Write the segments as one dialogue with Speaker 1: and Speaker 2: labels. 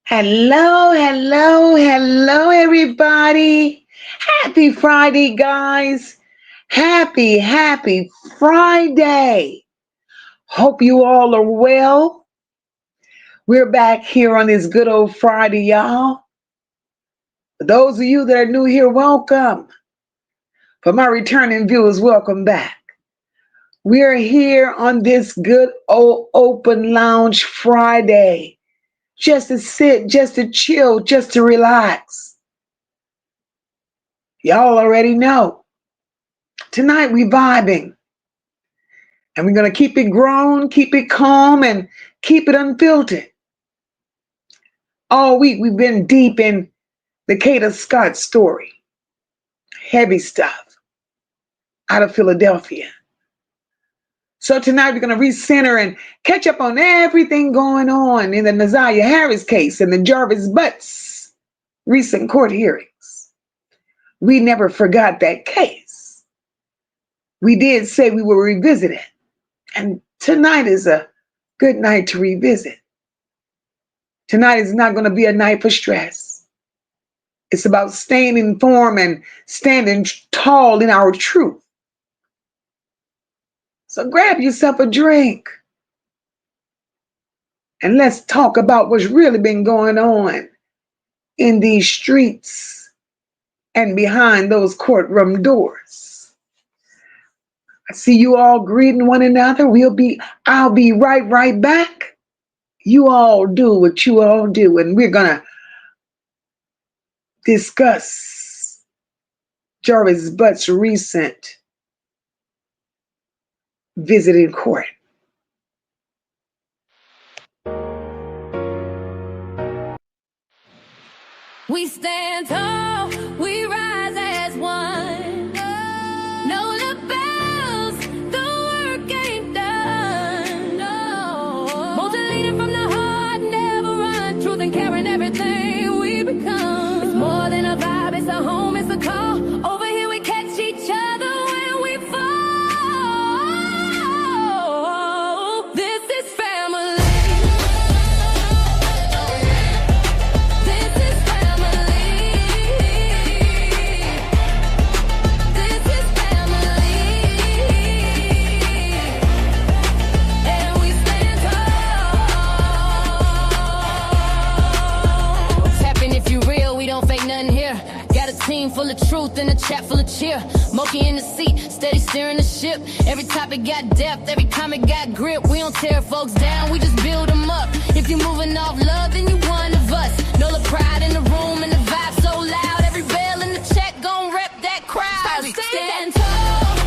Speaker 1: Hello, hello, hello, everybody. Happy Friday, guys. Happy Friday. Hope you all are well. We're back here on this good old Friday, y'all. For those of you that are new here, welcome. For my returning viewers, welcome back. We're here on this good old open lounge Friday. Just to sit, just to chill, just to relax. Y'all already know. Tonight we vibing. And we're going to keep it grown, keep it calm, and keep it unfiltered. All week we've been deep in the Kata Scott story. Heavy stuff out of Philadelphia. So tonight we're going to recenter and catch up on everything going on in the NaZiyah Harris case and the Jarvis Butts recent court hearings. We never forgot that case. We did say we will revisit it. And tonight is a good night to revisit. Tonight is not going to be a night for stress. It's about staying informed and standing tall in our truth. So grab yourself a drink and let's talk about what's really been going on in these streets and behind those courtroom doors. I see you all greeting one another. I'll be right back. You all do what you all do, and we're gonna discuss Jarvis Butts' recent visit in court.
Speaker 2: We stand tall, we rise as one. No lapels, the work ain't done. No. Moca leading from the heart, never run. Truth and caring, everything we become. It's more than a vibe, it's a home, it's a call. Over here we catch each other when we fall. This is family. Team full of truth and a chat full of cheer. Moca in the seat, steady steering the ship. Every topic got depth, every comment got grip. We don't tear folks down, we just build them up. If you're moving off love, then you one of us. Know the pride in the room and the vibe so loud. Every bell in the check gon' rep that crowd. We stand tall.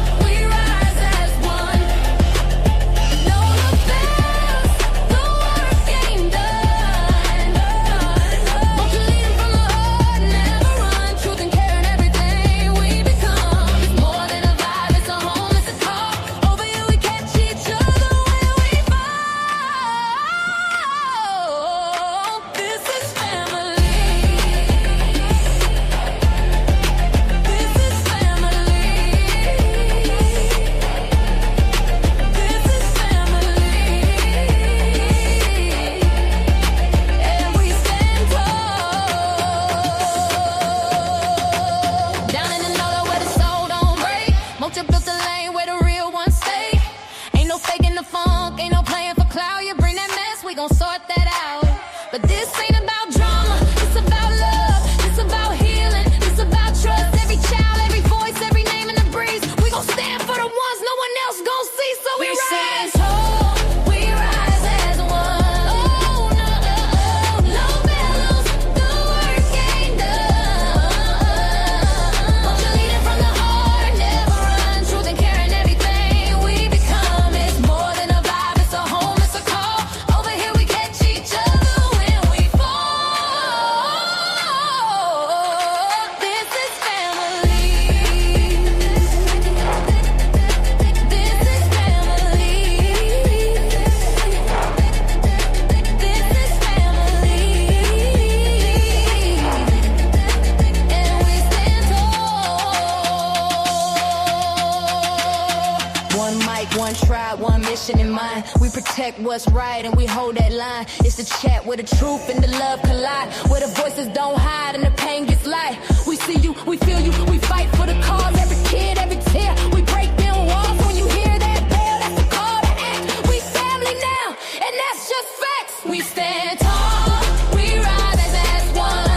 Speaker 2: mind. We protect what's right and we hold that line. It's the chat where the truth and the love collide, where the voices don't hide and the pain gets light. We see you, we feel you, we fight for the cause. Every kid, every tear, we break down walls. When you hear that bell, that's the call to act. We family now, and that's just facts. We stand tall, we rise as one.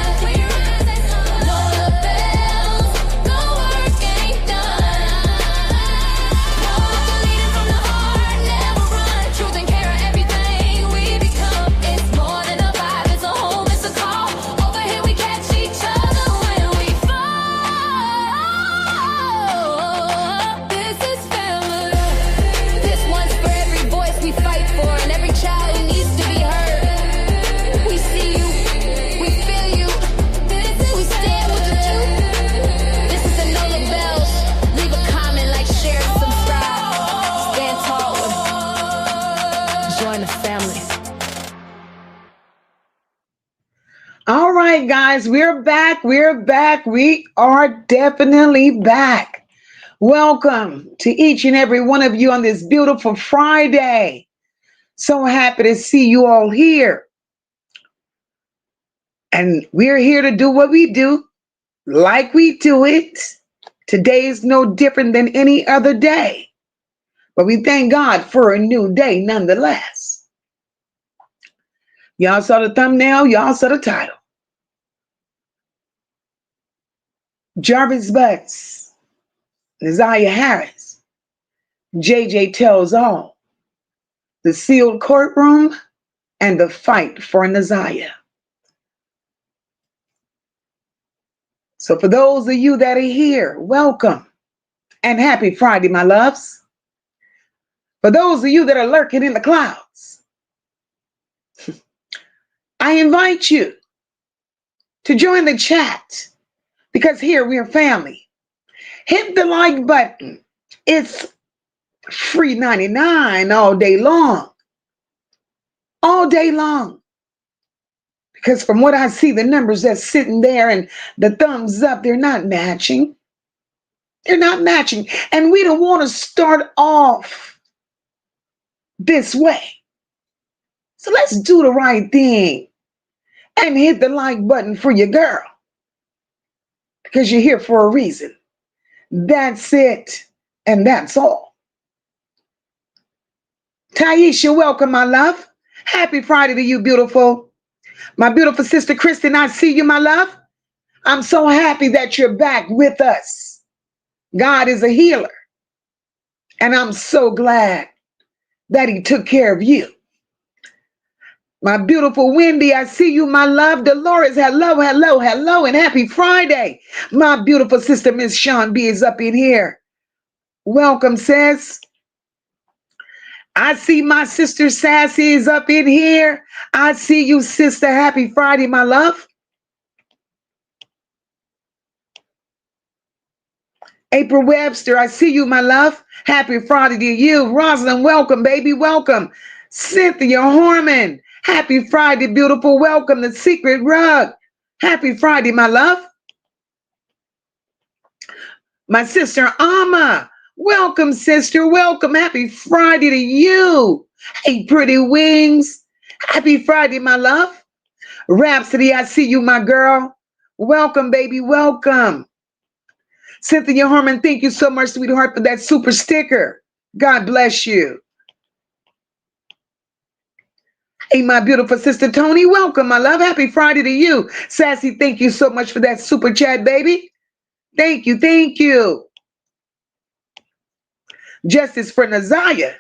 Speaker 2: Know the bells, the work ain't done. No, leading from the heart, never run. Truth and care are everything we become. It's more than a vibe, it's a home, it's a call. Over here we catch each other when we fall. This is family. This one's for every voice we fight for and every child who needs to be heard. We see you, we feel you, we stand with the truth. This is the Know the Bells. Leave a comment, like, share, and subscribe. Stand tall with join the family.
Speaker 1: All right, guys, we're back. We're back. We are definitely back. Welcome to each and every one of you on this beautiful Friday. So happy to see you all here. And we're here to do what we do, like we do it. Today is no different than any other day. But we thank God for a new day nonetheless. Y'all saw the thumbnail, y'all saw the title. Jarvis Butts, NaZiyah Harris, JayJay tells all. The sealed courtroom and the fight for NaZiyah. So for those of you that are here, welcome and happy Friday, my loves. For those of you that are lurking in the clouds, I invite you to join the chat because here we are family. Hit the like button. It's free 99 all day long. All day long. Because from what I see, the numbers that's sitting there and the thumbs up, they're not matching. They're not matching. And we don't want to start off this way. So let's do the right thing and hit the like button for your girl. Because you're here for a reason. That's it. And that's all. Taisha, welcome, my love. Happy Friday to you, beautiful. My beautiful sister Kristen, I see you, my love. I'm so happy that you're back with us. God is a healer. And I'm so glad that he took care of you. My beautiful Wendy, I see you, my love. Dolores, hello, hello, hello, and happy Friday. My beautiful sister, Miss Sean B, is up in here. Welcome, sis. I see my sister Sassy is up in here. I see you, sister. Happy Friday, my love. April Webster, I see you, my love. Happy Friday to you. Rosalind, welcome, baby. Welcome. Cynthia Horman, happy Friday, beautiful. Welcome. The Secret Rug. Happy Friday, my love. My sister Amma, welcome, sister. Welcome. Happy Friday to you. Hey, pretty wings. Happy Friday, my love. Rhapsody, I see you, my girl. Welcome, baby. Welcome. Cynthia Harmon, thank you so much, sweetheart, for that super sticker. God bless you. Hey, my beautiful sister Tony, welcome, my love. Happy Friday to you. Sassy, thank you so much for that super chat, baby. Thank you, thank you. Justice for NaZiyah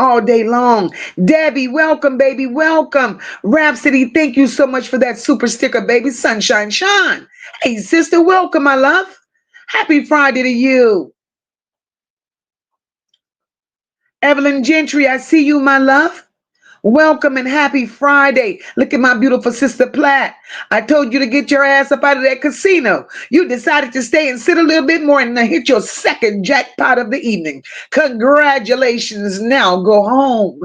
Speaker 1: all day long. Debbie, welcome, baby, welcome. Rhapsody, thank you so much for that super sticker, baby. Sunshine Sean. Hey, sister, welcome, my love. Happy Friday to you. Evelyn Gentry, I see you, my love. Welcome and happy Friday. Look at my beautiful sister Platt. I told you to get your ass up out of that casino. You decided to stay and sit a little bit more and hit your second jackpot of the evening. Congratulations. Now go home.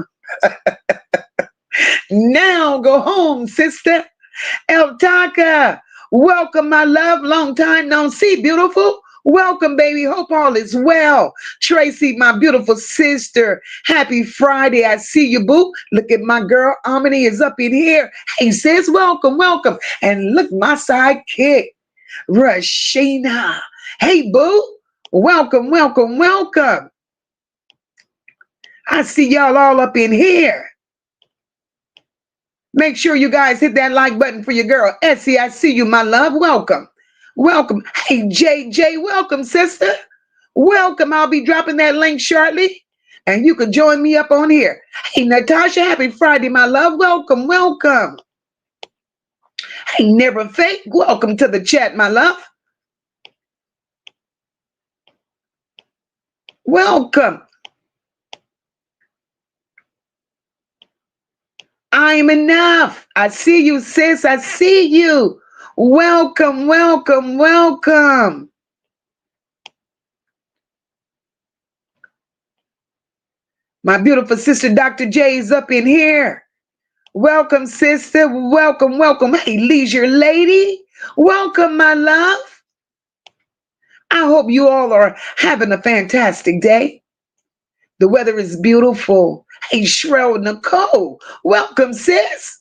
Speaker 1: Now go home, sister. El Taka, welcome, my love. Long time no see, beautiful. Welcome, baby. Hope all is well. Tracy, my beautiful sister. Happy Friday. I see you, boo. Look at my girl. Amity is up in here. Hey, sis, welcome, welcome. And look, my sidekick, Rashina. Hey, boo. Welcome, welcome, welcome. I see y'all all up in here. Make sure you guys hit that like button for your girl. Essie, I see you, my love. Welcome. Welcome. Hey, JayJay, welcome, sister. Welcome. I'll be dropping that link shortly, and you can join me up on here. Hey, Natasha, happy Friday, my love. Welcome, welcome. Hey, Never Fake, welcome to the chat, my love. Welcome. I am enough. I see you, sis. I see you. Welcome, welcome, welcome. My beautiful sister, Dr. J, is up in here. Welcome, sister. Welcome, welcome. Hey, leisure lady. Welcome, my love. I hope you all are having a fantastic day. The weather is beautiful. Hey, Shrell Nicole. Welcome, sis.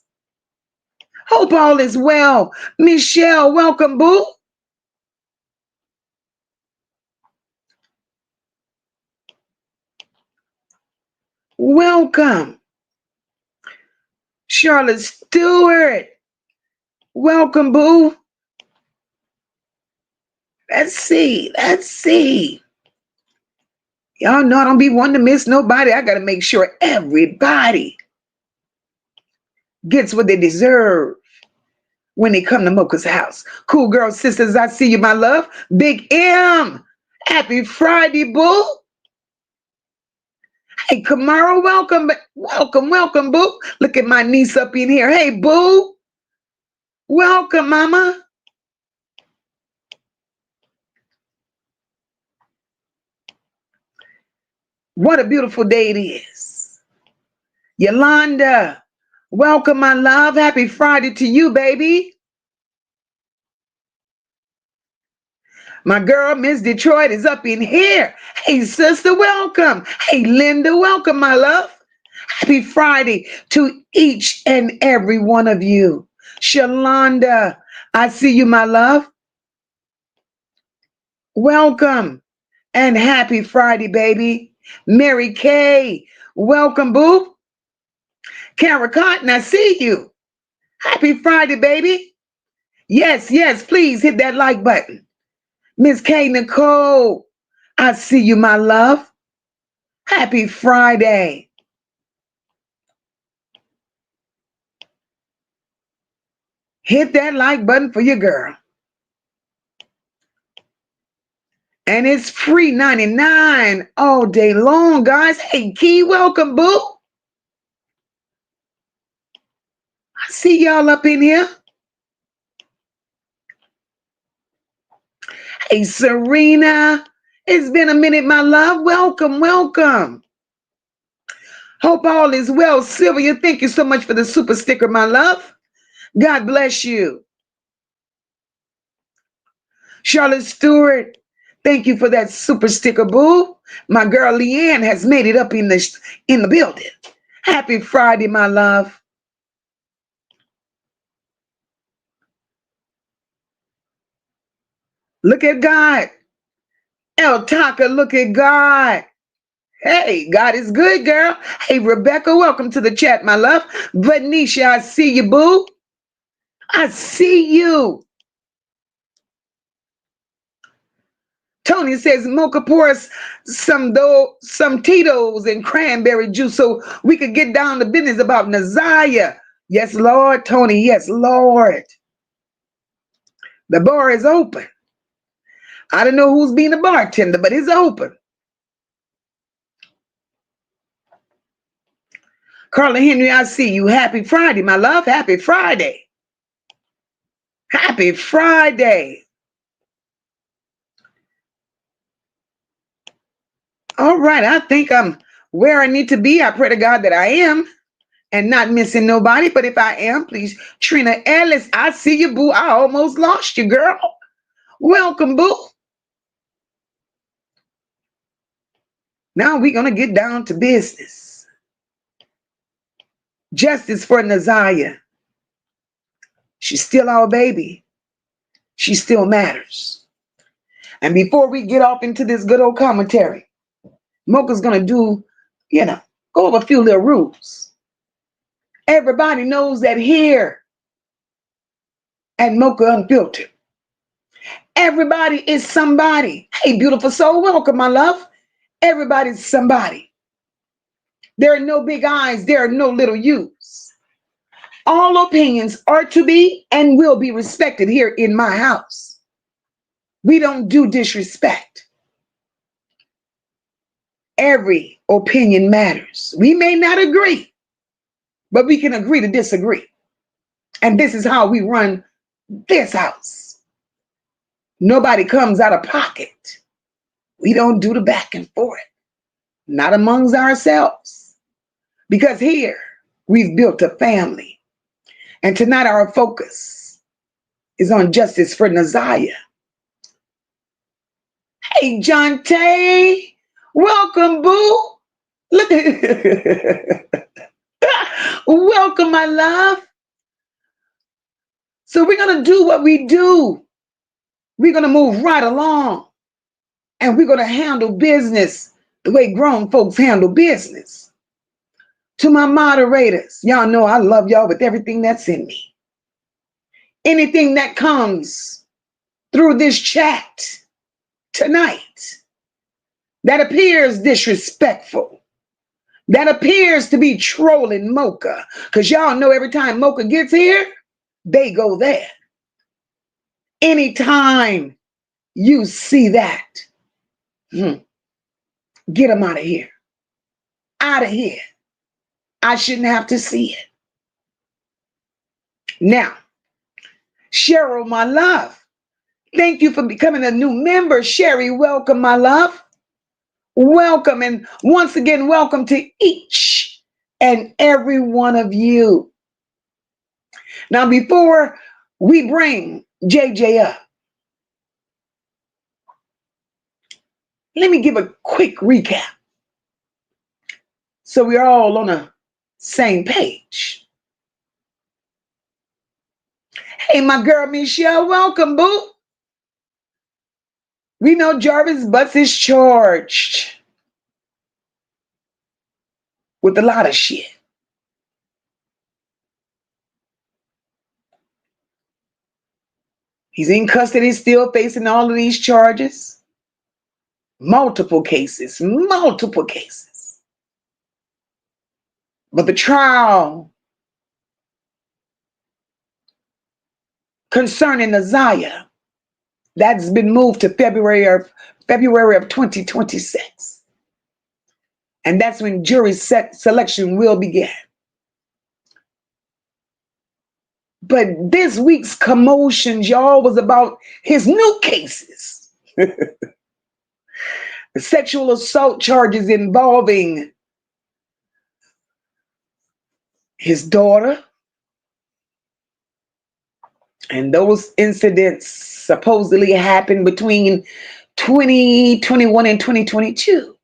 Speaker 1: Hope all is well. Michelle, welcome, boo. Welcome. Charlotte Stewart. Welcome, boo. Let's see. Let's see. Y'all know I don't be wanting to miss nobody. I got to make sure everybody gets what they deserve when they come to Moca's house. Cool girl sisters, I see you, my love. Big M. Happy Friday, boo. Hey, Kamara, welcome. Welcome, welcome, boo. Look at my niece up in here. Hey, boo. Welcome, mama. What a beautiful day it is. Yolanda, welcome, my love. Happy Friday to you, baby. My girl, Miss Detroit, is up in here. Hey, sister, welcome. Hey, Linda, welcome, my love. Happy Friday to each and every one of you. Shalonda, I see you, my love. Welcome and happy Friday, baby. Mary Kay, welcome, boo. Kara Cotton, I see you. Happy Friday, baby. Yes, yes, please hit that like button. Miss K. Nicole, I see you, my love. Happy Friday. Hit that like button for your girl. And it's free 99 all day long, guys. Hey, Key, welcome, boo. I see y'all up in here. Hey, Serena, it's been a minute, my love. Welcome, welcome. Hope all is well. Sylvia, thank you so much for the super sticker, my love. God bless you. Charlotte Stewart, thank you for that super sticker, boo. My girl Leanne has made it up in the building. Happy Friday, my love. Look at God. El Taka, look at God. Hey, God is good, girl. Hey, Rebecca, welcome to the chat, my love. Vanisha, I see you, boo. I see you. Tony says, Mocha, pour us some Tito's and cranberry juice so we could get down to business about NaZiyah. Yes, Lord, Tony. Yes, Lord. The bar is open. I don't know who's being a bartender, but it's open. Carla Henry, I see you. Happy Friday, my love. Happy Friday. Happy Friday. All right, I think I'm where I need to be. I pray to God that I am and not missing nobody. But if I am, please, Trina Ellis, I see you, boo. I almost lost you, girl. Welcome, boo. Now we're going to get down to business. Justice for NaZiyah. She's still our baby. She still matters. And before we get off into this good old commentary, Moca's going to do, go over a few little rules. Everybody knows that here at Moca Unfiltered, everybody is somebody. Hey, beautiful soul, welcome, my love. Everybody's somebody. There are no big I's. There are no little U's. All opinions are to be and will be respected here in my house. We don't do disrespect. Every opinion matters. We may not agree, but we can agree to disagree. And this is how we run this house. Nobody comes out of pocket. We don't do the back and forth. Not amongst ourselves. Because here we've built a family. And tonight our focus is on justice for NaZiyah. Hey, John Tay, welcome, boo. Look at welcome, my love. So we're going to do what we do. We're going to move right along. And we're going to handle business the way grown folks handle business. To my moderators, y'all know I love y'all with everything that's in me. Anything that comes through this chat tonight that appears disrespectful, that appears to be trolling Moca, because y'all know every time Moca gets here, they go there. Anytime you see that, get them out of here. Out of here. I shouldn't have to see it. Now, Cheryl, my love, thank you for becoming a new member. Sherry, welcome, my love. Welcome. And once again, welcome to each and every one of you. Now, before we bring JayJay up, let me give a quick recap so we're all on the same page. Hey, my girl Michelle, welcome, boo. We know Jarvis Butts is charged with a lot of shit. He's in custody, still facing all of these charges. Multiple cases. But the trial concerning NaZiyah, that's been moved to February of 2026. And that's when jury selection will begin. But this week's commotions, y'all, was about his new cases. The sexual assault charges involving his daughter. And those incidents supposedly happened between 2021 and 2022.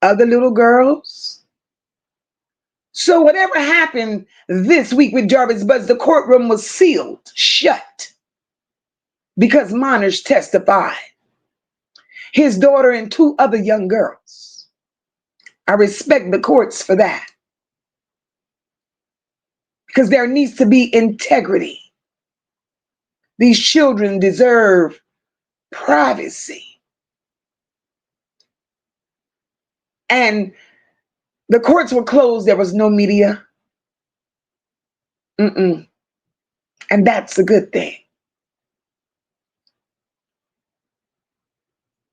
Speaker 1: Other little girls. So whatever happened this week with Jarvis Butts, the courtroom was sealed shut because minors testified. His daughter and 2 other young girls. I respect the courts for that. Because there needs to be integrity. These children deserve privacy. And the courts were closed. There was no media. And that's a good thing.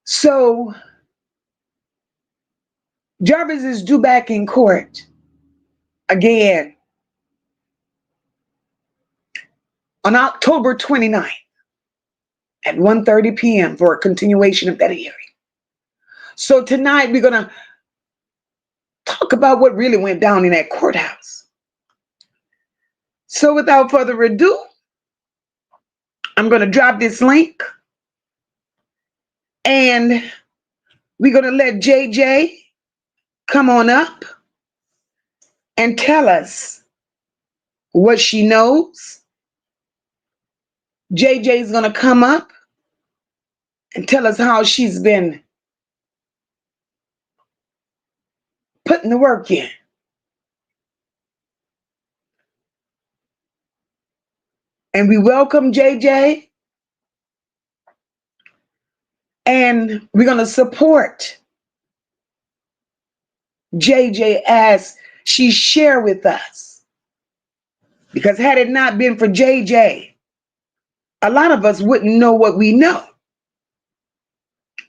Speaker 1: So Jarvis is due back in court again on October 29th at 1:30 p.m. for a continuation of that hearing. So tonight we're going to talk about what really went down in that courthouse. So without further ado, I'm going to drop this link. And we're going to let JayJay come on up and tell us what she knows. JayJay is going to come up and tell us how she's been putting the work in. And we welcome JayJay, and we're going to support JayJay as she share with us. Because had it not been for JayJay, a lot of us wouldn't know what we know.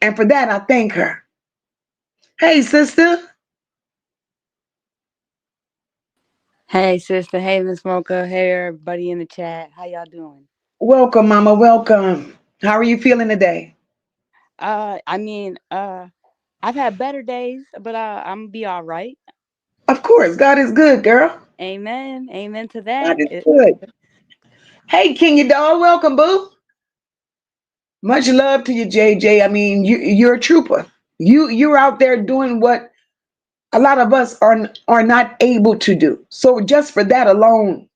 Speaker 1: And for that, I thank her. Hey, sister.
Speaker 3: Hey sister, hey Miss Moca, hey everybody in the chat. How y'all doing?
Speaker 1: Welcome, mama. Welcome. How are you feeling today?
Speaker 3: I mean, I've had better days, but I'm gonna be all right.
Speaker 1: Of course, God is good, girl.
Speaker 3: Amen, amen to
Speaker 1: God
Speaker 3: that.
Speaker 1: is good. Hey, Kenya doll. Welcome, boo. Much love to you, JayJay. I mean, you're a trooper. You're out there doing what a lot of us are not able to do. So just for that alone,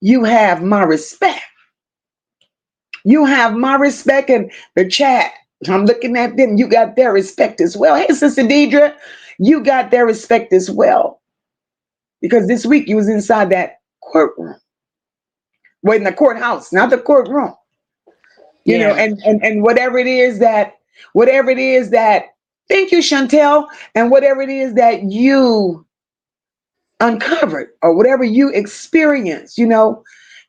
Speaker 1: you have my respect. You have my respect, and the chat. I'm looking at them. You got their respect as well. Hey, Sister Deidre, you got their respect as well. Because this week you was inside that courtroom. Wait, in the courthouse, not the courtroom.
Speaker 3: Yeah,
Speaker 1: And whatever it is that thank you, Chantel, and whatever it is that you uncovered or whatever you experience,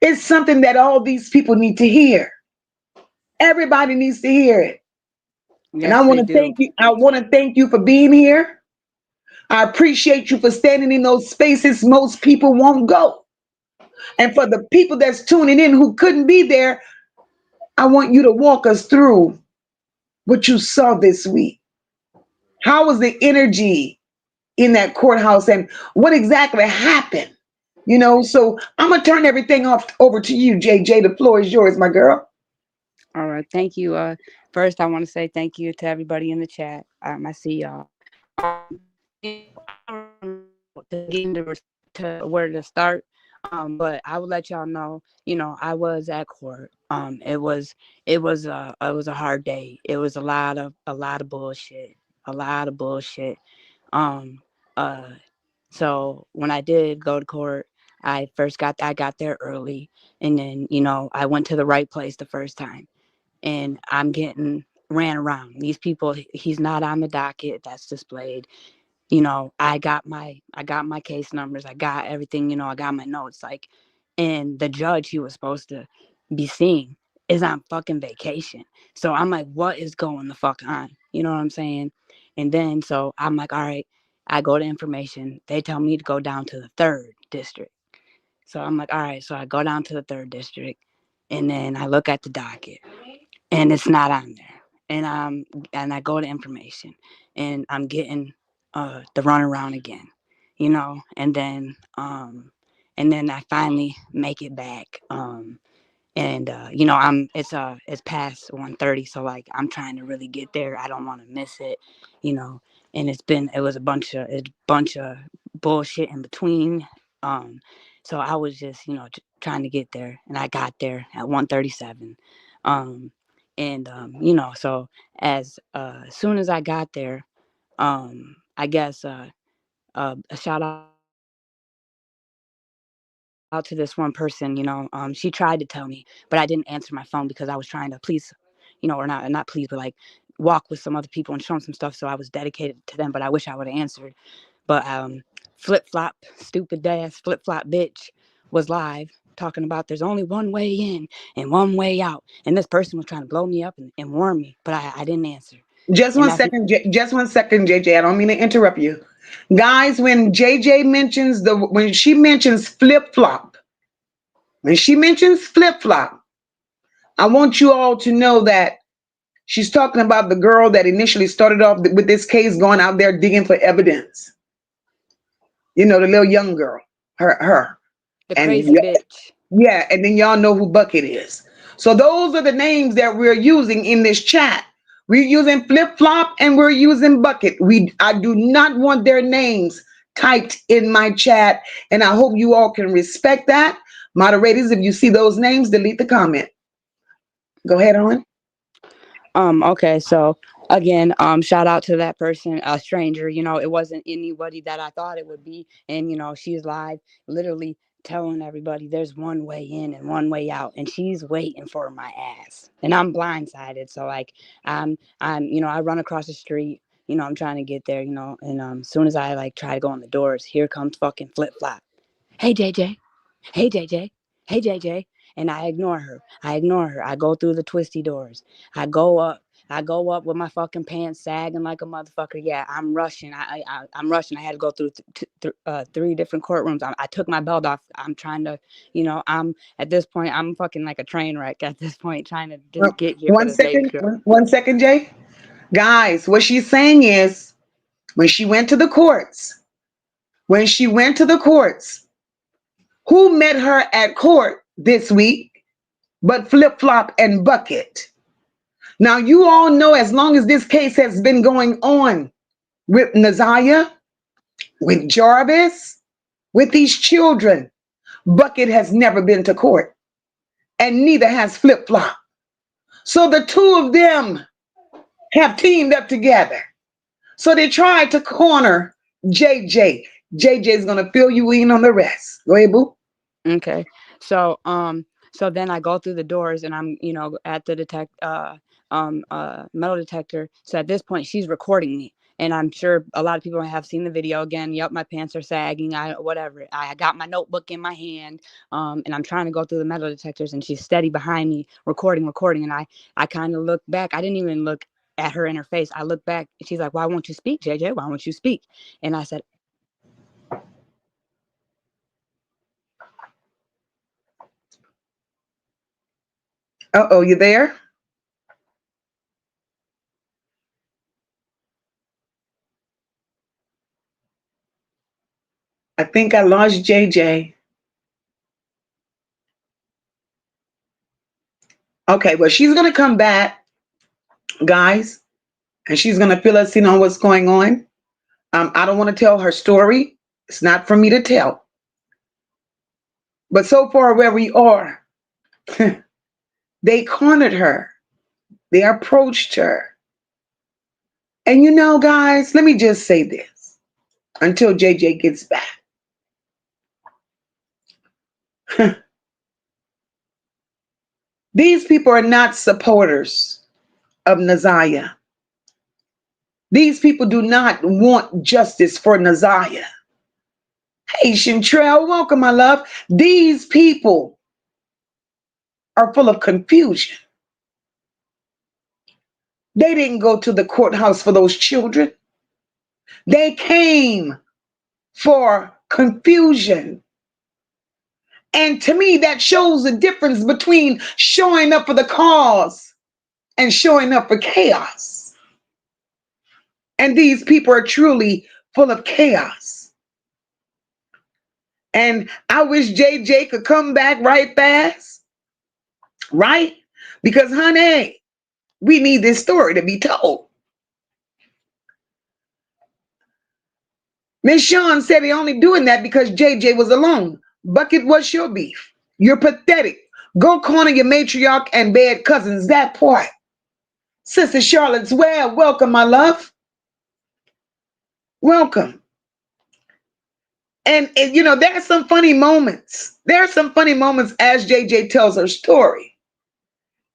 Speaker 1: it's something that all these people need to hear. Everybody needs to hear it. And I
Speaker 3: yes
Speaker 1: want
Speaker 3: they
Speaker 1: to
Speaker 3: do.
Speaker 1: thank you. I want to thank you for being here. I appreciate you for standing in those spaces most people won't go. And for the people that's tuning in who couldn't be there, I want you to walk us through what you saw this week. How was the energy in that courthouse and what exactly happened? So I'm gonna turn everything off over to you, JayJay. The floor is yours, my girl.
Speaker 3: All right, thank you. First I want to say thank you to everybody in the chat. I see y'all. I don't know to get to where to start. But I would let y'all know, I was at court. It was a hard day. It was a lot of bullshit. A lot of bullshit. Um uh so when I did go to court, I got there early, and then, I went to the right place the first time, and I'm getting ran around. These people, he's not on the docket that's displayed. I got my case numbers, I got everything, I got my notes, like, and the judge he was supposed to be seeing is on fucking vacation. So I'm like, what is going the fuck on? You know what I'm saying? And then so I'm like, all right, I go to information. They tell me to go down to the third district. So I'm like, all right, so I go down to the third district, and then I look at the docket, and it's not on there. And I go to information, and I'm getting the runaround again, and then I finally make it back. And it's past 1:30, so like I'm trying to really get there. I don't want to miss it, you know. And it was a bunch of bullshit in between. Um, so I was just trying to get there, and I got there at 1:37. Um, so as soon as I got there, I guess a shout out to this one person. She tried to tell me, but I didn't answer my phone because I was trying to please, or not please, but like walk with some other people and show them some stuff. So I was dedicated to them, but I wish I would have answered. But flip flop, stupid ass flip flop bitch was live talking about there's only one way in and one way out, and this person was trying to blow me up and warn me, but I didn't answer.
Speaker 1: Just
Speaker 3: And
Speaker 1: one
Speaker 3: that's
Speaker 1: second. Just one second, JayJay. I don't mean to interrupt you, guys. When JayJay mentions when she mentions flip flop, when she mentions flip flop, I want you all to know that she's talking about the girl that initially started off with this case, going out there digging for evidence. The little young girl, her,
Speaker 3: the
Speaker 1: and
Speaker 3: crazy bitch.
Speaker 1: yeah, and then y'all know who Bucket is. So those are the names that we're using in this chat We're using flip flop and we're using bucket. I do not want their names typed in my chat, and I hope you all can respect that. Moderators, if you see those names, delete the comment. Go ahead on.
Speaker 3: Okay, so again, shout out to that person, a stranger. It wasn't anybody that I thought it would be, and she's live, literally telling everybody there's one way in and one way out, and she's waiting for my ass, and I'm blindsided. So like, I run across the street. I'm trying to get there. And as soon as I like try to go on the doors, here comes fucking Flip Flop. Hey JayJay, hey JayJay, hey JayJay. And I ignore her. I go through the twisty doors. I go up. I go up with my fucking pants sagging like a motherfucker. Yeah, I'm rushing. I'm rushing. I had to go through three different courtrooms. I took my belt off. I'm trying to, I'm at this point, I'm fucking like a train wreck at this point, trying to just get here for
Speaker 1: One
Speaker 3: this baby
Speaker 1: second,
Speaker 3: girl.
Speaker 1: 1 second, Jay. Guys, what she's saying is when she went to the courts, when she went to the courts, who met her at court this week but Flip Flop and Bucket? Now, you all know as long as this case has been going on with NaZiyah, with Jarvis, with these children, Bucket has never been to court, and neither has Flip Flop. So the two of them have teamed up together. So they tried to corner JayJay. JayJay's gonna fill you in on the rest. Go ahead, boo.
Speaker 3: Okay. So then I go through the doors and I'm, at the metal detector. So at this point she's recording me. And I'm sure a lot of people have seen the video again. Yep, my pants are sagging. Whatever. I got my notebook in my hand. And I'm trying to go through the metal detectors and she's steady behind me, recording. And I kind of look back. I didn't even look at her in her face. I look back and she's like, "Why won't you speak, JayJay? Why won't you speak?" And I said,
Speaker 1: Uh-oh, you there? I think I lost JayJay. Okay, well, she's gonna come back, guys, and she's gonna fill us in on what's going on. I don't want to tell her story. It's not for me to tell. But so far where we are, they cornered her. They approached her. And guys, let me just say this until JayJay gets back. These people are not supporters of NaZiyah. These people do not want justice for NaZiyah. Hey, Chantrell, welcome, my love. These people are full of confusion. They didn't go to the courthouse for those children. They came for confusion. And to me, that shows the difference between showing up for the cause and showing up for chaos. And these people are truly full of chaos. And I wish JayJay could come back right fast, right? Because, honey, we need this story to be told. Miss Sean said he only doing that because JayJay was alone. Bucket, what's your beef? You're pathetic. Go corner your matriarch and bad cousins, that part. Sister Charlotte's well, welcome, my love. Welcome. And there are some funny moments. There are some funny moments as JayJay tells her story.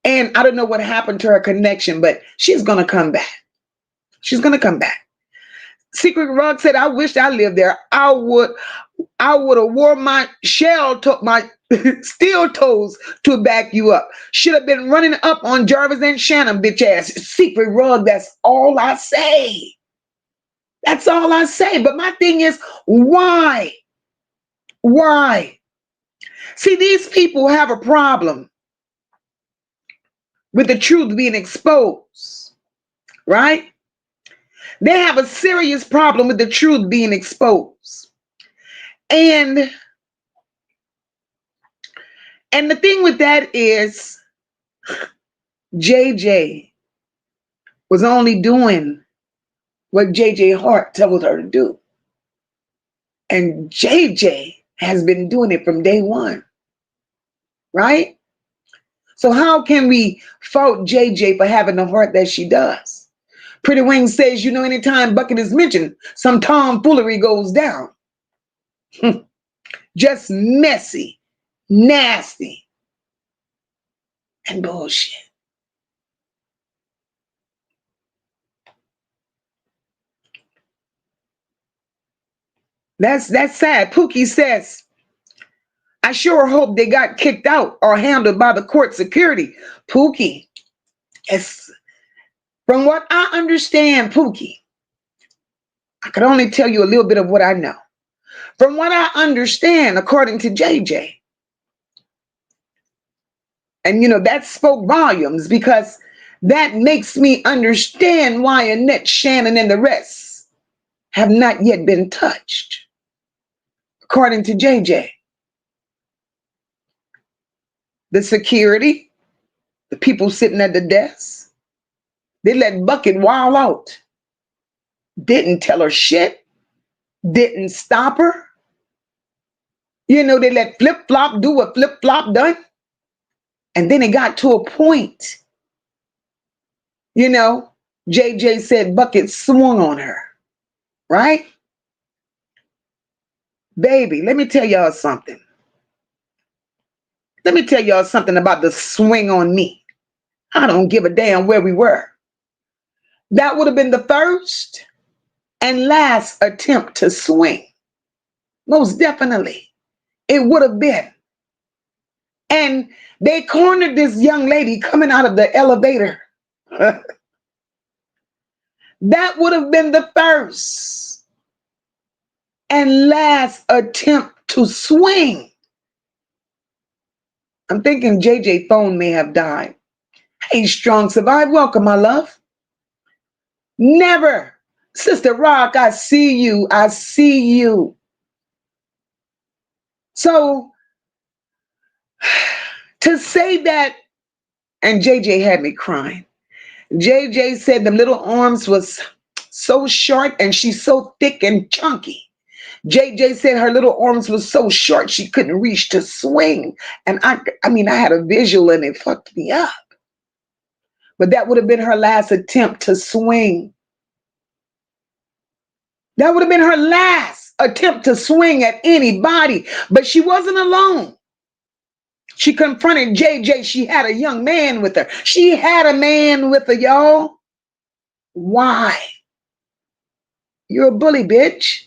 Speaker 1: And I don't know what happened to her connection, but she's going to come back. She's going to come back. Secret Rug said, I wish I lived there. I would have wore my my steel toes to back you up. Should have been running up on Jarvis and Shannon, bitch ass. Secret Rug, that's all I say. That's all I say. But my thing is, why? Why? See, these people have a problem with the truth being exposed, right? They have a serious problem with the truth being exposed. And the thing with that is JayJay was only doing what JayJay Hart told her to do. And JayJay has been doing it from day one, right? So how can we fault JayJay for having the heart that she does? Pretty Wings says, anytime Bucket is mentioned, some tomfoolery goes down. Just messy, nasty, and bullshit. That's sad. Pookie says, I sure hope they got kicked out or handled by the court security. Pookie, from what I understand, Pookie, I could only tell you a little bit of what I know. From what I understand, according to JayJay, and that spoke volumes, because that makes me understand why Annette, Shannon, and the rest have not yet been touched. According to JayJay, the security, the people sitting at the desk, they let Bucket wild out. Didn't tell her shit. Didn't stop her. They let Flip Flop do what Flip Flop done. And then it got to a point, JayJay said Bucket swung on her, right? Baby, let me tell y'all something. Let me tell y'all something about the swing on me. I don't give a damn where we were. That would have been the first and last attempt to swing. Most definitely. It would have been. And they cornered this young lady coming out of the elevator. That would have been the first and last attempt to swing. I'm thinking JayJay phone may have died. Hey, Strong Survive. Welcome, my love. Never. Sister Rock, I see you. I see you. So, to say that, and JayJay had me crying. JayJay said them little arms was so short and she's so thick and chunky. JayJay said her little arms was so short she couldn't reach to swing. And I had a visual and it fucked me up. But that would have been her last attempt to swing. That would have been her last attempt to swing at anybody. But she wasn't alone. She confronted JayJay. She had a young man with her. She had a man with her, y'all. Why? You're a bully, bitch.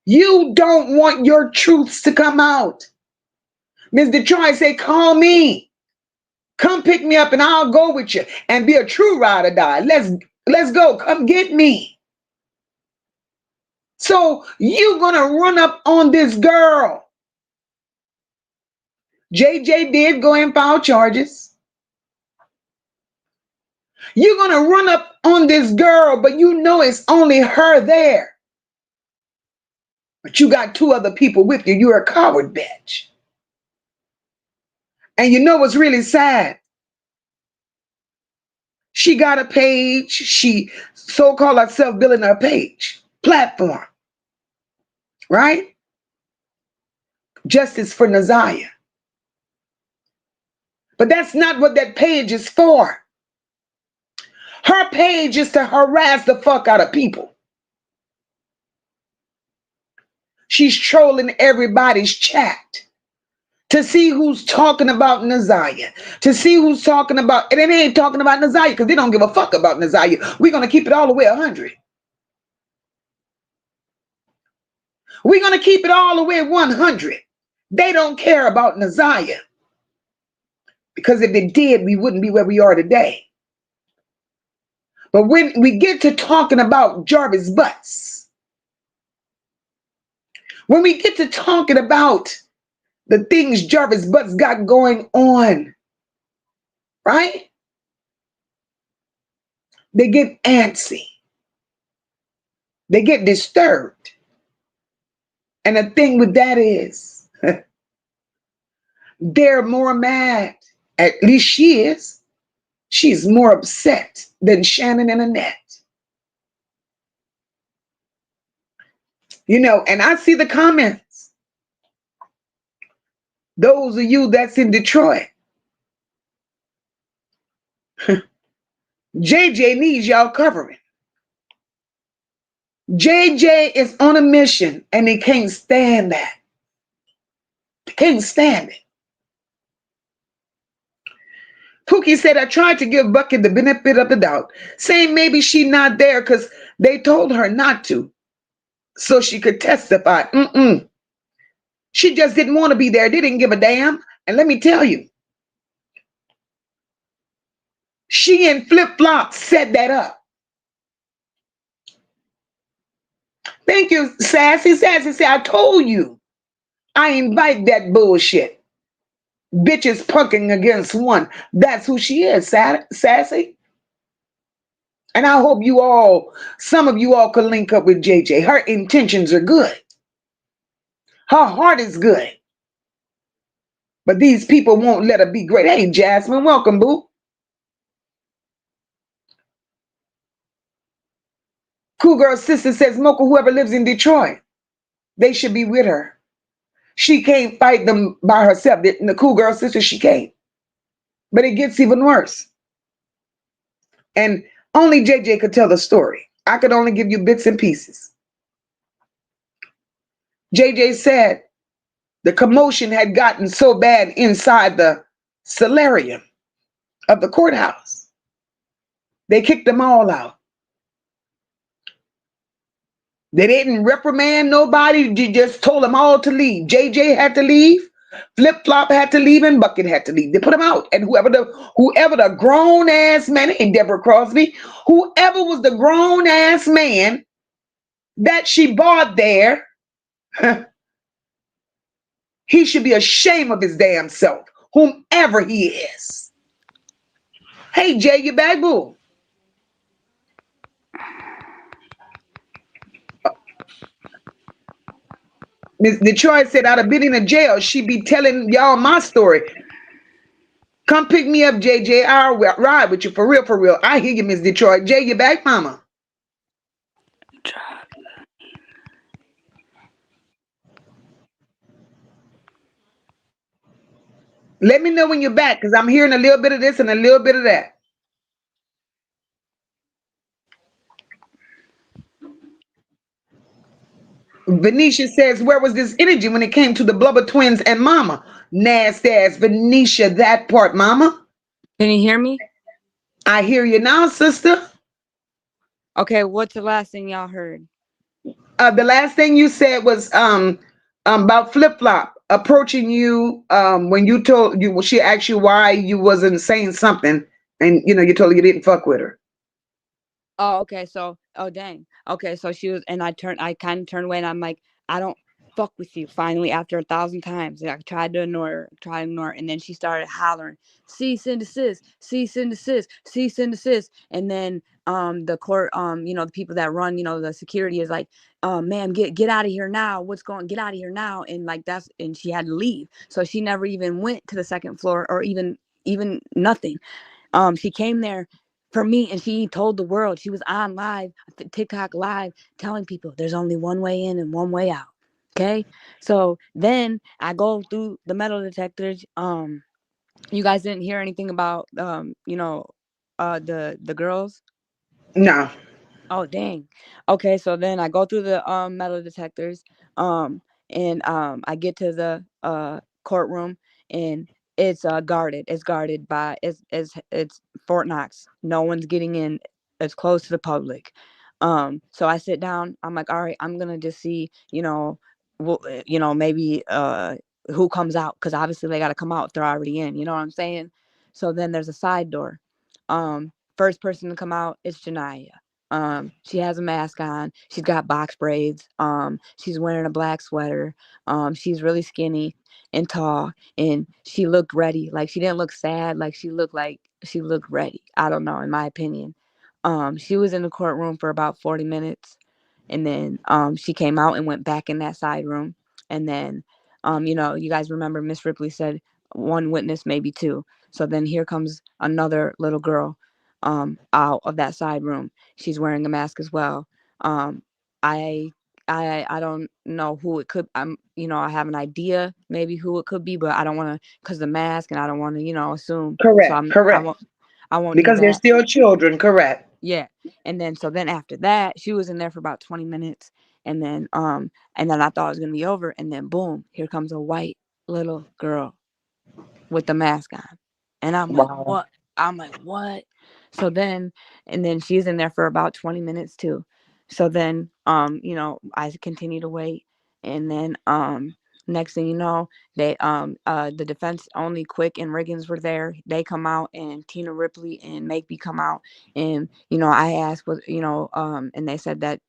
Speaker 1: You don't want your truths to come out. Ms. Detroit say, call me. Come pick me up and I'll go with you and be a true ride or die. Let's go. Come get me. So you're going to run up on this girl. JayJay did go and file charges. You're going to run up on this girl, but it's only her there. But you got two other people with you. You're a coward, bitch. And you know what's really sad? She got a page. She so-called herself building her page. Platform. Right? Justice for NaZiyah. But that's not what that page is for. Her page is to harass the fuck out of people. She's trolling everybody's chat to see who's talking about NaZiyah, to see who's talking about, and it ain't talking about NaZiyah because they don't give a fuck about NaZiyah. We're going to keep it all the way 100. We're going to keep it all the way 100. They don't care about NaZiyah. Because if they did, we wouldn't be where we are today. But when we get to talking about Jarvis Butts, when we get to talking about the things Jarvis Butts got going on, right? They get antsy. They get disturbed. And the thing with that is, they're more mad, at least she is, She's more upset than Shannon and Annette. And I see the comments. Those of you that's in Detroit, JayJay needs y'all covering. JayJay is on a mission and they can't stand that. They can't stand it. Pookie said, I tried to give Bucket the benefit of the doubt, saying maybe she not there because they told her not to, so she could testify. She just didn't want to be there. They didn't give a damn. And let me tell you, she and Flip Flop set that up. Thank you, Sassy. Sassy said, I told you, I invite that bullshit. Bitches punking against one. That's who she is, Sassy. And I hope some of you all could link up with JayJay. Her intentions are good. Her heart is good. But these people won't let her be great. Hey, Jasmine, welcome, boo. Cool Girl Sister says, Mocha, whoever lives in Detroit, they should be with her. She can't fight them by herself. The Cool Girl Sister, she can't. But it gets even worse. And only JayJay could tell the story. I could only give you bits and pieces. JayJay said the commotion had gotten so bad inside the solarium of the courthouse. They kicked them all out. They didn't reprimand nobody. They just told them all to leave. JayJay had to leave. Flip Flop had to leave, and Bucket had to leave. They put them out. And whoever the grown ass man, and Deborah Crosby, whoever was the grown ass man that she bought there, he should be ashamed of his damn self, whomever he is. Hey, Jay, you back, boo? Miss Detroit said, I'd have been in a jail. She be telling y'all my story. Come pick me up, JayJay. I'll ride with you for real, for real. I hear you, Miss Detroit. Jay, you back, mama? Let me know when you're back, because I'm hearing a little bit of this and a little bit of that. Venetia says, where was this energy when it came to the Blubber twins and mama? Nasty ass Venetia, that part, mama.
Speaker 3: Can you hear me?
Speaker 1: I hear you now, sister.
Speaker 3: Okay, what's the last thing y'all heard?
Speaker 1: The last thing you said was about Flip Flop approaching you when you told you, she asked you why you wasn't saying something, and you told her you didn't fuck with her.
Speaker 3: Oh, okay. So, oh dang. Okay, so she was, and I kind of turned away, and I'm like, I don't fuck with you. Finally, after 1,000 times, I tried to ignore her, and then she started hollering, cease and desist, cease and desist, cease and desist, and then the court, the people that run, the security is like, ma'am, get out of here now. Get out of here now, and like and she had to leave, so she never even went to the second floor or even nothing. She came there for me, and she told the world. She was on live, TikTok live, telling people there's only one way in and one way out. Okay, so then I go through the metal detectors. You guys didn't hear anything about the girls?
Speaker 1: No.
Speaker 3: Oh dang. Okay, so then I go through the metal detectors, and I get to the courtroom, and it's guarded. It's guarded by it's Fort Knox. No one's getting in. It's closed to the public. So I sit down. I'm like, all right, I'm gonna just see, maybe who comes out, because obviously they got to come out if they're already in. You know what I'm saying? So then there's a side door. First person to come out is Janiyah. She has a mask on. She's got box braids. She's wearing a black sweater. She's really skinny and tall, and she looked ready. Like, she didn't look sad. Like, she looked ready. I don't know, in my opinion. She was in the courtroom for about 40 minutes, and then she came out and went back in that side room. And then, you guys remember Miss Ripley said one witness, maybe two. So then here comes another little girl out of that side room. She's wearing a mask as well. Um, I I don't know who it could. I have an idea maybe who it could be, but I don't want to because the mask, and I don't want to assume. So
Speaker 1: Correct, correct.
Speaker 3: I won't do
Speaker 1: Because they're
Speaker 3: that.
Speaker 1: still children, correct.
Speaker 3: Yeah. And then so then after that, she was in there for about 20 minutes, and then I thought it was gonna be over, and then boom, here comes a white little girl with the mask on. And I'm like,
Speaker 1: Wow.
Speaker 3: what? I'm like, what? So then, and then she's in there for about 20 minutes too. So then, I continue to wait. And then, next thing you know, the defense only Quick and Riggins were there. They come out, and Tina Ripley and Makeby come out. And, I asked and they said that,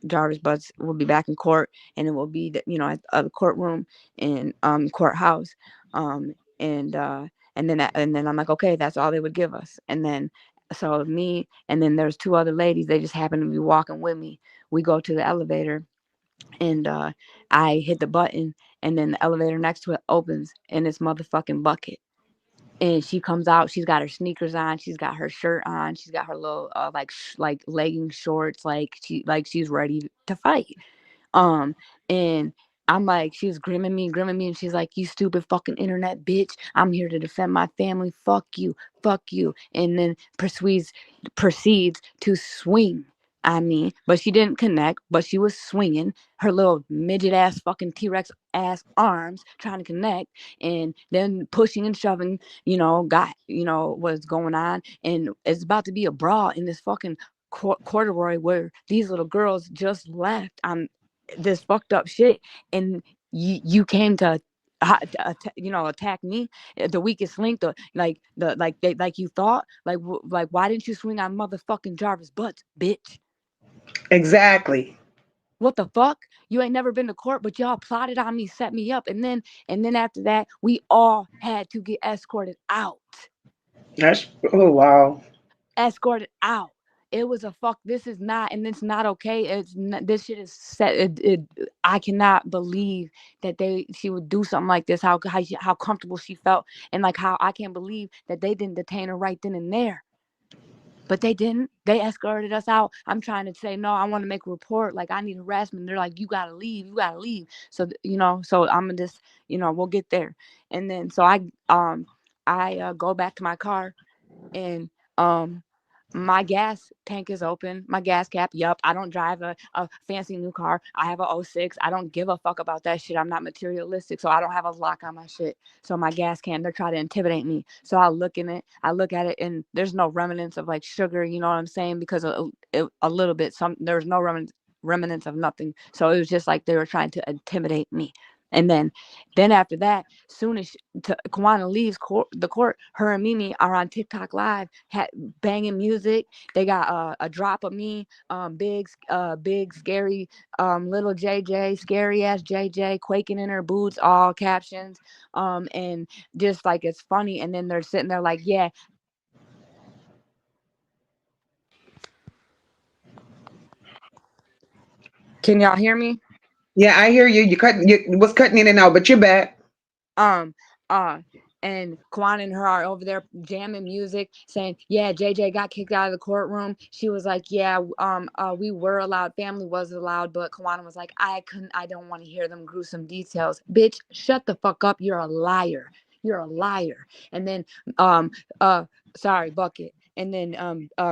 Speaker 3: Jarvis Butts will be back in court, and it will be, at the courtroom and, courthouse. Um, and then I'm like, okay, that's all they would give us. And then so me and then there's two other ladies. They just happen to be walking with me. We go to the elevator, and I hit the button, and then the elevator next to it opens, and it's motherfucking Bucket. And she comes out. She's got her sneakers on. She's got her shirt on. She's got her little like legging shorts. She's ready to fight. Um, and I'm like, she's grimming me, and she's like, "You stupid fucking internet bitch! I'm here to defend my family. Fuck you, fuck you." And then proceeds to swing. I mean, but she didn't connect, but she was swinging her little midget ass fucking T-Rex ass arms trying to connect, and then pushing and shoving, got, what's going on. And it's about to be a brawl in this fucking corduroy where these little girls just left on this fucked up shit, and you came to attack me, the weakest link, you thought, why didn't you swing on motherfucking Jarvis Butts, bitch?
Speaker 1: Exactly.
Speaker 3: What the fuck? You ain't never been to court, but y'all plotted on me, set me up, and then after that, we all had to get escorted out.
Speaker 1: That's, oh wow.
Speaker 3: Escorted out. It was a fuck. This is not, and it's not okay. This shit is set. I cannot believe that she would do something like this. How comfortable she felt, and like how I can't believe that they didn't detain her right then and there. But they didn't. They escorted us out. I'm trying to say no. I want to make a report. Like I need harassment. They're like, you gotta leave. You gotta leave. So So I'm gonna just we'll get there. And then so I go back to my car, and my gas tank is open. My gas cap. Yup. I don't drive a fancy new car. I have a '06. I don't give a fuck about that shit. I'm not materialistic. So I don't have a lock on my shit. So my gas can, they're trying to intimidate me. So I look in it. I look at it, and there's no remnants of like sugar. You know what I'm saying? Because a little bit. There's no remnants of nothing. So it was just like they were trying to intimidate me. And then after that, soon as Kawana leaves the court, her and Mimi are on TikTok live, banging music. They got a drop of me, big scary, little JayJay, scary ass JayJay, quaking in her boots, all captions, and just like it's funny. And then they're sitting there like, yeah. Can y'all hear me?
Speaker 1: Yeah, I hear you. You was cutting in and out, but you're back.
Speaker 3: um uh and Kwan and her are over there jamming music, saying, "Yeah, JayJay got kicked out of the courtroom." She was like, "Yeah, we were allowed, family was allowed," but Kwan was like, I don't want to hear them gruesome details." Bitch, shut the fuck up. You're a liar. You're a liar. And then, um, uh, sorry, Bucket. And then,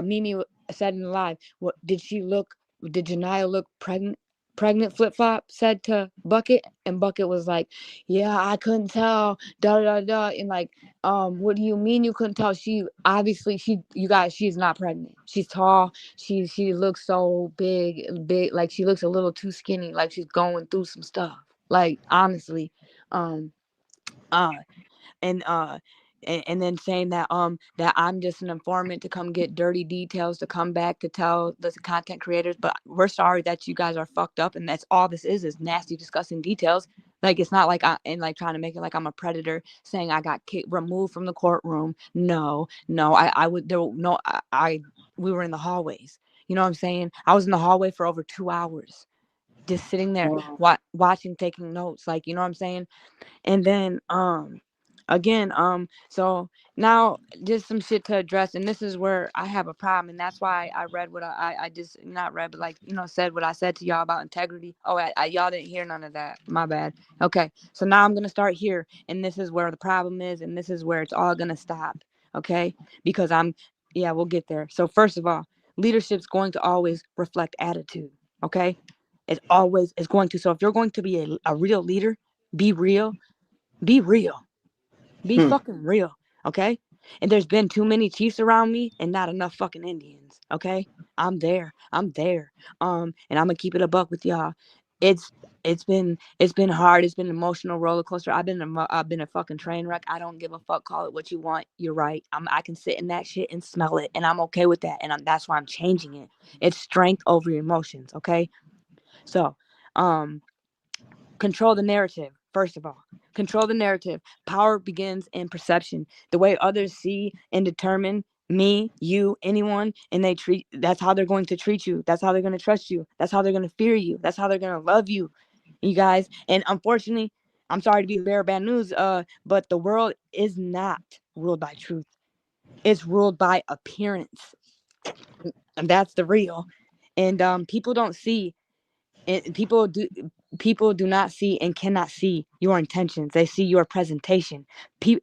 Speaker 3: Mimi said in the live, "What did she look? Did Janiyah look pregnant?" Pregnant flip flop said to Bucket, and Bucket was like, "Yeah, I couldn't tell, da da da." And like, what do you mean you couldn't tell? She obviously, you guys, she's not pregnant. She's tall. She looks so big, like she looks a little too skinny, like she's going through some stuff. Like honestly, um, uh, and then saying that I'm just an informant to come get dirty details to come back to tell the content creators, but we're sorry that you guys are fucked up, and that's all this is nasty, disgusting details. Like it's not like and like trying to make it like I'm a predator saying I got removed from the courtroom. No, I would there no I we were in the hallways. You know what I'm saying? I was in the hallway for over 2 hours, just sitting there watching, taking notes. Like, you know what I'm saying? And then again, so now just some shit to address, and this is where I have a problem, and that's why I read what I just not read, but like, said what I said to y'all about integrity. Oh, y'all didn't hear none of that. My bad. Okay, so now I'm gonna start here, and this is where the problem is, and this is where it's all gonna stop. Okay, because yeah, we'll get there. So first of all, leadership's going to always reflect attitude. Okay, it's going to. So if you're going to be a real leader, be real, be real. Be
Speaker 1: Hmm.
Speaker 3: fucking real, okay? And there's been too many chiefs around me and not enough fucking Indians, okay? I'm there. I'm there. And I'm gonna keep it a buck with y'all. It's it's been hard. It's been an emotional roller coaster. I've been a fucking train wreck. I don't give a fuck. Call it what you want. You're right. I can sit in that shit and smell it, and I'm okay with that. And that's why I'm changing it. It's strength over emotions, okay? So, um, control the narrative. First of all, control the narrative. Power begins in perception. The way others see and determine me, you, anyone, and that's how they're going to treat you. That's how they're going to trust you. That's how they're going to fear you. That's how they're going to love you, you guys. And unfortunately, I'm sorry to be the bearer of bad news, but the world is not ruled by truth. It's ruled by appearance, and that's the real. And people don't see, and people do not see and cannot see your intentions. They see your presentation. People's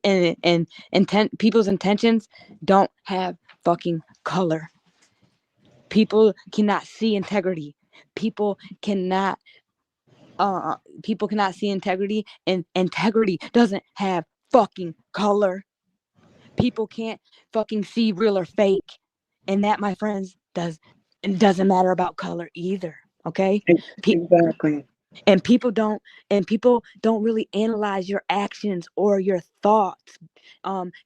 Speaker 3: intentions don't have fucking color. People cannot see integrity. People cannot people cannot see integrity, and integrity doesn't have fucking color. People can't fucking see real or fake. And that, my friends, it doesn't matter about color either. Okay?
Speaker 1: Exactly.
Speaker 3: And people don't really analyze your actions or your thoughts.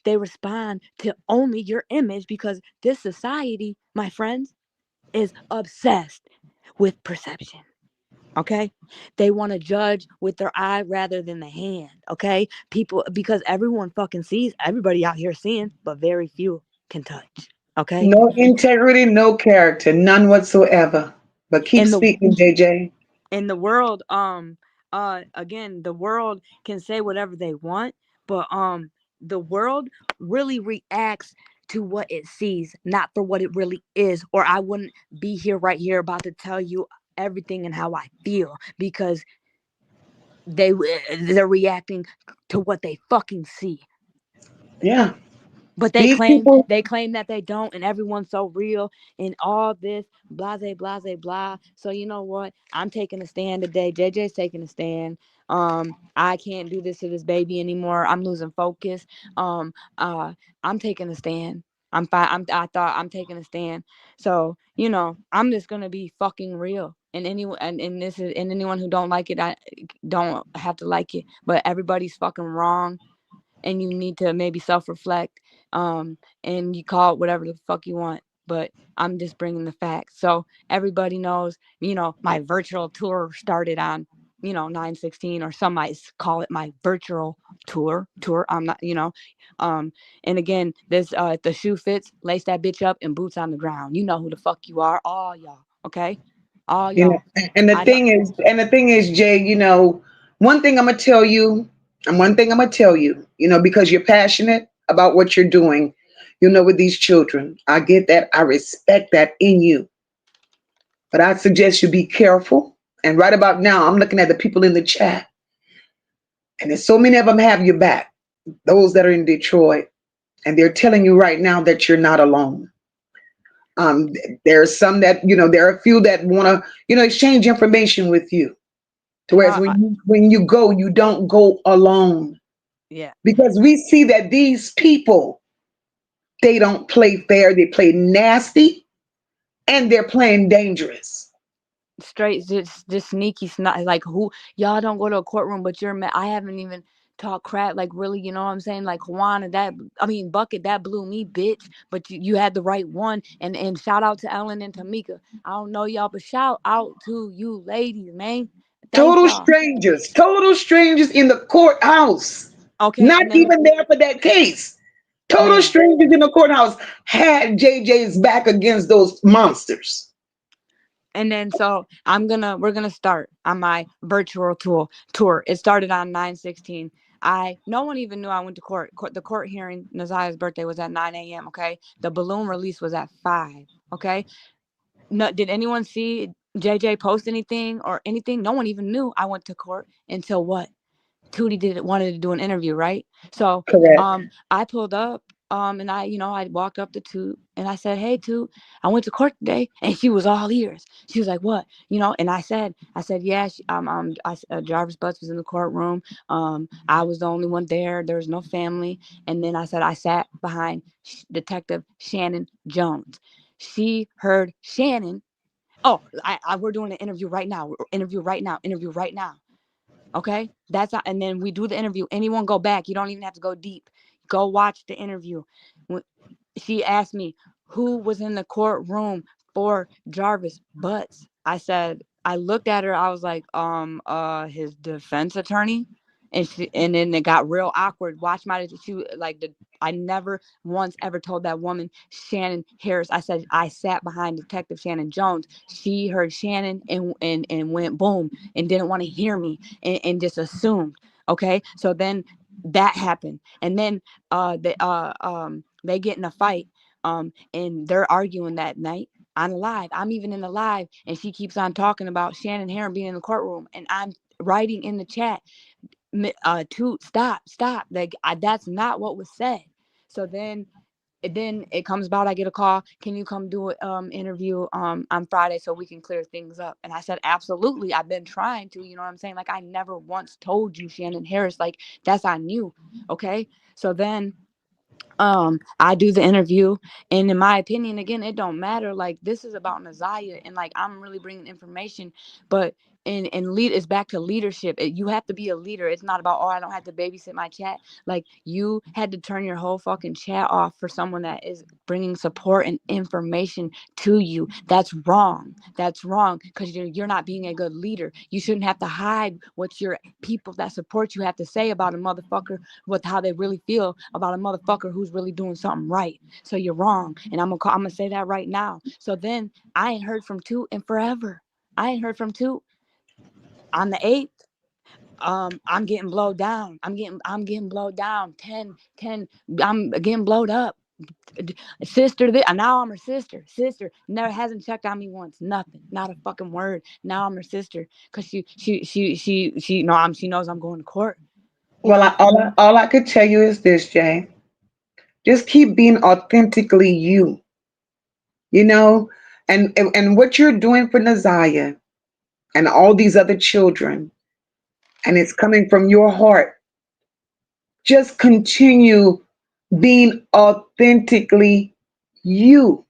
Speaker 3: They respond to only your image, because this society, my friends, is obsessed with perception. Okay, they want to judge with their eye rather than the hand. Okay, people, because everyone fucking sees, everybody out here seeing, but very few can touch. Okay.
Speaker 1: No integrity, no character, none whatsoever. But keep
Speaker 3: and the
Speaker 1: speaking, JJ.
Speaker 3: in the world, again, the world can say whatever they want, but the world really reacts to what it sees, not for what it really is, or I wouldn't be here right here about to tell you everything and how I feel, because they're reacting to what they fucking see.
Speaker 1: Yeah.
Speaker 3: But they
Speaker 1: These
Speaker 3: claim
Speaker 1: people,
Speaker 3: they claim that they don't, and everyone's so real and all this blase blase blah. So you know what? I'm taking a stand today. JJ's taking a stand. I can't do this to this baby anymore. I'm losing focus. Um, uh, I'm taking a stand. I'm fine. I thought I'm taking a stand. So I'm just gonna be fucking real. And anyone who don't like it, I don't have to like it. But everybody's fucking wrong, and you need to maybe self-reflect, and you call it whatever the fuck you want, but I'm just bringing the facts. So everybody knows, my virtual tour started on 9/16, or some might call it my virtual tour. I'm not, and again, this if the shoe fits, lace that bitch up, and boots on the ground. You know who the fuck you are, all y'all. Okay, all
Speaker 1: you know,
Speaker 3: y'all.
Speaker 1: and
Speaker 3: I don't.
Speaker 1: the thing is, Jay, one thing I'm gonna tell you, and one thing I'm gonna tell you, because you're passionate about what you're doing, with these children. I get that. I respect that in you. But I suggest you be careful. And right about now, I'm looking at the people in the chat, and there's so many of them have your back. Those that are in Detroit, and they're telling you right now that you're not alone. Um, there are some that there are a few that want to exchange information with you. To whereas
Speaker 3: No,
Speaker 1: when you go, you don't go alone,
Speaker 3: yeah.
Speaker 1: because we see that these people, they don't play fair. They play nasty, and they're playing dangerous.
Speaker 3: Straight, just sneaky snot. Like, who y'all don't go to a courtroom, but I haven't even talked crap, like, really, you know what I'm saying? Like, Juana, Bucket, that blew me, bitch. But you had the right one. And shout out to Ellen and Tamika. I don't know y'all, but shout out to you ladies, man. Thank y'all.
Speaker 1: Total strangers in the courthouse,
Speaker 3: Okay,
Speaker 1: not
Speaker 3: and then,
Speaker 1: even there for that case. Total
Speaker 3: man.
Speaker 1: strangers in the courthouse had JJ's back against those monsters.
Speaker 3: And then, so we're gonna start on my virtual tour. It started on 9/16. No one even knew I went to court. The court hearing, NaZiyah's birthday was at 9 a.m. Okay, the balloon release was at 5. Okay, no, did anyone see JayJay post anything or anything? No one even knew I went to court until what? Tootie wanted to do an interview, right? So
Speaker 1: Correct.
Speaker 3: I pulled up and I walked up to Toot and I said, "Hey Toot, I went to court today." And she was all ears. She was like, "What?" And I said, "Yeah, Jarvis Butts was in the courtroom. I was the only one there. There was no family." And then I said I sat behind Detective Shannon Jones. She heard Shannon. Oh, we're doing an interview right now. Interview right now. Interview right now. Okay, and then we do the interview. Anyone go back? You don't even have to go deep. Go watch the interview. She asked me who was in the courtroom for Jarvis Butts. I looked at her. I was like, his defense attorney. And then it got real awkward. Watch I never once ever told that woman Shannon Harris. I said I sat behind Detective Shannon Jones. She heard Shannon and went boom and didn't want to hear me and just assumed. Okay, so then that happened, and then they get in a fight, and they're arguing that night. On live, I'm even in the live, and she keeps on talking about Shannon Heron being in the courtroom, and I'm writing in the chat, to stop, like that's not what was said. So then it comes about, I get a call, can you come do an interview on Friday so we can clear things up? And I said, absolutely, I've been trying to, you know what I'm saying? Like, I never once told you, Shannon Harris, like, that's on you. Okay, so then I do the interview, and in my opinion, again, it don't matter. Like, this is about NaZiyah, and like I'm really bringing information, but and lead is back to leadership. You have to be a leader. It's not about, oh, I don't have to babysit my chat. Like, you had to turn your whole fucking chat off for someone that is bringing support and information to you. That's wrong. That's wrong, because you're not being a good leader. You shouldn't have to hide what your people that support you have to say about a motherfucker, with how they really feel about a motherfucker who's really doing something right. So you're wrong, and I'm gonna say that right now. So then I ain't heard from Toot in forever. I ain't heard from Toot on the 8th. I'm getting blowed down. I'm getting blowed down. 10. I'm getting blowed up. Sister, now I'm her sister. Sister never hasn't checked on me once. Nothing. Not a fucking word. Now I'm her sister because she knows I'm going to court. You
Speaker 1: Well,
Speaker 3: know.
Speaker 1: all I could tell you is this, Jay. Just keep being authentically you, you know, and what you're doing for NaZiyah and all these other children, and it's coming from your heart. Just continue being authentically you.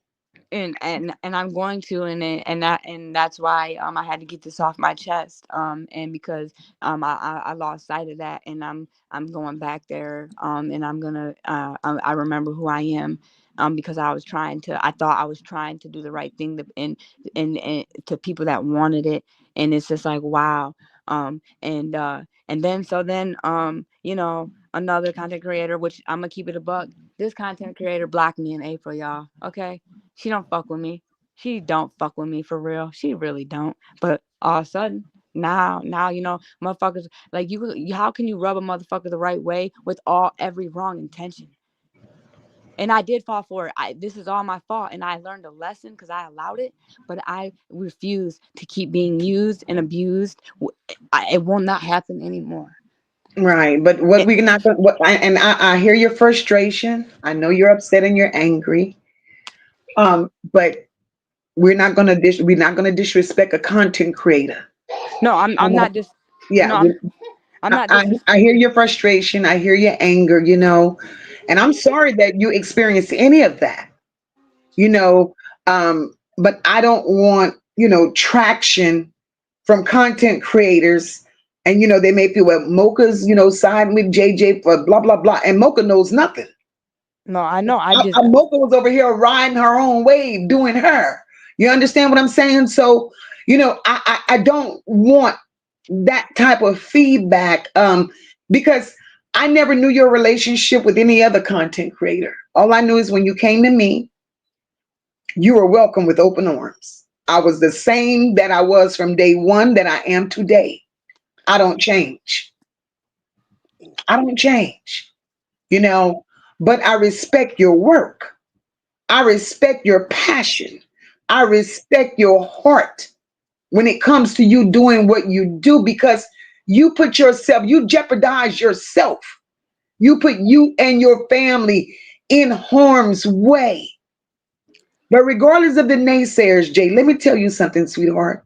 Speaker 3: And I'm going to, and that's why I had to get this off my chest, and because I lost sight of that, and I'm going back there, and I'm gonna I remember who I am, because I thought I was trying to do the right thing, and to people that wanted it. And it's just like, wow. And then another content creator, which I'm gonna keep it a buck, this content creator blocked me in April, y'all. Okay, she don't fuck with me. She don't fuck with me for real. She really don't. But all of a sudden, now motherfuckers, like, how can you rub a motherfucker the right way with every wrong intention? And I did fall for it. This is all my fault, and I learned a lesson because I allowed it. But I refuse to keep being used and abused. It will not happen anymore.
Speaker 1: Right. But what
Speaker 3: It,
Speaker 1: we're not going I hear your frustration. I know you're upset and you're angry. But we're not gonna disrespect a content creator.
Speaker 3: no, I'm not just
Speaker 1: Yeah,
Speaker 3: no, I'm not
Speaker 1: I hear your frustration. I hear your anger, and I'm sorry that you experienced any of that, you know. But I don't want, traction from content creators. And, they may feel, well, Mocha's, siding with JayJay for blah, blah, blah. And Mocha knows nothing.
Speaker 3: No, I know. I just
Speaker 1: Mocha was over here riding her own wave, doing her. You understand what I'm saying? So, I don't want that type of feedback, because I never knew your relationship with any other content creator. All I knew is when you came to me, you were welcome with open arms. I was the same that I was from day one that I am today. I don't change. I don't change, you know, but I respect your work. I respect your passion. I respect your heart when it comes to you doing what you do because you put yourself, you jeopardize yourself. You put you and your family in harm's way. But regardless of the naysayers, Jay, let me tell you something, sweetheart.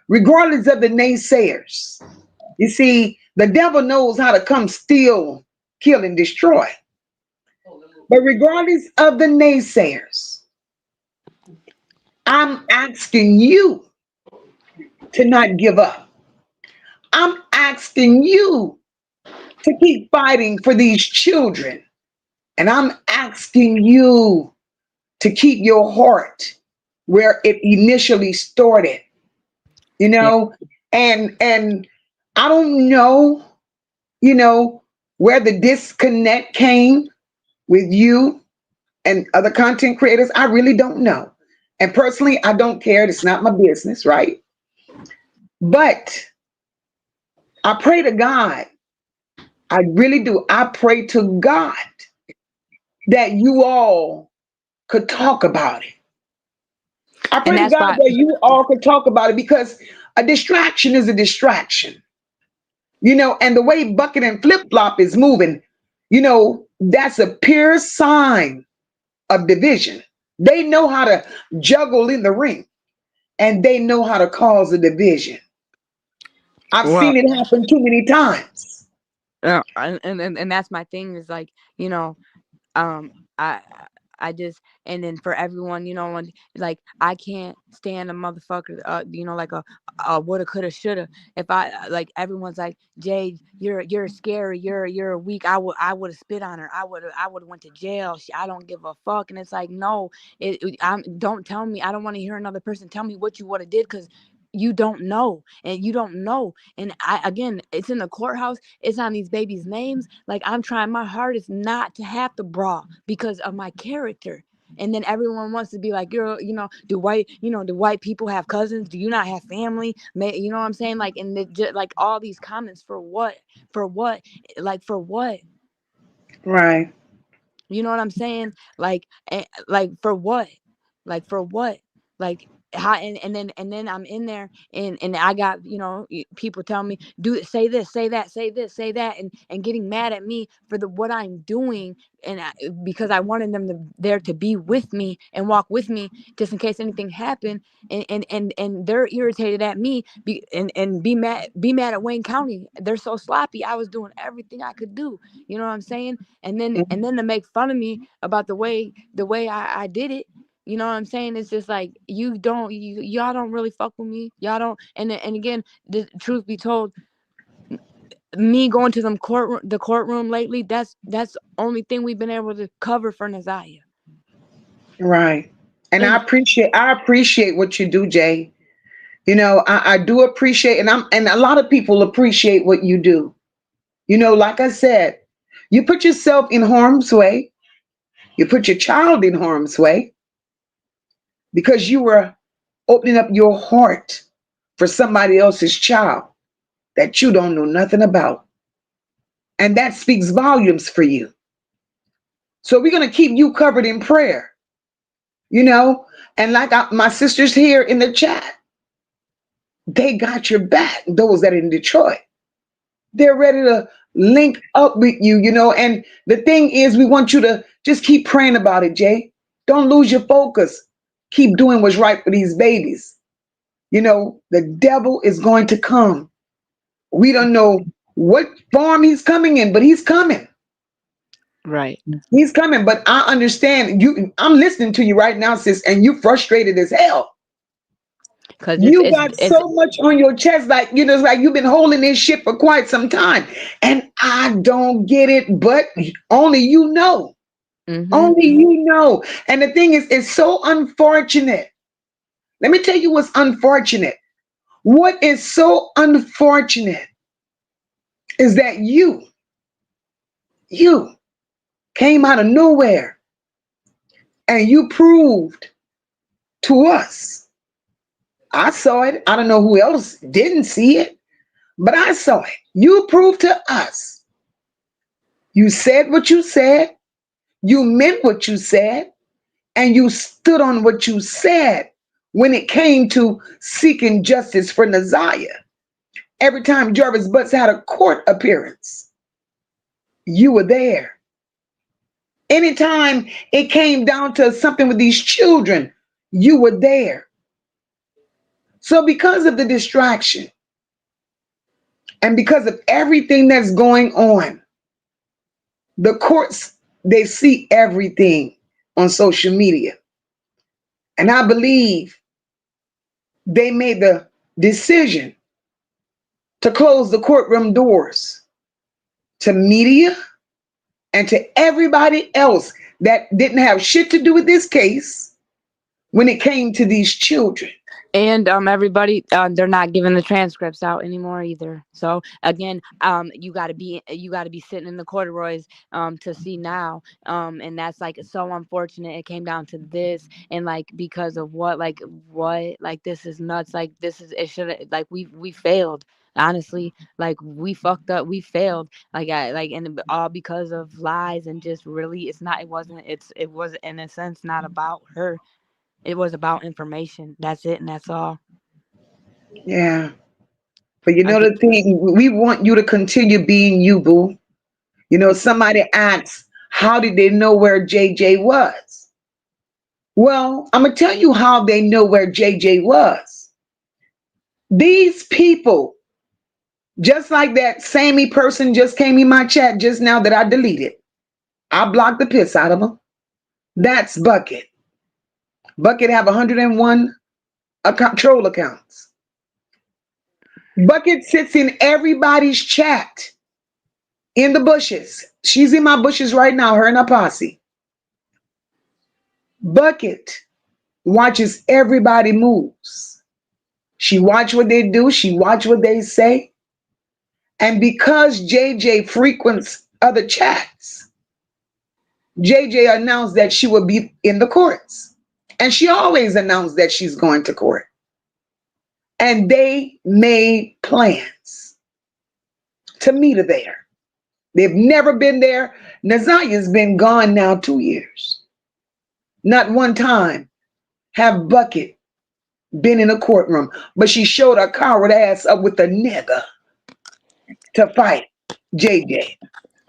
Speaker 1: Regardless of the naysayers, you see, the devil knows how to come steal, kill, and destroy. But regardless of the naysayers, I'm asking you to not give up. I'm asking you to keep fighting for these children. And I'm asking you to keep your heart where it initially started, you
Speaker 3: Yeah.
Speaker 1: know? And I don't know, you know, where the disconnect came with you and other content creators. I really don't know. And personally, I don't care. It's not my business, right? But I pray to God. I really do. I pray to God that you all could talk about it. I
Speaker 3: And
Speaker 1: pray to
Speaker 3: that's
Speaker 1: God
Speaker 3: why.
Speaker 1: that you all could talk about it because a distraction is a distraction, you know, and the way Bucket and Flip Flop is moving, you know, that's a pure sign of division. They know how to juggle in the ring and they know how to cause a division. I've
Speaker 3: Well,
Speaker 1: seen it happen too many times.
Speaker 3: and that's my thing is like, you know, um I I just, and then for everyone, you know, when like I can't stand a motherfucker, you know, like a woulda, coulda, shoulda. If I like everyone's like, Jay, you're scary, you're weak. I would have spit on her. I would have went to jail. I don't give a fuck. And it's like, no, don't tell me. I don't want to hear another person tell me what you would have did because you don't know, and you don't know. And I, again, it's in the courthouse, it's on these babies' names. Like, I'm trying my hardest not to have to brawl because of my character. And then everyone wants to be like, you know, do white people have cousins? Do you not have family? You know what I'm saying? Like, and like all these comments for what? For what? Like, for what?
Speaker 1: Right,
Speaker 3: You know what I'm saying? Like for what? Like for what? Like how? And then I'm in there, and I got, you know, people telling me, do say this, say that, say this, say that, and getting mad at me for the what I'm doing, because I wanted them to there to be with me and walk with me just in case anything happened, and they're irritated at me, and be mad at Wayne County. They're so sloppy. I was doing everything I could do. You know what I'm saying? And then to make fun of me about the way I did it. You know what I'm saying? It's just like, y'all don't really fuck with me. Y'all don't. And again, the truth be told, me going to the courtroom lately, that's the only thing we've been able to cover for NaZiyah.
Speaker 1: right. And
Speaker 3: And
Speaker 1: I appreciate what you do, Jay. You know, I do appreciate, and a lot of people appreciate what you do. You know, like I said, you put yourself in harm's way, you put your child in harm's way because you were opening up your heart for somebody else's child that you don't know nothing about. And that speaks volumes for you. So we're going to keep you covered in prayer, you know, and like my sisters here in the chat, they got your back, those that are in Detroit. They're ready to link up with you, you know. And the thing is, we want you to just keep praying about it, Jay. Don't lose your focus. Keep doing what's right for these babies. You know, the devil is going to come. We don't know what form he's coming in, but he's coming.
Speaker 3: right,
Speaker 1: He's coming. But I understand you. I'm listening to you right now, sis, and you frustrated as hell.
Speaker 3: because it's
Speaker 1: You
Speaker 3: it's
Speaker 1: got
Speaker 3: it's
Speaker 1: so much on your chest, like, you know, it's like you've been holding this shit for quite some time. And I don't get it, but only you know.
Speaker 3: mm-hmm,
Speaker 1: Only you know. And the thing is, it's so unfortunate. Let me tell you what's unfortunate. What is so unfortunate is that you came out of nowhere and you proved to us. I saw it. I don't know who else didn't see it, but I saw it. You proved to us You said what you said, you meant what you said, and you stood on what you said when it came to seeking justice for NaZiyah. Every time Jarvis Butts had a court appearance, you were there. Anytime it came down to something with these children, you were there. So, because of the distraction and because of everything that's going on, the courts, they see everything on social media. And I believe they made the decision to close the courtroom doors to media and to everybody else that didn't have shit to do with this case when it came to these children.
Speaker 3: And everybody, they're not giving the transcripts out anymore either. So again, you gotta be sitting in the corduroys to see now. And that's like so unfortunate. It came down to this, and like because of what like this is nuts. Like this is it should like we failed. Honestly, like we fucked up, we failed. Like I like and all because of lies and just really, it was in a sense not about her. It was about information. That's it, and that's all.
Speaker 1: Yeah. But you
Speaker 3: I
Speaker 1: know
Speaker 3: get,
Speaker 1: the thing, we want you to continue being you, boo. You know, somebody asks, how did they know where JayJay was? Well, I'm going to tell you how they know where JayJay was. These people, just like that Sammy person just came in my chat just now that I deleted, I blocked the piss out of them. That's Bucket. Bucket have 101 troll accounts. Bucket sits in everybody's chat in the bushes. She's in my bushes right now, her and her posse. Bucket watches everybody moves. She watch what they do. She watch what they say. And because JayJay frequents other chats, JayJay announced that she would be in the courts. And she always announced that she's going to court. And they made plans to meet her there. They've never been there. NaZiyah's been gone now 2 years. Not one time have Bucket been in a courtroom, but she showed her coward ass up with a nigga to fight JayJay.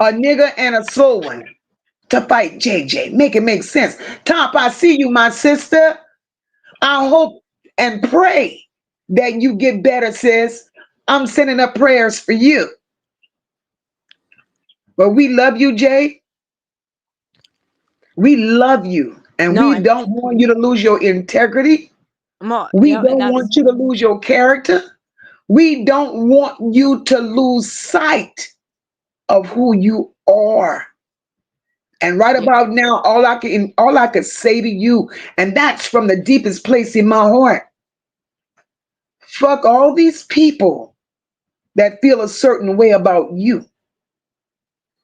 Speaker 1: A nigga and a slow one to fight JayJay. Make it make sense. Top, I see you, my sister. I hope and pray that you get better, sis. I'm sending up prayers for you. But we love you, Jay. We love you. And
Speaker 3: no,
Speaker 1: we
Speaker 3: and
Speaker 1: don't want you to lose your integrity. We
Speaker 3: yeah, and
Speaker 1: don't
Speaker 3: that's
Speaker 1: want you to lose your character. We don't want you to lose sight of who you are. And right
Speaker 3: yeah,
Speaker 1: about now, all I could say to you, and that's from the deepest place in my heart. Fuck all these people that feel a certain way about you.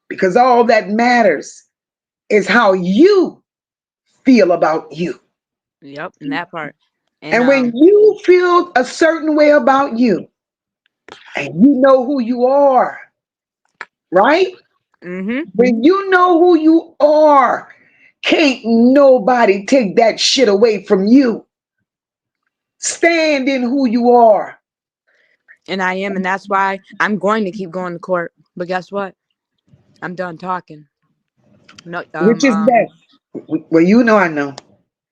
Speaker 1: Because all that matters is how you feel about you.
Speaker 3: yep, and that part, and
Speaker 1: And when you feel a certain way about you, and you know who you are, right?
Speaker 3: mm-hmm.
Speaker 1: When you know who you are, can't nobody take that shit away from you. Stand in who you are.
Speaker 3: And I am, and that's why I'm going to keep going to court. But guess what? I'm done talking. No,
Speaker 1: Which is best? Well, you know I know.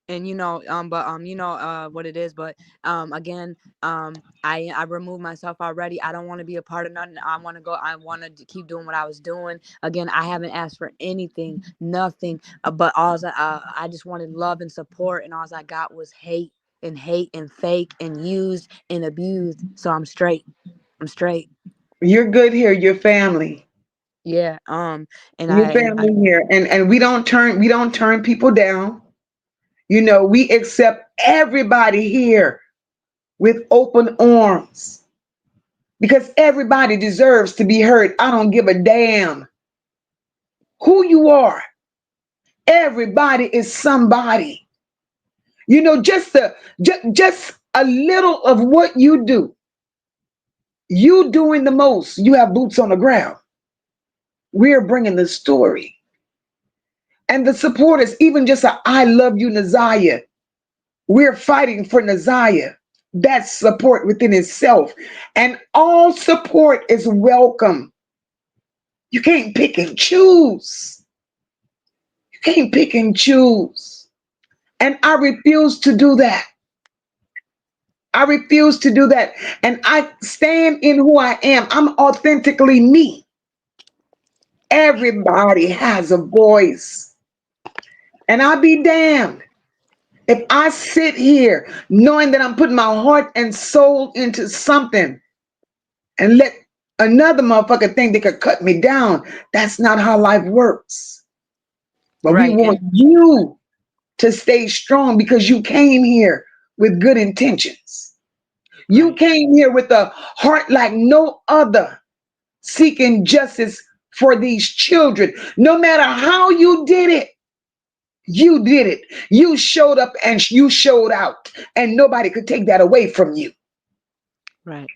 Speaker 3: and what it is. But again, I removed myself already. I don't want to be a part of nothing. I want to go. I want to keep doing what I was doing. Again, I haven't asked for anything, nothing. But I just wanted love and support, and all I got was hate and fake and used and abused. So I'm straight. I'm straight.
Speaker 1: You're good here. You're family.
Speaker 3: Yeah. And
Speaker 1: You're
Speaker 3: I
Speaker 1: family here. And we don't turn people down. You know, we accept everybody here with open arms because everybody deserves to be heard. I don't give a damn who you are. Everybody is somebody. You know, just a little of what you do. You doing the most. You have boots on the ground. We're bringing the story. And the supporters, even just a I love you, NaZiyah. We're fighting for NaZiyah. That's support within itself. And all support is welcome. You can't pick and choose. You can't pick and choose. And I refuse to do that. I refuse to do that. And I stand in who I am. I'm authentically me. Everybody has a voice. And I'll be damned if I sit here knowing that I'm putting my heart and soul into something and let another motherfucker think they could cut me down. That's not how life works. But we
Speaker 3: Right.
Speaker 1: want you to stay strong because you came here with good intentions. You
Speaker 3: Right.
Speaker 1: came here with a heart like no other, seeking justice for these children. No matter how you did it, you did it. You showed up and you showed out, and nobody could take that away from you.
Speaker 3: Right.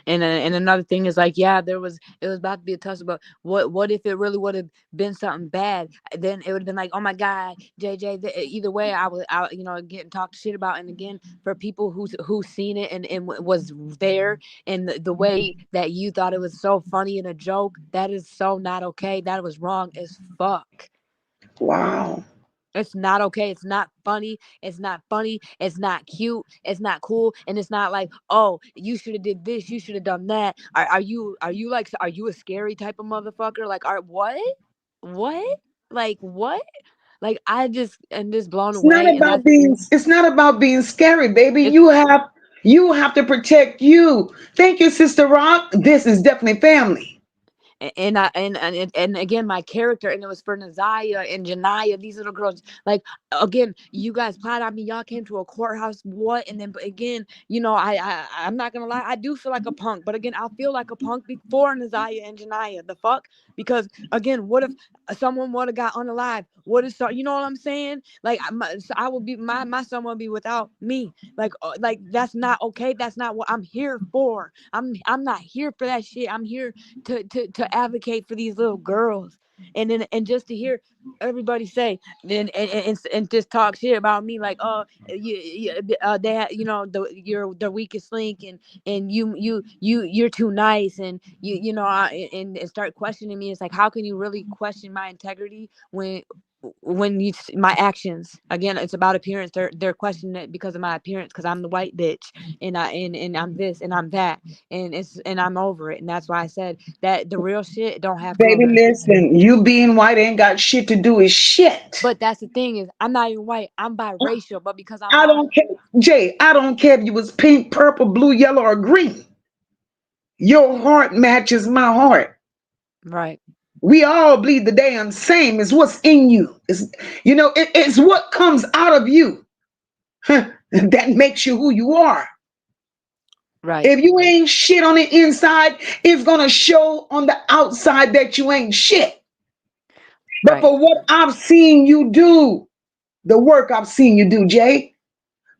Speaker 3: And another thing is like, yeah, it was about to be a tussle, but what if it really would have been something bad? Then it would have been like, oh my God, JJ. Either way, I was out, getting talked shit about. And again, for people who seen it and was there, and the way that you thought it was so funny and a joke, that is so not okay. That was wrong as fuck.
Speaker 1: Wow.
Speaker 3: It's not okay. It's not funny. It's not funny. It's not cute. It's not cool. And it's not like, oh, you should have did this. You should have done that. Are you like, are you a scary type of motherfucker? Like, what? What? Like what? Like I just am just blown away. And that's
Speaker 1: It's not about being scary, baby.
Speaker 3: it's
Speaker 1: You have to protect you. Thank you, Sister Rock. This is definitely family.
Speaker 3: and again my character, and it was for NaZiyah and Janiyah, these little girls. Like again, you guys plotted on me. Y'all came to a courthouse. What? And then but again, I'm not gonna lie. I do feel like a punk, but again, I'll feel like a punk before NaZiyah and Janiyah. The fuck? Because again, what if someone would have got unalive? What is so? You know what I'm saying? Like so I would be my son would be without me. Like that's not okay. That's not what I'm here for. I'm not here for that shit. I'm here to advocate for these little girls. And just to hear everybody say and just talk shit about me, like, oh, they had, you're the weakest link, and you're too nice, and and start questioning me. It's like, how can you really question my integrity when my actions? Again, it's about appearance. They're questioning it because of my appearance, because I'm the white bitch, and I'm this and I'm that, and I'm over it. And that's why I said that the real shit don't have
Speaker 1: Baby,
Speaker 3: color.
Speaker 1: listen, you being white ain't got shit to do with shit.
Speaker 3: But that's the thing, is I'm not even white. I'm biracial, but because I'm
Speaker 1: I
Speaker 3: not.
Speaker 1: don't care. Jay, I don't care if you was pink, purple, blue, yellow, or green. Your heart matches my heart.
Speaker 3: Right.
Speaker 1: We all bleed the damn same. It's what's in you. It's what comes out of you that makes you who you are.
Speaker 3: Right.
Speaker 1: If you ain't shit on the inside, it's gonna show on the outside that you ain't shit. But
Speaker 3: Right.
Speaker 1: for what I've seen you do, the work I've seen you do, Jay,
Speaker 3: Right.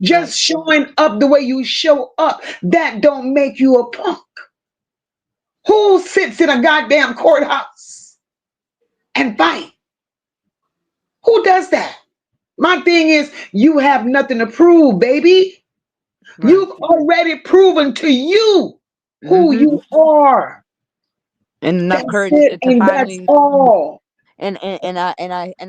Speaker 1: just showing up the way you show up, that don't make you a punk. Who sits in a goddamn courthouse and fight? Who does that? My thing is, you have nothing to prove, baby.
Speaker 3: Right.
Speaker 1: You've already proven to you who
Speaker 3: Mm-hmm.
Speaker 1: you are.
Speaker 3: And enough
Speaker 1: That's
Speaker 3: courage
Speaker 1: it,
Speaker 3: to
Speaker 1: and that's
Speaker 3: finally.
Speaker 1: all.
Speaker 3: And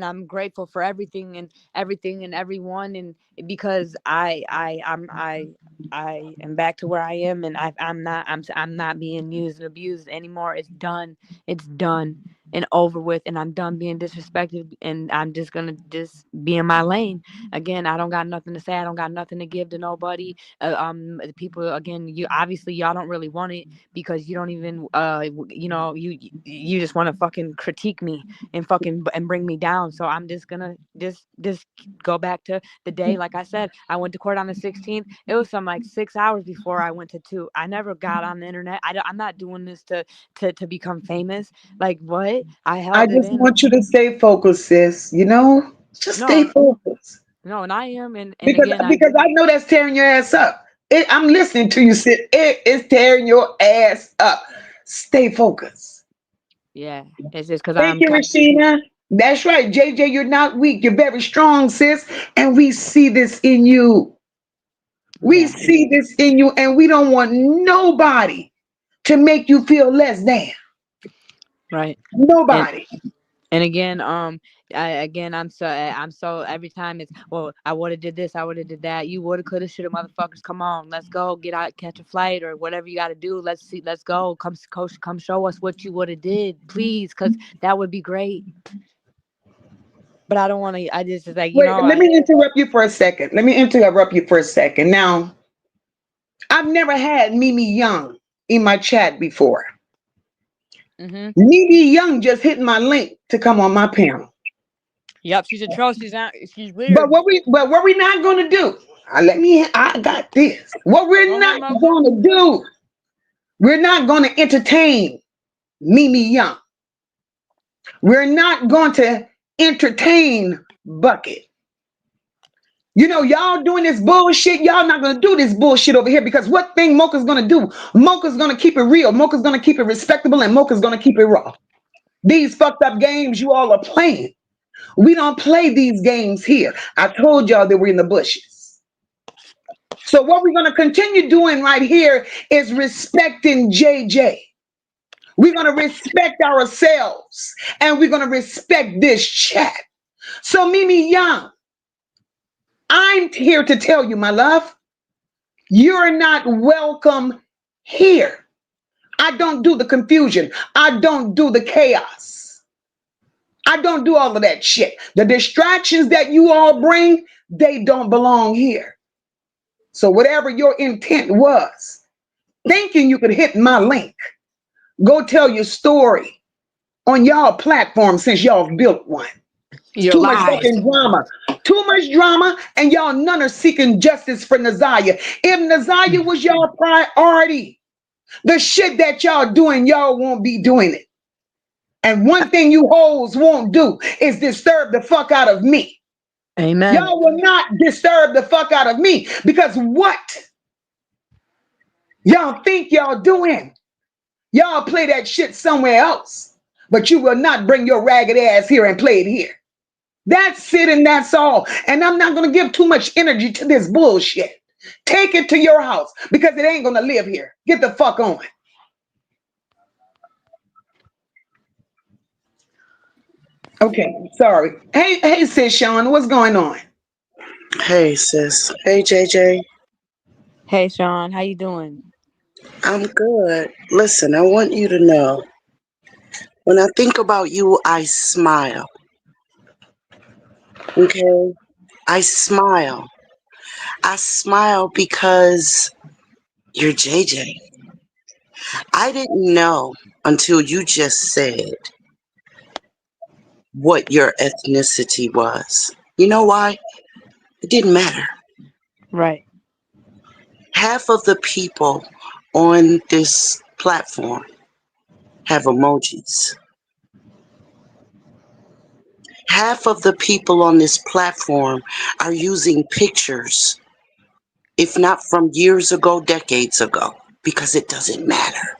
Speaker 3: I'm grateful for everything and everyone, and because I am back to where I am, and I'm not being used and abused anymore. It's done. It's done and over with, and I'm done being disrespected, and I'm just gonna just be in my lane. Again, I don't got nothing to say. I don't got nothing to give to nobody. The people, again, you obviously y'all don't really want it, because you don't even you just want to fucking critique me and bring me down. So I'm just gonna just go back to the day. Like I said, I went to court on the 16th. It was some like 6 hours before I went to 2. I never got on the internet. I'm not doing this to become famous. Like what? I
Speaker 1: I
Speaker 3: held it
Speaker 1: just
Speaker 3: in.
Speaker 1: want you to stay focused, sis. Just stay
Speaker 3: No,
Speaker 1: focused.
Speaker 3: no, and I am, and
Speaker 1: Because
Speaker 3: again,
Speaker 1: because I know that's tearing your ass up. I'm listening to you, sis. It is tearing your ass up. Stay focused.
Speaker 3: Yeah, it's just because
Speaker 1: Thank
Speaker 3: I'm
Speaker 1: you,
Speaker 3: kind of busy.
Speaker 1: Rashina. That's right, JJ. You're not weak. You're very strong, sis. And we see this in you. We
Speaker 3: Yeah,
Speaker 1: see this in you, and we don't want nobody to make you feel less than.
Speaker 3: right. And
Speaker 1: Nobody.
Speaker 3: and again, I'm so every time it's, well, I would have did this, I would have did that. You woulda, coulda, shoulda, motherfuckers. Come on, let's go, get out, catch a flight or whatever you got to do. Let's see, let's go. Come, coach, come show us what you would have did, please, because that would be great. But I don't want to. I just, it's like,
Speaker 1: Wait, let me interrupt you for a second. Let me interrupt you for a second. Now, I've never had Mimi Young in my chat before.
Speaker 3: Mm-hmm.
Speaker 1: Mimi Young just hit my link to come on my panel.
Speaker 3: Yep, she's a troll. She's not. She's
Speaker 1: But
Speaker 3: weird.
Speaker 1: what we not gonna do? I got this. What
Speaker 3: Go
Speaker 1: we're
Speaker 3: ahead,
Speaker 1: not
Speaker 3: Mocha.
Speaker 1: gonna do? We're not gonna entertain Mimi Young. We're not going to entertain Bucket. You know, y'all doing this bullshit. Y'all not gonna do this bullshit over here because what thing Mocha's gonna do? Mocha's gonna keep it real. Mocha's gonna keep it respectable, and Mocha's gonna keep it raw. These fucked up games you all are playing. We don't play these games here. I told y'all that we're in the bushes. So what we're gonna continue doing right here is respecting JJ. We're gonna respect ourselves, and we're gonna respect this chat. So Mimi Young, I'm here to tell you, my love, you're not welcome here. I don't do the confusion. I don't do the chaos. I don't do all of that shit. The distractions that you all bring, they don't belong here. So whatever your intent was, thinking you could hit my link, go tell your story on y'all platform since y'all built one.
Speaker 3: Your
Speaker 1: Too much
Speaker 3: lies.
Speaker 1: fucking drama. Too much drama, and y'all none are seeking justice for NaZiyah. If NaZiyah was y'all priority, the shit that y'all doing, y'all won't be doing it. And one thing you hoes won't do is disturb the fuck out of me.
Speaker 3: Amen.
Speaker 1: Y'all will not disturb the fuck out of me because what y'all think y'all doing, y'all play that shit somewhere else, but you will not bring your ragged ass here and play it here. That's it and that's all. And I'm not going to give too much energy to this bullshit. Take it to your house because it ain't going to live here. Get the fuck on. Okay, sorry. Hey, sis Sean, what's going on?
Speaker 4: Hey sis. Hey JJ.
Speaker 3: Hey, Sean, how you doing?
Speaker 4: I'm good. Listen, I want you to know when I think about you, I smile. Okay? I smile. I smile because you're JJ. I didn't know until you just said what your ethnicity was. You know why? It didn't matter.
Speaker 3: Right.
Speaker 4: Half of the people on this platform have emojis. Half of the people on this platform are using pictures, if not from years ago, decades ago, because it doesn't matter.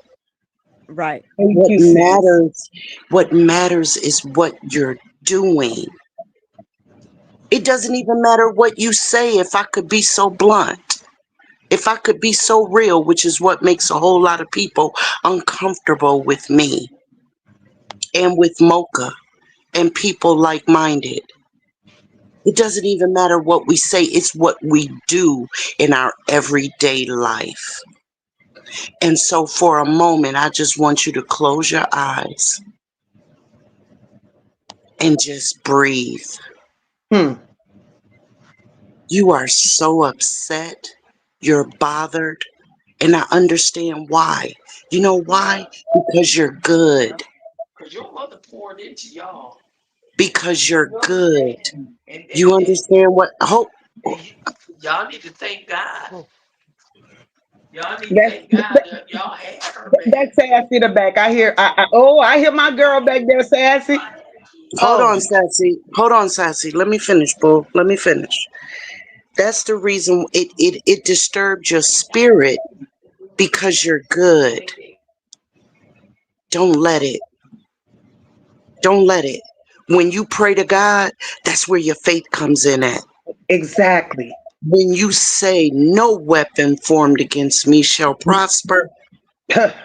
Speaker 3: Right.
Speaker 1: Thank
Speaker 4: What
Speaker 1: you, sis.
Speaker 4: matters, what matters is what you're doing. It doesn't even matter what you say if I could be so blunt. If I could be so real, which is what makes a whole lot of people uncomfortable with me and with Mocha and people like minded. It doesn't even matter what we say, it's what we do in our everyday life. And so, for a moment, I just want you to close your eyes and just breathe.
Speaker 1: Hmm.
Speaker 4: You are so upset, you're bothered, and I understand why. You know why? Because you're good.
Speaker 5: Because your mother poured into y'all.
Speaker 4: Because you're
Speaker 5: You
Speaker 4: good.
Speaker 5: understand?
Speaker 4: You understand what? Hope.
Speaker 5: And y'all need to thank God. Y'all need to
Speaker 1: That's
Speaker 5: thank God that y'all had her
Speaker 1: that's
Speaker 5: back.
Speaker 1: sassy in the back. I hear. I hear my girl back there, sassy.
Speaker 4: Hold
Speaker 1: Oh,
Speaker 4: on, Sassy. Hold on, Sassy. Let me finish, boo. Let me finish. That's the reason it disturbed your spirit because you're good. Don't let it. Don't let it. When you pray to God, that's where your faith comes in at.
Speaker 1: Exactly.
Speaker 4: When you say, no weapon formed against me shall prosper,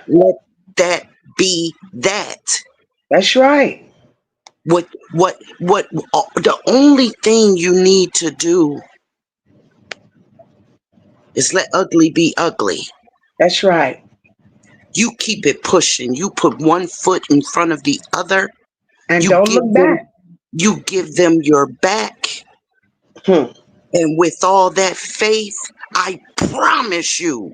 Speaker 4: let that be that.
Speaker 1: That's right.
Speaker 4: The only thing you need to do is let ugly be ugly.
Speaker 1: That's right.
Speaker 4: You keep it pushing. You put one foot in front of the other.
Speaker 1: And
Speaker 4: You
Speaker 1: don't
Speaker 4: give
Speaker 1: look
Speaker 4: them,
Speaker 1: back.
Speaker 4: you give them your back.
Speaker 1: Hmm.
Speaker 4: And with all that faith, I promise you,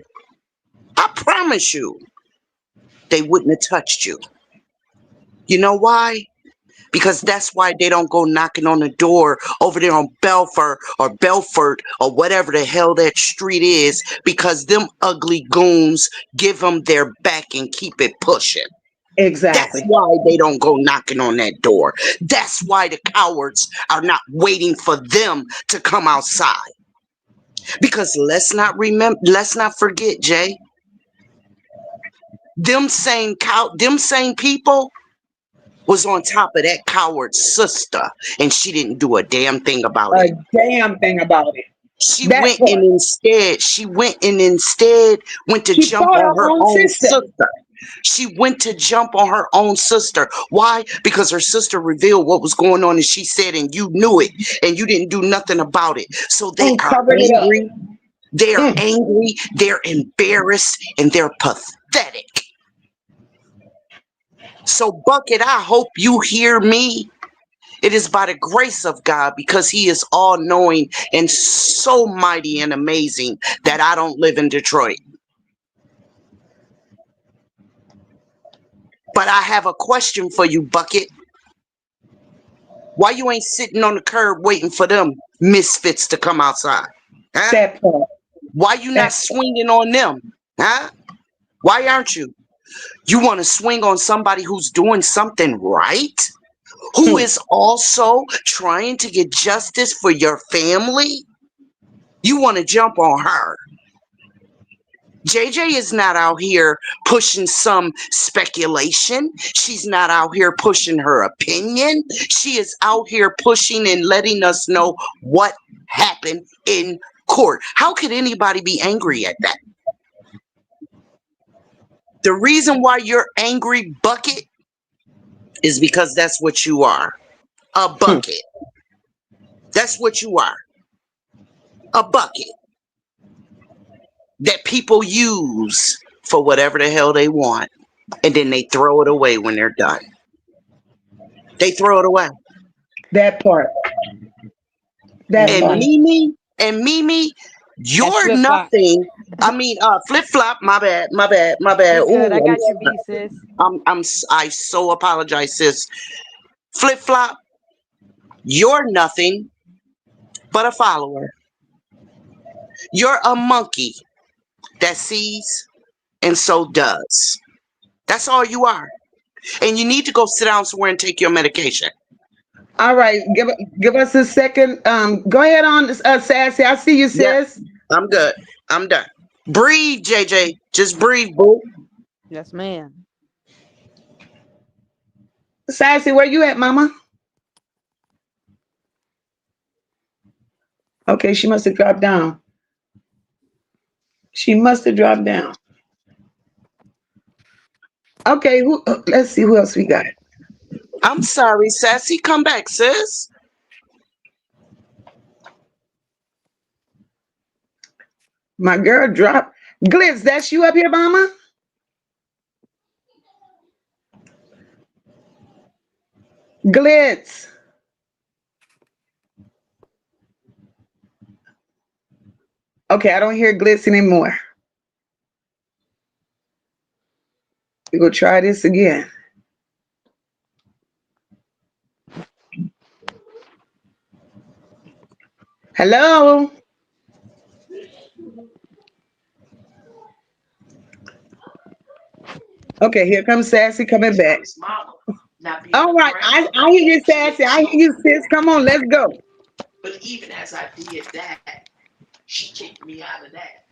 Speaker 4: they wouldn't have touched you. You know why? Because that's why they don't go knocking on the door over there on Belfort or whatever the hell that street is, because them ugly goons give them their back and keep it pushing. That's
Speaker 1: Exactly.
Speaker 4: why they don't go knocking on that door. That's why the cowards are not waiting for them to come outside. Because let's not forget, Jay, them same people was on top of that coward's sister, and she didn't do a damn thing about
Speaker 1: A
Speaker 4: it.
Speaker 1: damn thing about it.
Speaker 4: She
Speaker 1: That
Speaker 4: went and
Speaker 1: part.
Speaker 4: instead went to
Speaker 1: She
Speaker 4: jump
Speaker 1: fought
Speaker 4: on
Speaker 1: her
Speaker 4: her
Speaker 1: own
Speaker 4: own
Speaker 1: sister.
Speaker 4: sister. She went to jump on her own sister. Why? Because her sister revealed what was going on, and she said, and you knew it, and you didn't do nothing about it. So they
Speaker 1: And
Speaker 4: are
Speaker 1: covered it up.
Speaker 4: angry. They're
Speaker 1: Mm.
Speaker 4: angry. They're embarrassed, and they're pathetic. So, Bucket, I hope you hear me. It is by the grace of God, because He is all knowing and so mighty and amazing, that I don't live in Detroit. But I have a question for you, Bucket. Why you ain't sitting on the curb waiting for them misfits to come outside? Huh?
Speaker 1: That part.
Speaker 4: Why you not
Speaker 1: That
Speaker 4: swinging on them? Huh? Why aren't you? You want to swing on somebody who's doing something right? Who
Speaker 1: hmm.
Speaker 4: is also trying to get justice for your family? You want to jump on her. JayJay is not out here pushing some speculation. She's not out here pushing her opinion. She is out here pushing and letting us know what happened in court. How could anybody be angry at that? The reason why you're angry, Bucket, is because that's what you are. A
Speaker 1: Hmm.
Speaker 4: bucket. That's what you are. A bucket that people use for whatever the hell they want. And then they throw it away when they're done. They throw it away.
Speaker 1: That part. That
Speaker 4: And
Speaker 1: part.
Speaker 3: Mm-hmm.
Speaker 4: Mimi,
Speaker 3: That's
Speaker 4: you're
Speaker 3: flip flop.
Speaker 4: nothing. I mean, flip flop. My bad.
Speaker 3: You good? I
Speaker 4: Ooh,
Speaker 3: got your B, sis.
Speaker 4: I so apologize, sis. Flip flop. You're nothing but a follower. You're a monkey that sees and so does. That's all you are. And you need to go sit down somewhere and take your medication.
Speaker 1: All right. Give us a second. Go ahead on, Sassy. I see you,
Speaker 4: Yeah,
Speaker 1: sis.
Speaker 4: I'm good. I'm done. Breathe, JayJay. Just breathe, boo.
Speaker 3: Yes, ma'am.
Speaker 1: Sassy, where you at, mama? Okay, she must have dropped down. She must have dropped down. Okay, let's see who else we got.
Speaker 4: I'm sorry, Sassy. Come back, sis.
Speaker 1: My girl dropped. Glitz, that's you up here, mama? Glitz. Okay, I don't hear Glitz anymore. We go try this again. Hello? Okay, here comes Sassy coming
Speaker 5: Tell
Speaker 1: back.
Speaker 5: his mama not being
Speaker 1: All right,
Speaker 5: aggressive.
Speaker 1: I hear you,
Speaker 5: She didn't
Speaker 1: Sassy. I hear
Speaker 5: cheat.
Speaker 1: you, sis. Come on, let's go.
Speaker 5: But even as I did that, she kicked me out of that.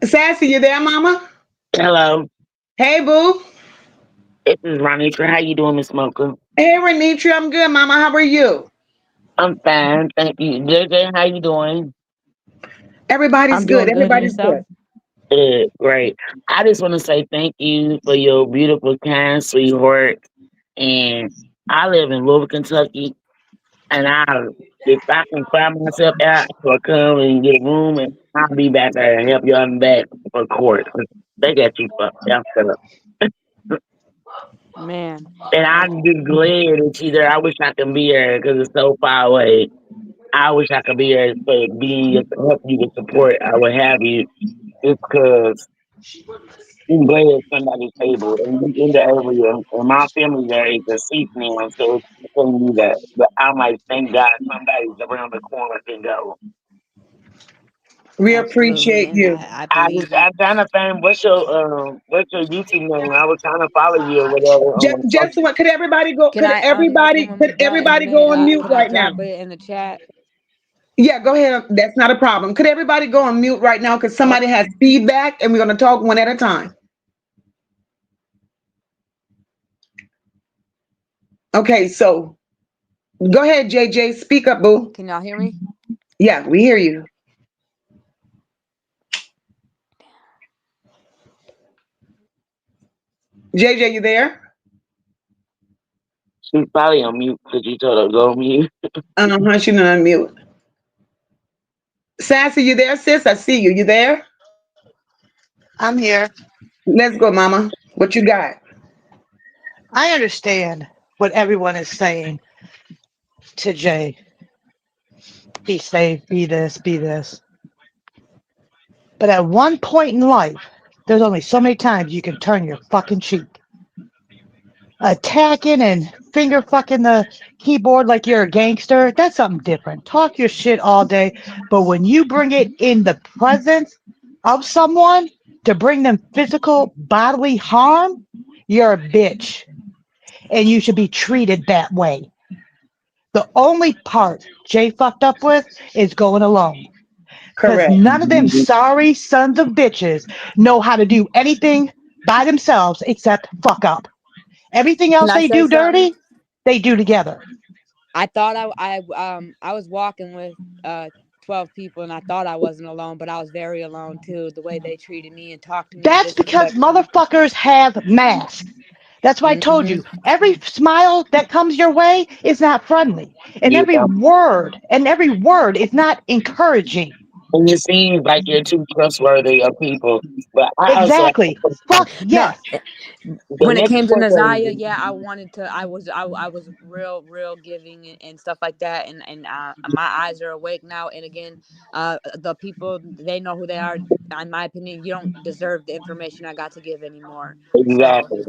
Speaker 1: Sassy, you there, mama?
Speaker 6: Hello,
Speaker 1: Hey, boo.
Speaker 6: this is Ronitra. How you doing, Miss Mocha?
Speaker 1: Hey, Renitra, I'm good, Mama. How are you?
Speaker 6: I'm fine, thank you. JayJay, how you doing?
Speaker 1: Everybody's
Speaker 7: I'm
Speaker 1: good.
Speaker 7: doing good in
Speaker 1: Everybody's
Speaker 7: yourself.
Speaker 1: good.
Speaker 6: Good, great. I just want to say thank you for your beautiful, kind, sweet heart. And I live in Louisville, Kentucky, and if I can find myself out, I'll come and get a room, and I'll be back there and help you out back for court. They got you fucked up.
Speaker 7: Man,
Speaker 6: And
Speaker 7: uh,
Speaker 6: I'm just glad that you there. I wish I could be there because it's so far away. I wish I could be there for being your help you with support. I would have you. It's because I'm glad at somebody's table and in the area. And my family there is deceased now, so it's telling me that. But I'm like, thank God somebody's around the corner can go.
Speaker 1: We
Speaker 7: absolutely,
Speaker 1: appreciate
Speaker 7: and
Speaker 1: you.
Speaker 7: I believe you.
Speaker 6: I'm trying to find what's your YouTube name? I was trying to follow you or whatever.
Speaker 1: Just what? Could everybody go?
Speaker 7: Can
Speaker 1: Could
Speaker 7: I
Speaker 1: everybody?
Speaker 7: when we
Speaker 1: Could
Speaker 7: done,
Speaker 1: everybody go on mute
Speaker 7: can I
Speaker 1: right now?
Speaker 7: drop it in the chat?
Speaker 1: Yeah, go ahead. That's not a problem. Could everybody go on mute right now? Because
Speaker 7: Oh,
Speaker 1: somebody has feedback, and we're going to talk one at a time. Okay, so go ahead, JJ. Speak up, boo.
Speaker 7: can y'all hear me?
Speaker 1: Yeah, we hear you. JJ, you there?
Speaker 6: She's probably on mute because you told her to go on mute.
Speaker 1: She didn't unmute. Sassy, you there, sis? I see you. You there?
Speaker 8: I'm here.
Speaker 1: Let's go, Mama. What you got?
Speaker 8: I understand what everyone is saying to Jay. Be safe, be this, be this. But at one point in life, there's only so many times you can turn your fucking cheek. Attacking and finger fucking the keyboard like you're a gangster, that's something different. Talk your shit all day. But when you bring it in the presence of someone to bring them physical bodily harm, you're a bitch. And you should be treated that way. The only part Jay fucked up with is going alone. Because
Speaker 1: Correct.
Speaker 8: none of them sorry sons of bitches know how to do anything by themselves except fuck up. Everything
Speaker 7: Can
Speaker 8: else
Speaker 7: I
Speaker 8: they
Speaker 7: say
Speaker 8: do
Speaker 7: something?
Speaker 8: dirty, they do together.
Speaker 7: I thought I was walking with 12 people, and I thought I wasn't alone, but I was very alone too. The way they treated me and talked to me and
Speaker 8: That's because
Speaker 7: disrespected me.
Speaker 8: motherfuckers have masks. That's why I told
Speaker 7: Hmm.
Speaker 8: you every smile that comes your way is not friendly.
Speaker 6: Yeah.
Speaker 8: And every word is not encouraging.
Speaker 6: And it seems like you're too trustworthy of people. But I also have
Speaker 8: Exactly.
Speaker 6: a question.
Speaker 8: Fuck
Speaker 7: No,
Speaker 8: yes.
Speaker 6: The
Speaker 7: when it
Speaker 6: next
Speaker 7: came to NaZiyah,
Speaker 6: question
Speaker 7: yeah, I wanted to. I was real giving and stuff like that, and my eyes are awake now. And again, the people, they know who they are. In my opinion, you don't deserve the information I got to give anymore. So,
Speaker 6: exactly.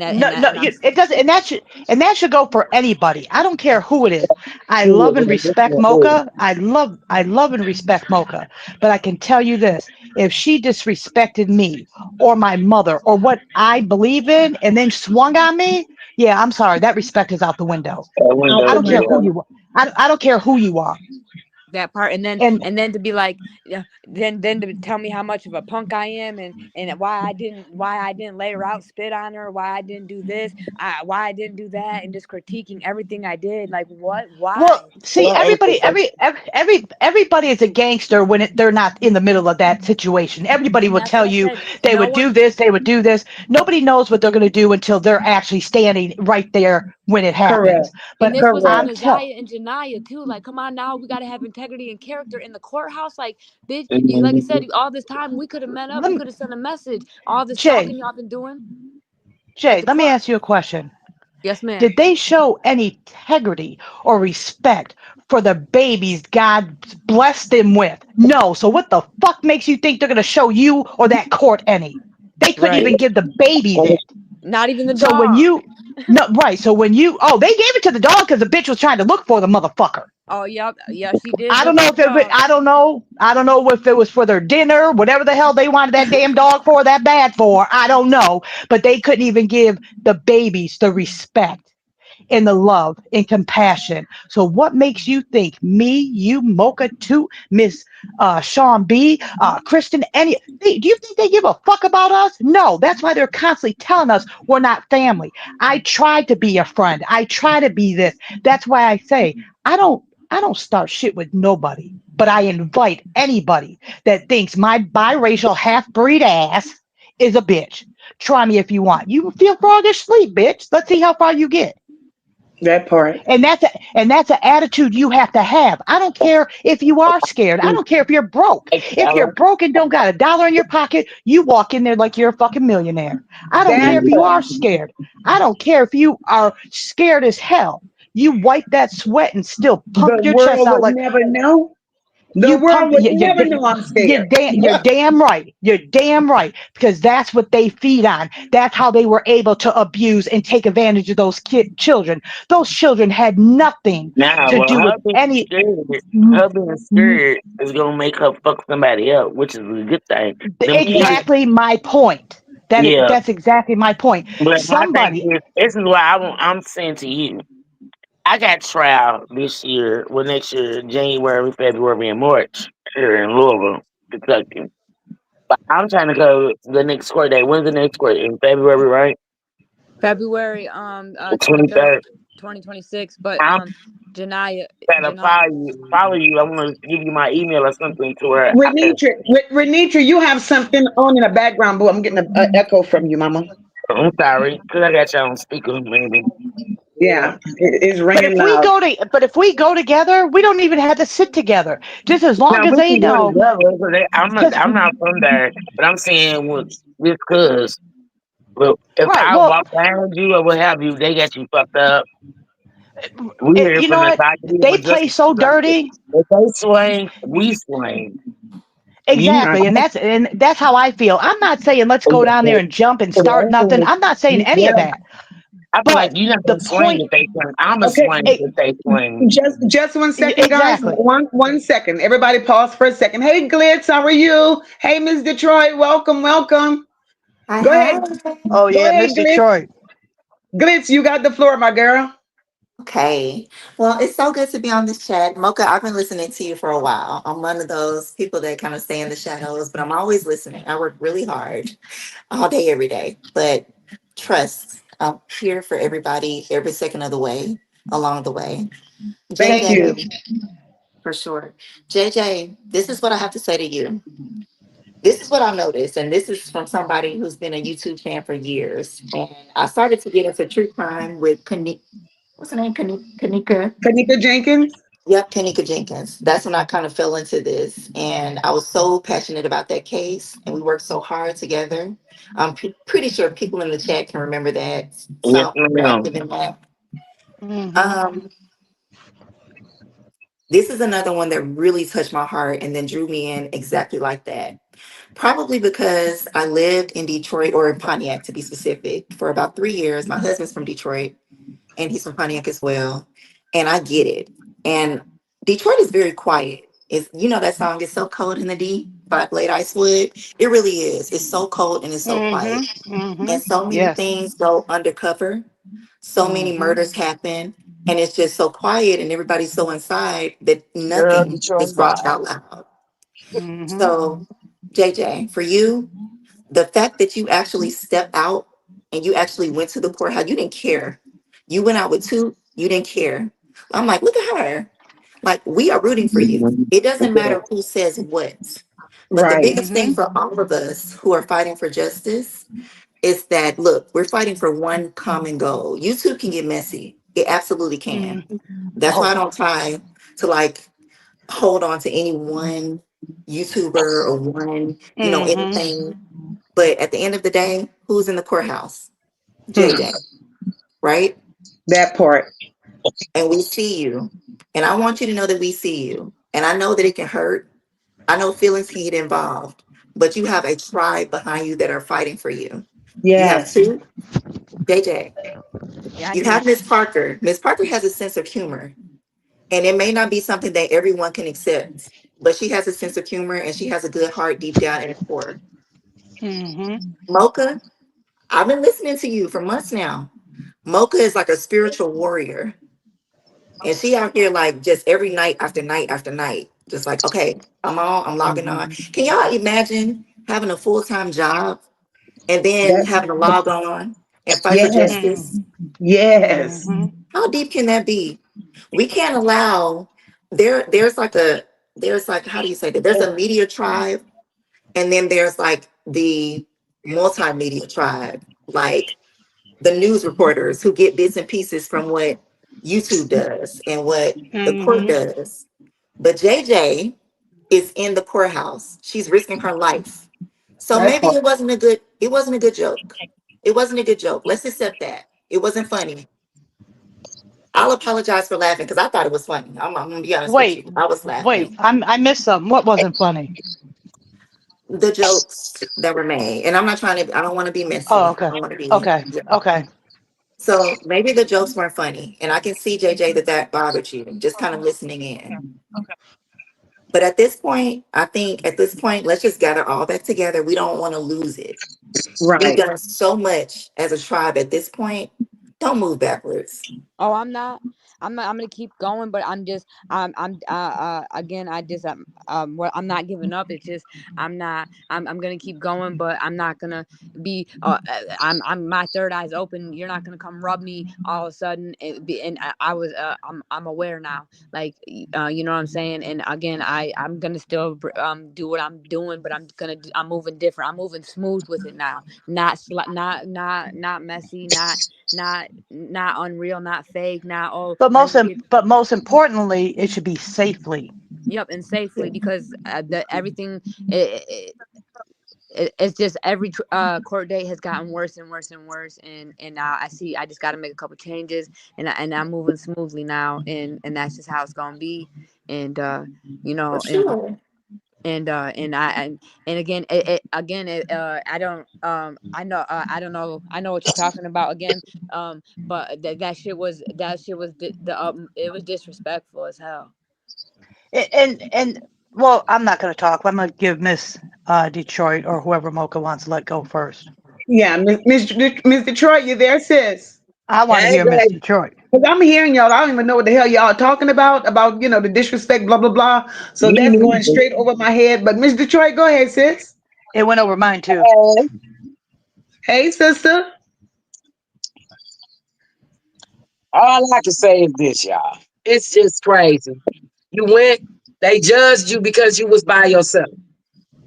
Speaker 8: No, no,
Speaker 7: and I'm
Speaker 8: it doesn't, and that should go for anybody. I don't care who it is. I
Speaker 6: Yeah,
Speaker 8: love
Speaker 6: but
Speaker 8: and
Speaker 6: the next
Speaker 8: respect
Speaker 6: one is,
Speaker 8: Mocha. I love and respect Mocha. But I can tell you this: if she disrespected me or my mother or what I believe in, and then swung on me, yeah, I'm sorry. That respect is out the window.
Speaker 1: Out
Speaker 8: I
Speaker 1: the
Speaker 8: don't care who
Speaker 1: window.
Speaker 8: you are. I don't care who you are.
Speaker 7: that part,
Speaker 8: And
Speaker 7: and then to be like, yeah, then to tell me how much of a punk I am, and why I didn't lay her out, spit on her, why I didn't do this, why I didn't do that, and just critiquing everything I did. Like, what?
Speaker 8: well,
Speaker 7: Why?
Speaker 8: see,
Speaker 6: well, I ask a question.
Speaker 8: everybody is a gangster when they're not in the middle of that situation. Everybody
Speaker 7: And
Speaker 8: will
Speaker 7: that's what
Speaker 8: tell
Speaker 7: I
Speaker 8: you
Speaker 7: said.
Speaker 8: they
Speaker 7: No
Speaker 8: would do
Speaker 7: one.
Speaker 8: this, they would do this. Nobody knows what they're going to do until they're actually standing right there when it
Speaker 1: Correct.
Speaker 8: happens.
Speaker 7: And
Speaker 8: But
Speaker 7: this was on
Speaker 1: Correct.
Speaker 7: Naziah and Janiyah too. Like, come on now, we gotta have integrity and character in the courthouse. Like, bitch, you, like I said,
Speaker 6: Mhm.
Speaker 7: all this time we could have met up.
Speaker 8: let
Speaker 7: We
Speaker 8: me,
Speaker 7: could have sent a message. All this
Speaker 8: Jay,
Speaker 7: talking y'all been doing at
Speaker 8: Jay,
Speaker 7: the
Speaker 8: let me
Speaker 7: court.
Speaker 8: ask you a question.
Speaker 7: Yes, ma'am.
Speaker 8: Did they show any integrity or respect for the babies God blessed them with? No. So what the fuck makes you think they're going to show you or that court any? They couldn't
Speaker 7: Right.
Speaker 8: even give the babies it.
Speaker 7: Not even the
Speaker 8: So when
Speaker 7: dog.
Speaker 8: you no right, so when you oh they gave it to the dog because the bitch was trying to look for the motherfucker.
Speaker 7: Oh, yep. Yeah, she did look for the dog.
Speaker 8: I don't know if it was for their dinner, whatever the hell they wanted that damn dog for that bad for. I don't know, but they couldn't even give the babies the respect. in the love and compassion. So what makes you think me, you, Mocha, too, Miss Sean B, Kristen, do you think they give a fuck about us? No, that's why they're constantly telling us we're not family. I try to be a friend. I try to be this. That's why I say I don't start shit with nobody, but I invite anybody that thinks my biracial half breed ass is a bitch. Try me if you want. You feel froggish sleep, bitch. Let's see how far you get.
Speaker 1: That part.
Speaker 8: And that's an attitude you have to have. I don't care if you are scared. I don't care if you're broke.
Speaker 6: Hey,
Speaker 8: If you're
Speaker 6: Ella.
Speaker 8: broke and don't got a dollar in your pocket, you walk in there like you're a fucking millionaire. I don't
Speaker 1: That
Speaker 8: care if
Speaker 6: Mhm.
Speaker 8: you
Speaker 1: part.
Speaker 8: are scared. I don't care if you are scared as hell. You wipe that sweat and still
Speaker 1: The
Speaker 8: pump your chest
Speaker 1: world
Speaker 8: out
Speaker 1: would
Speaker 8: like
Speaker 1: never know. The
Speaker 8: you
Speaker 1: world
Speaker 8: pump
Speaker 1: would never know I'm scared.
Speaker 8: you're damn right. You're damn right because that's what they feed on. That's how they were able to abuse and take advantage of those children. Those children had nothing
Speaker 6: Now,
Speaker 8: to
Speaker 6: well,
Speaker 8: do with any. m-
Speaker 6: her being
Speaker 8: m-
Speaker 6: scared is gonna make her fuck somebody up, which is a good thing. Them kids,
Speaker 8: Exactly my point.
Speaker 6: yeah.
Speaker 8: That's exactly my point.
Speaker 6: But my thing
Speaker 8: Somebody,
Speaker 6: is, this is why I'm saying to you, I got trial this year, well, next year, January, February, and March here in Louisville, Kentucky. But I'm trying to go the next court date. When's the next court? In February, right?
Speaker 7: February
Speaker 6: The
Speaker 7: 23rd,
Speaker 6: 23rd.
Speaker 7: 2026. But
Speaker 6: I'm
Speaker 7: Janaya
Speaker 6: gonna
Speaker 7: Janaya
Speaker 6: follow you. I'm gonna give you my email or something to where I can.
Speaker 1: Renitra, you have something on in the background, boo. I'm getting an echo from you, mama.
Speaker 6: I'm sorry, because I got you on speaker, maybe.
Speaker 1: Yeah, it's
Speaker 8: but
Speaker 1: ringing
Speaker 8: if we
Speaker 1: loud.
Speaker 8: go to, but if we go together, we don't even have to sit together. Just as
Speaker 6: Now
Speaker 8: long as
Speaker 6: we
Speaker 8: they
Speaker 6: can go
Speaker 8: know,
Speaker 6: together. 'Cause
Speaker 8: because
Speaker 6: I'm not from there, but I'm saying with this cuz. Well, if
Speaker 8: right,
Speaker 6: I
Speaker 8: well,
Speaker 6: walk behind you or what have you, they got you fucked up. We here
Speaker 8: you
Speaker 6: for
Speaker 8: know
Speaker 6: the
Speaker 8: what?
Speaker 6: side
Speaker 8: They
Speaker 6: for
Speaker 8: play
Speaker 6: justice.
Speaker 8: so dirty.
Speaker 6: If they swing, we swing.
Speaker 1: You
Speaker 8: Exactly, and that's how I feel. I'm not saying let's go down there and jump and start nothing. I'm not saying any of
Speaker 6: Yeah,
Speaker 8: that.
Speaker 6: I feel like
Speaker 8: But
Speaker 6: you're not
Speaker 8: the
Speaker 6: gonna swing
Speaker 8: point,
Speaker 6: if they swing. I'm gonna
Speaker 1: okay?
Speaker 6: swing
Speaker 8: e-
Speaker 6: if they swing.
Speaker 1: Just 1 second, guys.
Speaker 8: exactly.
Speaker 1: One second. Everybody, pause for a second. Hey, Glitz, how are you? Hey, Miss Detroit, welcome, welcome.
Speaker 9: Hi,
Speaker 1: Go ahead,
Speaker 9: hi.
Speaker 8: Oh
Speaker 1: go
Speaker 8: yeah,
Speaker 1: ahead,
Speaker 8: Miss
Speaker 1: Glitz.
Speaker 8: Detroit.
Speaker 1: Glitz, you got the floor, my girl.
Speaker 9: Okay. Well, it's so good to be on this chat. Mocha, I've been listening to you for a while. I'm one of those people that kind of stay in the shadows, but I'm always listening. I work really hard all day, every day. But trust, I'm here for everybody every second of the way, along the way.
Speaker 1: Thank you.
Speaker 9: JJ, for sure. JJ, this is what I have to say to you. This is what I've noticed, and this is from somebody who's been a YouTube fan for years. And I started to get into true crime with what's her name? Kanika.
Speaker 1: Kanika Jenkins.
Speaker 9: Yep, Kanika Jenkins. That's when I kind of fell into this. And I was so passionate about that case. And we worked so hard together. I'm pretty sure people in the chat can remember that.
Speaker 6: Yes,
Speaker 9: So we're
Speaker 6: ma'am.
Speaker 9: active in that.
Speaker 8: Hmm.
Speaker 9: Um, this is another one that really touched my heart and then drew me in exactly like that. Probably because I lived in Detroit or in Pontiac to be specific for about 3 years. My husband's from Detroit and he's from Pontiac as well. And I get it. And Detroit is very quiet. It's, you know that song, It's So Cold in the D by Blade Icewood? It really is. It's so cold and it's so quiet.
Speaker 8: Hmm. Hmm.
Speaker 9: And so many
Speaker 8: Yes.
Speaker 9: things go undercover. So many
Speaker 8: Hmm.
Speaker 9: murders happen. And it's just so quiet and everybody's so inside that
Speaker 6: Girl,
Speaker 9: nothing
Speaker 6: Detroit
Speaker 9: is brought
Speaker 6: vibe.
Speaker 9: out loud.
Speaker 8: Hmm.
Speaker 9: So, JJ, for you, the fact that you actually stepped out and you actually went to the courthouse, you didn't care. You went out with two, you didn't care. I'm like, look at her. Like, we are rooting for you. It doesn't matter who says what. But the
Speaker 1: Right.
Speaker 9: biggest thing
Speaker 8: Hmm.
Speaker 9: for all of us who are fighting for justice is that, look, we're fighting for one common goal. YouTube can get messy. It absolutely can.
Speaker 8: Hmm.
Speaker 9: That's why I
Speaker 8: Oh.
Speaker 9: don't try to like hold on to any one YouTuber or one,
Speaker 8: Hmm.
Speaker 9: anything. But at the end of the day, who's in the courthouse?
Speaker 1: Hmm.
Speaker 9: JJ, right?
Speaker 1: That part.
Speaker 9: And we see you. And I want you to know that we see you. And I know that it can hurt. I know feelings can get involved, but you have a tribe behind you that are fighting for you. You have
Speaker 1: Yes.
Speaker 9: two, JJ.
Speaker 7: Yeah, I
Speaker 9: You
Speaker 7: do.
Speaker 9: have Miss Parker. Miss Parker has a sense of humor. And it may not be something that everyone can accept, but she has a sense of humor and she has a good heart deep down in her core.
Speaker 8: Hmm.
Speaker 9: Mocha, I've been listening to you for months now. Mocha is like a spiritual warrior. And she out here like just every night after night after night. Just like, okay, I'm logging on. Can y'all imagine having a full-time job and then
Speaker 1: That,
Speaker 9: having to log on and fight for
Speaker 1: yes,
Speaker 9: justice?
Speaker 1: yes.
Speaker 8: Mm-hmm.
Speaker 9: How deep can that be? We can't allow there's like how do you say that? There's a media tribe, and then there's like the multimedia tribe, like the news reporters who get bits and pieces from what YouTube does and what the court
Speaker 8: Mm-hmm.
Speaker 9: does. But JayJay is in the courthouse. She's risking her life. So
Speaker 1: That
Speaker 9: maybe
Speaker 1: part.
Speaker 9: it wasn't a good joke. It wasn't a good joke. Let's accept that. It wasn't funny. I'll apologize for laughing because I thought it was funny. I'm gonna be honest with you.
Speaker 8: Wait,
Speaker 9: I was
Speaker 8: wait.
Speaker 9: laughing.
Speaker 8: I missed something. What wasn't funny?
Speaker 9: The jokes that were made. And I'm not trying to, I don't want to be
Speaker 8: Oh,
Speaker 9: messy. I
Speaker 8: okay.
Speaker 9: don't want to be,
Speaker 8: Okay.
Speaker 9: yeah.
Speaker 8: Okay.
Speaker 9: So maybe the jokes weren't funny. And I can see, JayJay, that bothered you, just kind of listening in. But at this point, I think at this point, let's just gather all back together. We don't want to lose it. We've
Speaker 1: Right.
Speaker 9: done so much as a tribe at this point. Don't move backwards.
Speaker 7: Oh, I'm not. I'm not. I'm gonna keep going, but I'm just. I'm. Again, I just. Well, I'm not giving up. It's just. I'm not. I'm gonna keep going, but I'm not gonna be. I'm. My third eye's open. You're not gonna come rub me all of a sudden. And I was. I'm aware now. Like. You know what I'm saying. And again, I'm gonna still do what I'm doing, but I'm moving different. I'm moving smooth with it now. Not messy. Not unreal, not fake, not let me get.
Speaker 8: But most importantly, it should be safely.
Speaker 7: Yep, and safely, because the everything it's just every court date has gotten worse and worse and worse, and now I just got to make a couple changes, and I'm moving smoothly now, and that's just how it's gonna be. And you
Speaker 9: For
Speaker 7: know,
Speaker 9: sure.
Speaker 7: and again I don't I don't know, I know what you're talking about again, but that shit was it was disrespectful as hell.
Speaker 8: And well, I'm not going to talk. I'm going to give Miss Detroit or whoever Mocha wants to let go first.
Speaker 1: Yeah, Miss Detroit, you there, sis?
Speaker 8: I want to
Speaker 6: Hey,
Speaker 8: hear Miss
Speaker 6: baby.
Speaker 8: Detroit.
Speaker 1: Because I'm hearing y'all. I don't even know what the hell y'all talking about, the disrespect, blah, blah, blah. So
Speaker 6: Me
Speaker 1: that's going
Speaker 6: neither.
Speaker 1: straight over my head. But Miss Detroit, go ahead, sis.
Speaker 8: It went over mine too.
Speaker 6: Hey,
Speaker 1: Hey, sister.
Speaker 6: all I can say is this, y'all. It's just crazy. You went, they judged you because you was by yourself.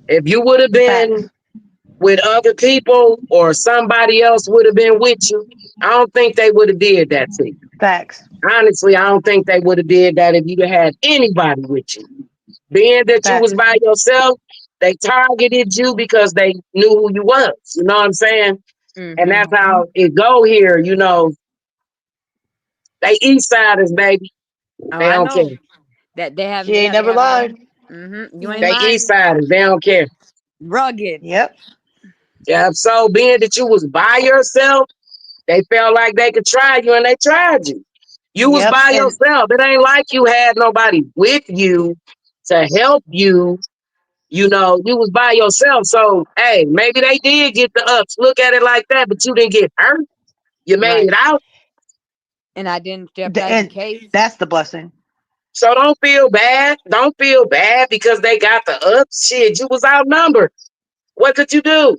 Speaker 6: If you would have been
Speaker 8: Facts.
Speaker 6: with other people or somebody else would have been with you, I don't think they would have did that to you.
Speaker 8: Facts.
Speaker 6: Honestly, I don't think they would have did that if you had anybody with you. Being that you was
Speaker 8: Facts.
Speaker 6: by yourself, they targeted you because they knew who you was. You know what I'm saying? And
Speaker 7: Mm-hmm.
Speaker 6: that's how it go here. They east siders, baby.
Speaker 7: Oh,
Speaker 6: They
Speaker 7: I
Speaker 6: don't care.
Speaker 7: know that
Speaker 8: She ain't never
Speaker 7: they haven't.
Speaker 8: lied.
Speaker 7: Mm-hmm. You ain't
Speaker 6: They
Speaker 9: Mhm.
Speaker 6: east
Speaker 7: lying.
Speaker 6: siders. They don't care.
Speaker 7: Rugged.
Speaker 8: Yep.
Speaker 6: Yeah. So being that you was by yourself, they felt like they could try you, and they tried you. You was
Speaker 8: Yep.
Speaker 6: by
Speaker 8: And
Speaker 6: yourself. It ain't like you had nobody with you to help you. You was by yourself. So, hey, maybe they did get the ups. Look at it like that, but you didn't get hurt. You made it
Speaker 7: Right.
Speaker 6: out.
Speaker 7: And I didn't jeopardize the
Speaker 8: and
Speaker 7: case.
Speaker 8: that's the blessing.
Speaker 6: So don't feel bad. Don't feel bad because they got the ups. Shit, you was outnumbered. What could you do?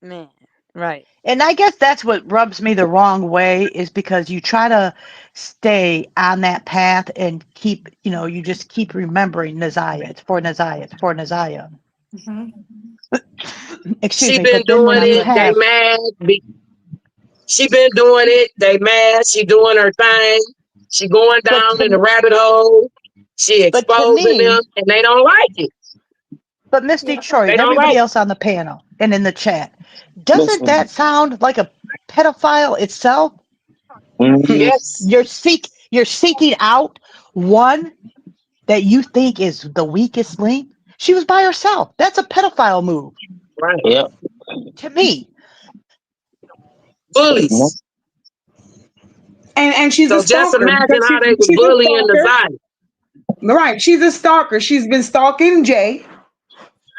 Speaker 7: Man. Right.
Speaker 8: And I guess that's what rubs me the wrong way is because you try to stay on that path and keep, you just keep remembering NaZiyah. It's for NaZiyah. It's for NaZiyah.
Speaker 9: Mhm.
Speaker 8: Excuse
Speaker 6: She
Speaker 8: me.
Speaker 6: been
Speaker 8: But then
Speaker 6: doing
Speaker 8: when
Speaker 7: God
Speaker 8: you
Speaker 6: it.
Speaker 7: bless
Speaker 6: They
Speaker 7: you.
Speaker 8: have,
Speaker 6: mad. She been doing it. They mad. She doing her thing. She going
Speaker 8: but
Speaker 6: down in the
Speaker 8: to,
Speaker 6: rabbit hole. She
Speaker 8: but to
Speaker 6: exposing them,
Speaker 8: me,
Speaker 6: and they don't like it.
Speaker 8: but Miss
Speaker 9: Yeah.
Speaker 8: Detroit
Speaker 6: They
Speaker 8: and
Speaker 6: don't
Speaker 8: everybody
Speaker 6: like
Speaker 8: else on the panel and in the chat, doesn't
Speaker 6: it.
Speaker 8: that sound like a pedophile itself?
Speaker 1: Hmm.
Speaker 6: Yes.
Speaker 8: You're seeking out one that you think is the weakest link. She was by herself. That's a pedophile move
Speaker 6: Right.
Speaker 10: Yep.
Speaker 8: to me.
Speaker 10: No.
Speaker 6: Bullies.
Speaker 1: And she's a
Speaker 6: So just
Speaker 1: stalker
Speaker 6: imagine
Speaker 1: because
Speaker 6: how they was
Speaker 1: she's a
Speaker 6: bullying the
Speaker 1: stalker.
Speaker 6: Zion.
Speaker 1: Right. She's a stalker. She's been stalking Jay,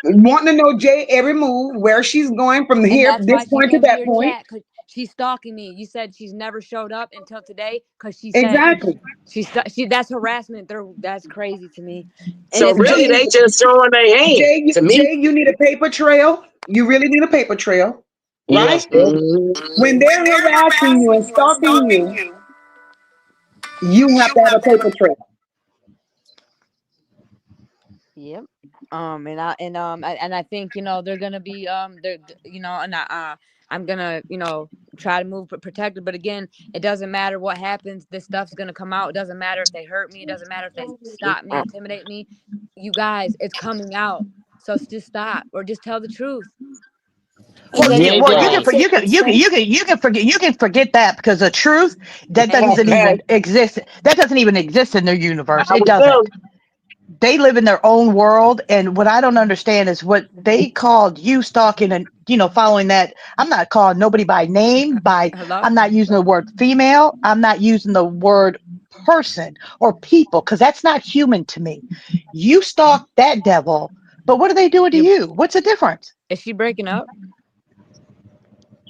Speaker 1: wanting to know Jay every move, where she's going from
Speaker 7: And
Speaker 1: here,
Speaker 7: that's
Speaker 1: this
Speaker 7: why she
Speaker 1: point to
Speaker 7: gave me
Speaker 1: that
Speaker 7: your
Speaker 1: point.
Speaker 7: chat, because she's stalking me. You said she's never showed up until today because she said
Speaker 1: Exactly.
Speaker 7: she that's harassment. That's crazy to me, and
Speaker 6: So
Speaker 7: it's
Speaker 6: really,
Speaker 1: Jay,
Speaker 6: they just showing their hand to me.
Speaker 1: Jay, you need a paper trail. You really need a paper trail,
Speaker 6: Yes.
Speaker 1: right? When they're harassing you and stalking you, you have to have a paper trail.
Speaker 7: Yep. And I think they're gonna be they're and I'm gonna try to move protected. But again, it doesn't matter what happens. This stuff's gonna come out. It doesn't matter if they hurt me. It doesn't matter if they stop me, intimidate me. You guys, it's coming out. So just stop or just tell the truth.
Speaker 8: Well,
Speaker 5: And
Speaker 8: you,
Speaker 5: then
Speaker 8: well,
Speaker 5: what
Speaker 6: JayJay.
Speaker 5: they say,
Speaker 8: you can forget that because the truth that
Speaker 7: Thank you.
Speaker 8: doesn't
Speaker 6: Okay.
Speaker 8: even exist. That doesn't even exist in their universe.
Speaker 6: I
Speaker 8: It
Speaker 6: was them.
Speaker 8: doesn't. They live in their own world, and what I don't understand is what they called you stalking and following that. I'm not calling nobody by name.
Speaker 7: Hello.
Speaker 8: I'm not using the word female. I'm not using the word person or people because that's not human to me. You stalk that devil, but what are they doing to
Speaker 7: You
Speaker 8: you? What's the difference?
Speaker 7: Is she breaking up?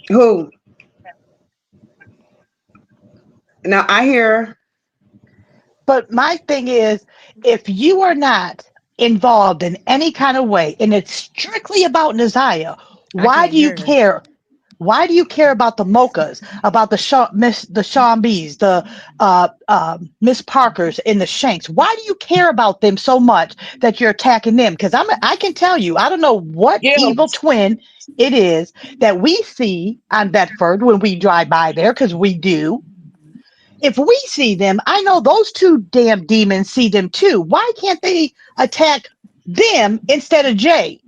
Speaker 1: Who? Now I hear
Speaker 8: But my thing is, if you are not involved in any kind of way, and it's strictly about NaZiyah,
Speaker 7: I
Speaker 8: why
Speaker 7: can't
Speaker 8: do you
Speaker 7: hear her.
Speaker 8: care? Why do you care about the Mochas, about the Sean B's, the Miss Parkers, and the Shanks? Why do you care about them so much that you're attacking them? Because I can tell you, I don't know what
Speaker 6: Yeah.
Speaker 8: evil twin it is that we see on Bedford when we drive by there, because we do. If we see them, I know those two damn demons see them too. Why can't they attack them instead of Jay?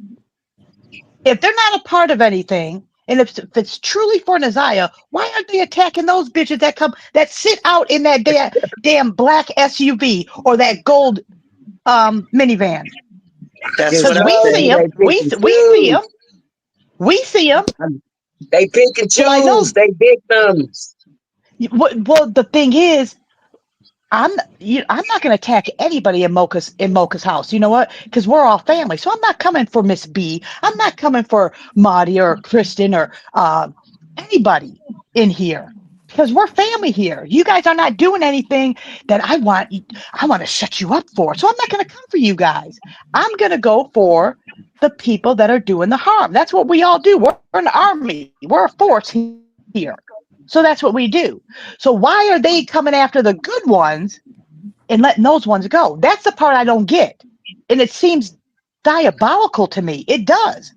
Speaker 8: If they're not a part of anything, and if it's truly for NaZiyah, why aren't they attacking those bitches that sit out in that damn black SUV or that gold minivan?
Speaker 6: That's
Speaker 8: Because
Speaker 6: what
Speaker 1: exactly.
Speaker 6: I
Speaker 8: we
Speaker 6: say.
Speaker 8: see them,
Speaker 6: They pick and
Speaker 8: we see them,
Speaker 6: choose.
Speaker 8: we see them.
Speaker 6: They pick and
Speaker 8: So I
Speaker 6: choose.
Speaker 8: know.
Speaker 6: They victims.
Speaker 8: Well, the thing is, I'm not going to attack anybody in Mocha's house. You know what? Because we're all family. So I'm not coming for Miss B. I'm not coming for Maudie or Kristen or anybody in here because we're family here. You guys are not doing anything that I want to shut you up for. So I'm not going to come for you guys. I'm going to go for the people that are doing the harm. That's what we all do. We're an army. We're a force here. So that's what we do. So why are they coming after the good ones and letting those ones go? That's the part I don't get. And it seems diabolical to me. It does.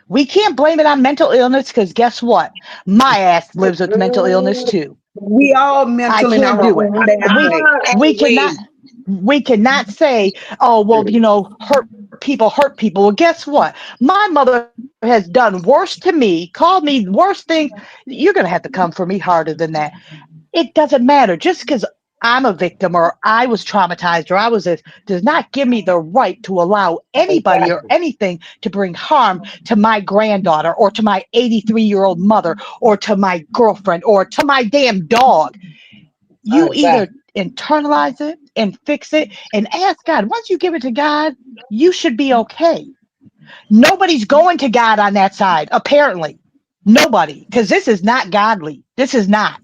Speaker 8: We can't blame it on mental illness because guess what? My ass lives with mental illness too.
Speaker 1: we all
Speaker 8: I
Speaker 1: mental in
Speaker 8: can't
Speaker 1: our
Speaker 8: do it.
Speaker 1: own damn way.
Speaker 8: We
Speaker 6: We.
Speaker 8: cannot say, oh well, hurt people. Well, guess what? My mother has done worse to me, called me worse things. You're gonna have to come for me harder than that. It doesn't matter. Just because I'm a victim or I was traumatized or I was this does not give me the right to allow anybody or
Speaker 6: Exactly.
Speaker 8: anything to bring harm to my granddaughter or to my 83-year-old mother or to my girlfriend or to my damn dog. You either
Speaker 6: Exactly.
Speaker 8: internalize it and fix it and ask God. Once you give it to God, you should be okay. Nobody's going to God on that side, apparently. Nobody, because this is not godly. This is not.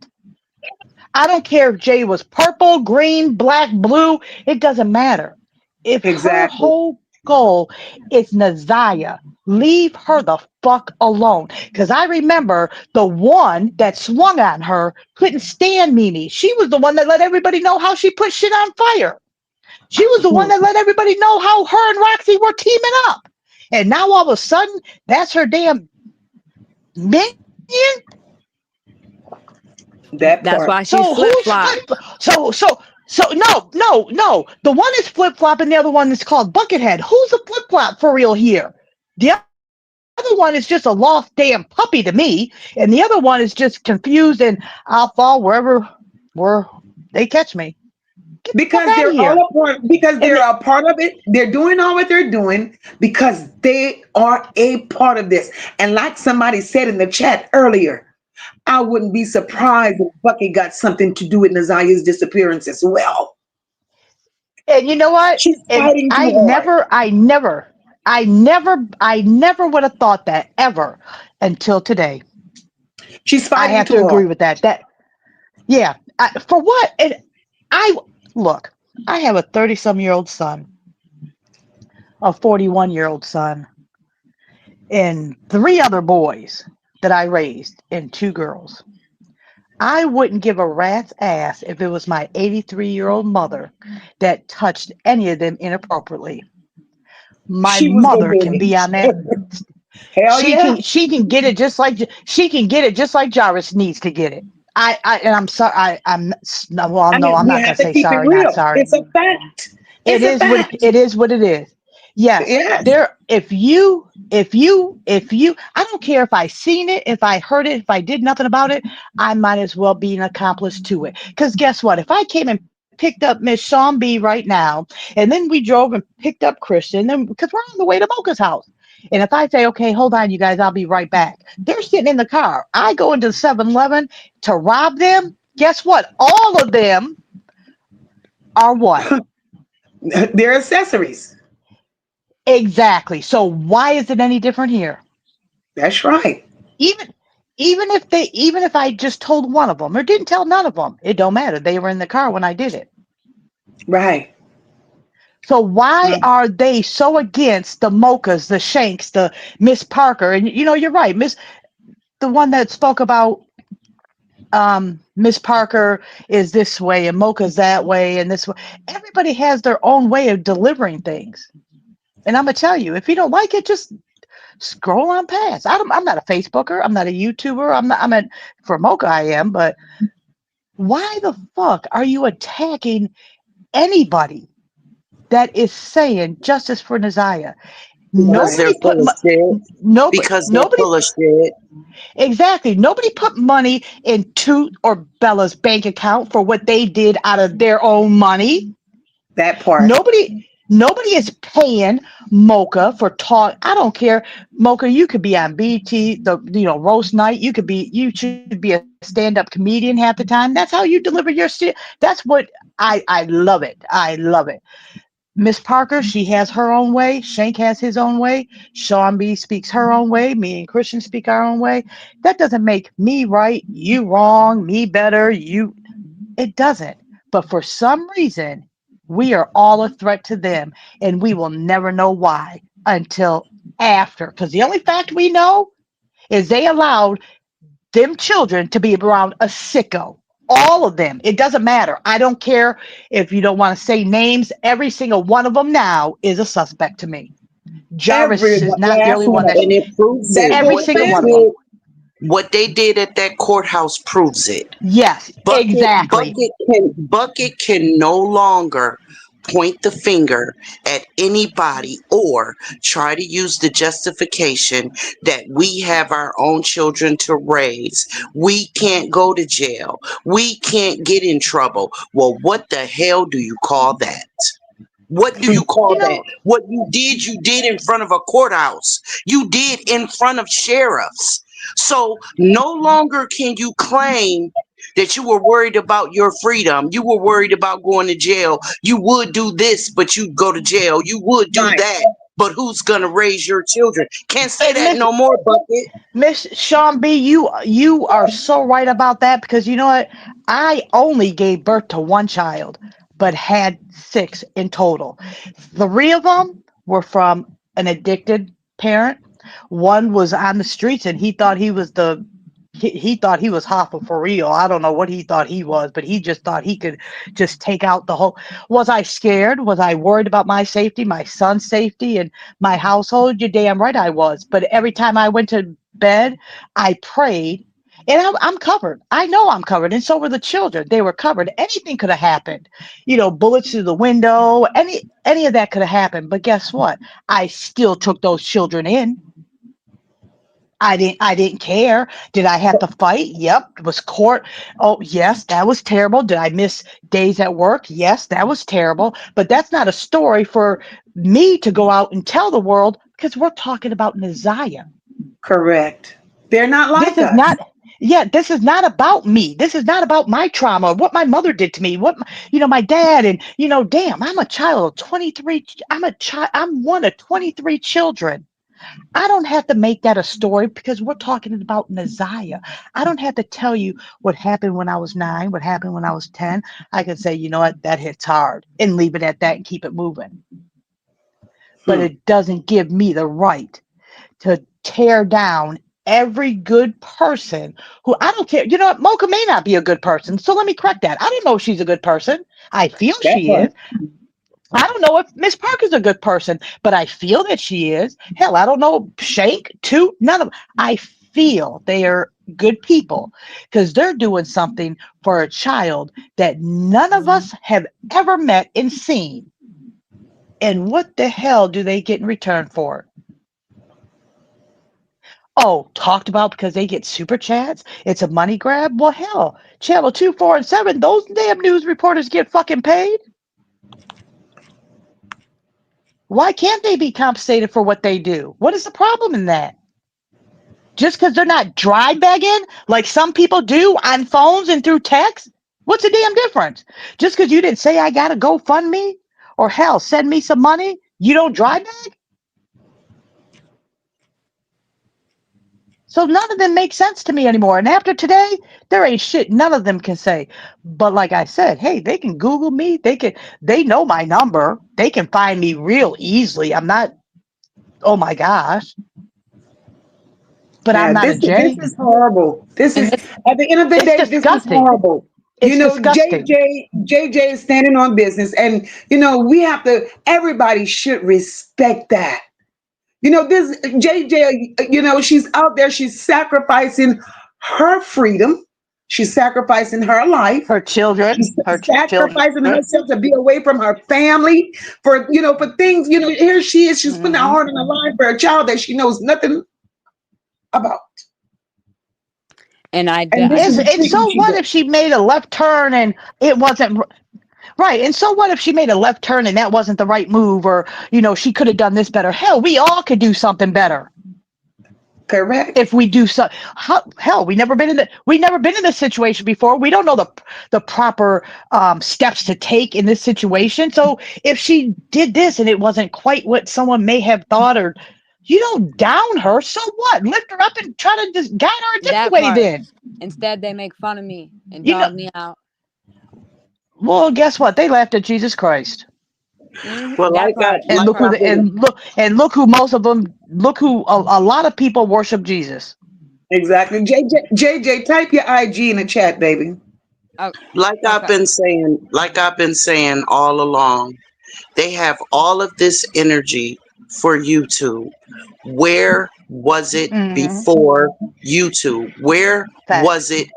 Speaker 8: I don't care if Jay was purple, green, black, blue. It doesn't matter. If her
Speaker 1: Exactly.
Speaker 8: whole goal is NaZiyah, leave her the fuck alone. Because I remember the one that swung on her couldn't stand Mimi. She was the one that let everybody know how she put shit on fire. She was the one that let everybody know how her and Roxy were teaming up. And now all of a sudden, that's her damn minion.
Speaker 1: That
Speaker 7: That's
Speaker 1: part.
Speaker 7: why she's
Speaker 8: So
Speaker 7: flip
Speaker 8: who's
Speaker 7: flop.
Speaker 8: flip? So no. The one is flip flop, and the other one is called Buckethead. Who's a flip flop for real here? The other one is just a lost damn puppy to me, and the other one is just confused, and I'll fall where they catch me. Get the fuck
Speaker 1: Because
Speaker 8: out of
Speaker 1: they're
Speaker 8: here.
Speaker 1: all a part, because
Speaker 8: And
Speaker 1: they're a part of it. They're doing all what they're doing because they are a part of this. And like somebody said in the chat earlier, I wouldn't be surprised if Bucky got something to do with Nazaya's disappearance as well.
Speaker 8: you know what?
Speaker 1: She's
Speaker 8: And
Speaker 1: fighting too hard.
Speaker 8: I never would have thought that ever until today.
Speaker 1: She's
Speaker 8: I
Speaker 1: fighting
Speaker 8: have
Speaker 1: too
Speaker 8: to agree
Speaker 1: hard.
Speaker 8: with that. Yeah, for what? I look. I have a 30-some-year-old son, a 41-year-old son, and three other boys that I raised, and two girls. I wouldn't give a rat's ass if it was my 83-year-old mother that touched any of them inappropriately. My
Speaker 1: She was gonna
Speaker 8: mother
Speaker 1: be
Speaker 8: can be on that.
Speaker 1: hell yeah.
Speaker 8: She can get it just like she can get it just like Jarvis needs to get it. And I'm sorry. Well,
Speaker 1: I
Speaker 8: no,
Speaker 1: mean,
Speaker 8: I'm
Speaker 1: we
Speaker 8: not gonna
Speaker 1: have to
Speaker 8: say
Speaker 1: keep it
Speaker 8: sorry. Not
Speaker 1: real.
Speaker 8: sorry.
Speaker 1: It's a fact.
Speaker 8: It
Speaker 1: It's a
Speaker 8: is what
Speaker 1: fact.
Speaker 8: it is. What it is. Yes,
Speaker 1: Yes.
Speaker 8: there. If you, I don't care if I seen it, if I heard it, if I did nothing about it, I might as well be an accomplice to it. Because guess what? If I came and picked up Miss Sean B right now, and then we drove and picked up Christian, then because we're on the way to Mocha's house, and if I say, okay, hold on, you guys, I'll be right back. They're sitting in the car. I go into 7-Eleven to rob them. Guess what? All of them are what?
Speaker 1: They're accessories.
Speaker 8: Exactly. So why is it any different here?
Speaker 1: That's right.
Speaker 8: Even even if I just told one of them or didn't tell none of them, it don't matter. They were in the car when I did it.
Speaker 1: Right.
Speaker 8: So why
Speaker 1: Right.
Speaker 8: are they so against the Mochas, the Shanks, the Miss Parker? And you're right, Miss the one that spoke about Miss Parker is this way and Mocha's that way and this way. Everybody has their own way of delivering things. And I'm gonna tell you, if you don't like it, just scroll on past. I'm not a Facebooker. I'm not a YouTuber. I'm not. For Mocha, I am. But why the fuck are you attacking anybody that is saying justice for NaZiyah?
Speaker 4: Because
Speaker 1: Right.
Speaker 4: they're
Speaker 8: Nobody put
Speaker 4: full of shit. Because they're
Speaker 8: nobody
Speaker 4: full of shit.
Speaker 8: exactly nobody put money in Toot or Bella's bank account for what they did out of their own money.
Speaker 1: That part.
Speaker 8: Nobody is paying Mocha for talk. I don't care, Mocha. You could be on BT, the roast night. You should be a stand-up comedian half the time. That's how you deliver your shit. That's what I love it. I love it. Miss Parker, she has her own way. Shank has his own way. Sean B speaks her own way. Me and Christian speak our own way. That doesn't make me right, you wrong, me better, you it doesn't. But for some reason, we are all a threat to them, and we will never know why until after. Because the only fact we know is they allowed them children to be around a sicko. All of them. It doesn't matter. I don't care if you don't want to say names. Every single one of them now is a suspect to me.
Speaker 1: Every
Speaker 8: Jarvis is not the
Speaker 1: last
Speaker 8: only
Speaker 1: one
Speaker 8: one
Speaker 1: of
Speaker 8: that.
Speaker 4: And
Speaker 1: them.
Speaker 4: it proves
Speaker 1: That
Speaker 4: it.
Speaker 8: Every
Speaker 1: whole
Speaker 8: single
Speaker 4: They
Speaker 8: one of
Speaker 1: family.
Speaker 8: them.
Speaker 4: did what they did at that courthouse proves it.
Speaker 8: Yes,
Speaker 4: Bucket
Speaker 8: exactly.
Speaker 4: Bucket can no longer point the finger at anybody or try to use the justification that we have our own children to raise. We can't go to jail. We can't get in trouble. Well, what the hell do you call that? What do you call
Speaker 8: You
Speaker 4: that?
Speaker 8: know,
Speaker 4: What you did in front of a courthouse. You did in front of sheriffs. So no longer can you claim that you were worried about your freedom. You were worried about going to jail. You would do this, but you'd go to jail. You would do
Speaker 1: Right.
Speaker 4: that. But who's gonna raise your children? Can't say that
Speaker 8: Miss
Speaker 4: no more, Bucket.
Speaker 8: Miss Sean B, you are so right about that because you know what? I only gave birth to one child, but had six in total. Three of them were from an addicted parent. One was on the streets, and he thought he was Hoffa for real. I don't know what he thought he was, but he just thought he could just take out the whole. Was I scared? Was I worried about my safety, my son's safety, and my household? You're damn right I was. But every time I went to bed, I prayed. And I'm covered. I know I'm covered. And so were the children. They were covered. Anything could have happened. Bullets through the window. Any of that could have happened. But guess what? I still took those children in. I didn't care. Did I have to fight? Yep. It was court. Oh, yes, that was terrible. Did I miss days at work? Yes, that was terrible. But that's not a story for me to go out and tell the world because we're talking about NaZiyah.
Speaker 1: Correct. They're not
Speaker 8: This
Speaker 1: like
Speaker 8: is
Speaker 1: us.
Speaker 8: not yeah, this is not about me. This is not about my trauma, what my mother did to me, my dad and damn, I'm a child of 23. I'm one of 23 children. I don't have to make that a story because we're talking about NaZiyah. I don't have to tell you what happened when I was 9, what happened when I was 10. I can say, you know what, that hits hard and leave it at that and keep it moving. But
Speaker 1: Hmm.
Speaker 8: it doesn't give me the right to tear down every good person who I don't care. You know what? Mocha may not be a good person. So let me correct that. I don't know if she's a good person. I feel
Speaker 1: That
Speaker 8: she
Speaker 1: part.
Speaker 8: is. I don't know if Miss Parker's a good person, but I feel that she is. Hell, I don't know Shank, too. None of them. I feel they are good people because they're doing something for a child that none of us have ever met and seen. And what the hell do they get in return for? Oh, talked about because they get super chats? It's a money grab? Well, hell, Channel 2, 4, and 7, those damn news reporters get fucking paid. Why can't they be compensated for what they do? What is the problem in that? Just because they're not dry begging like some people do on phones and through text? What's the damn difference? Just because you didn't say I got to GoFundMe or hell, send me some money, you don't dry beg? So none of them make sense to me anymore. And after today, there ain't shit none of them can say. But like I said, hey, they can Google me. They know my number. They can find me real easily. I'm not, oh my gosh, but I'm
Speaker 1: Yeah,
Speaker 8: not a
Speaker 1: this
Speaker 8: J.
Speaker 1: is horrible. This
Speaker 7: And
Speaker 1: is
Speaker 7: this,
Speaker 1: at the end of the
Speaker 8: It's
Speaker 1: day, this is
Speaker 8: disgusting.
Speaker 1: horrible. You
Speaker 8: It's
Speaker 1: know,
Speaker 8: disgusting.
Speaker 1: JJ is standing on business, and we have to. Everybody should respect that. This JJ. She's out there. She's sacrificing her freedom. She's sacrificing her life.
Speaker 8: Her children,
Speaker 1: She's
Speaker 8: her children.
Speaker 1: sacrificing herself to be away from her family for things. Here she is. She's putting her
Speaker 8: Hmm.
Speaker 1: heart on the line for a child that she knows nothing about.
Speaker 7: and
Speaker 1: And this is the
Speaker 8: And
Speaker 1: treatment
Speaker 8: so
Speaker 1: she
Speaker 8: what
Speaker 1: gets.
Speaker 8: if she made a left turn and it wasn't right? And so what if she made a left turn and that wasn't the right move, or she could have done this better? Hell, we all could do something better.
Speaker 1: Correct.
Speaker 8: If we do so, hell, we never been in this situation before. We don't know the proper steps to take in this situation. So if she did this and it wasn't quite what someone may have thought, or down her, so what? Lift her up and try to just guide her a different
Speaker 7: that
Speaker 8: way.
Speaker 7: part.
Speaker 8: Then
Speaker 7: Instead, they make fun of me and
Speaker 8: you know.
Speaker 7: dog me out.
Speaker 8: Well, guess what? They laughed at Jesus Christ,
Speaker 4: Well,
Speaker 7: That part.
Speaker 8: and
Speaker 7: That
Speaker 4: like
Speaker 8: look who
Speaker 7: part.
Speaker 4: I've been
Speaker 8: look who most of them look who a lot of people worship Jesus.
Speaker 1: Exactly. JJ, type your IG in the chat, baby.
Speaker 7: Oh,
Speaker 4: like I've
Speaker 7: okay.
Speaker 4: been saying, all along. They have all of this energy for YouTube. Where was it
Speaker 8: Hmm.
Speaker 4: before YouTube? Where was
Speaker 8: Facts.
Speaker 4: it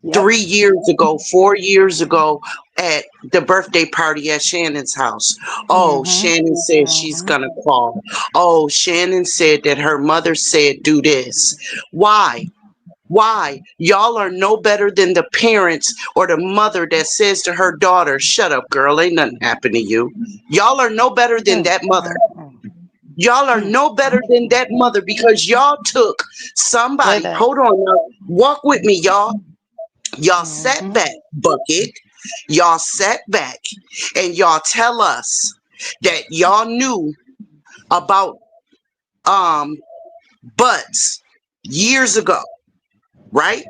Speaker 8: Yep.
Speaker 4: 3 years ago, 4 years ago at the birthday party at Shannon's house? Oh,
Speaker 8: Hmm.
Speaker 4: Shannon said she's
Speaker 8: Hmm.
Speaker 4: gonna call. Oh, Shannon said that her mother said do this. Why? Why? Y'all are no better than the parents or the mother that says to her daughter, shut up, girl, ain't nothing happened to you. Y'all are no better than
Speaker 8: Mm,
Speaker 4: that mother.
Speaker 8: mm, mm,
Speaker 4: Y'all are
Speaker 8: mm,
Speaker 4: no better
Speaker 8: mm,
Speaker 4: than
Speaker 8: mm.
Speaker 4: that mother because y'all took
Speaker 8: Say
Speaker 4: somebody,
Speaker 8: that.
Speaker 4: hold on now, walk with me, y'all. Y'all sat
Speaker 8: Hmm.
Speaker 4: back, Bucket. Y'all sat back and y'all tell us that y'all knew about um butts years ago, right?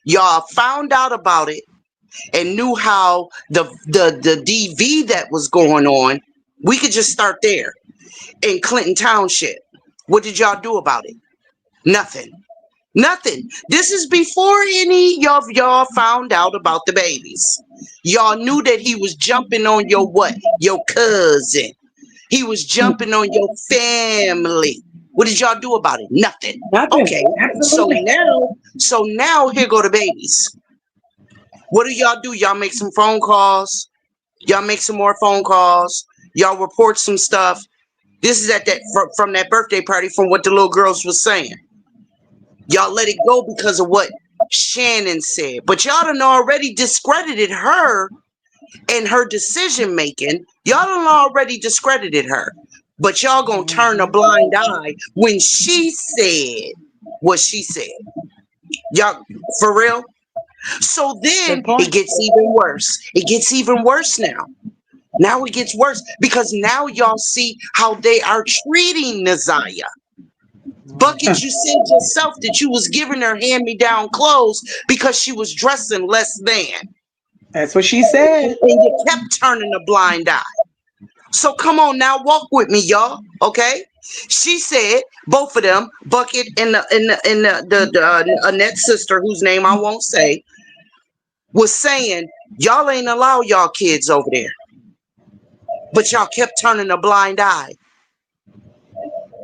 Speaker 4: Y'all found out about it and knew how the DV that was going on. We could just start there in Clinton Township. What did y'all do about it? Nothing. Nothing. This is before any of y'all found out about the babies. Y'all knew that he was jumping on your what? Your cousin. He was jumping on your family. What did y'all do about it? Nothing. Okay.
Speaker 1: Nothing.
Speaker 4: So
Speaker 1: Absolutely.
Speaker 4: now here go the babies. What do y'all do? Y'all make some phone calls. Y'all make some more phone calls. Y'all report some stuff. This is at that from that birthday party from what the little girls was saying. Y'all let it go because of what Shannon said. But y'all done already discredited her and her decision making. Y'all done already discredited her. But y'all gonna turn a
Speaker 8: Hmm.
Speaker 4: blind eye when she said what she said. Y'all, for real? So then
Speaker 8: Good
Speaker 4: it
Speaker 8: point.
Speaker 4: gets even worse. It gets even worse now. Now it gets worse because now y'all see how they are treating NaZiyah. Bucket, you said yourself that you was giving her hand-me-down clothes because she was dressing less than.
Speaker 1: That's what she said.
Speaker 4: And you kept turning a blind eye. So come on now, walk with me, y'all. Okay? She said, both of them, Bucket and the Annette's sister, whose name I won't say, was saying, y'all ain't allow y'all kids over there. But y'all kept turning a blind eye.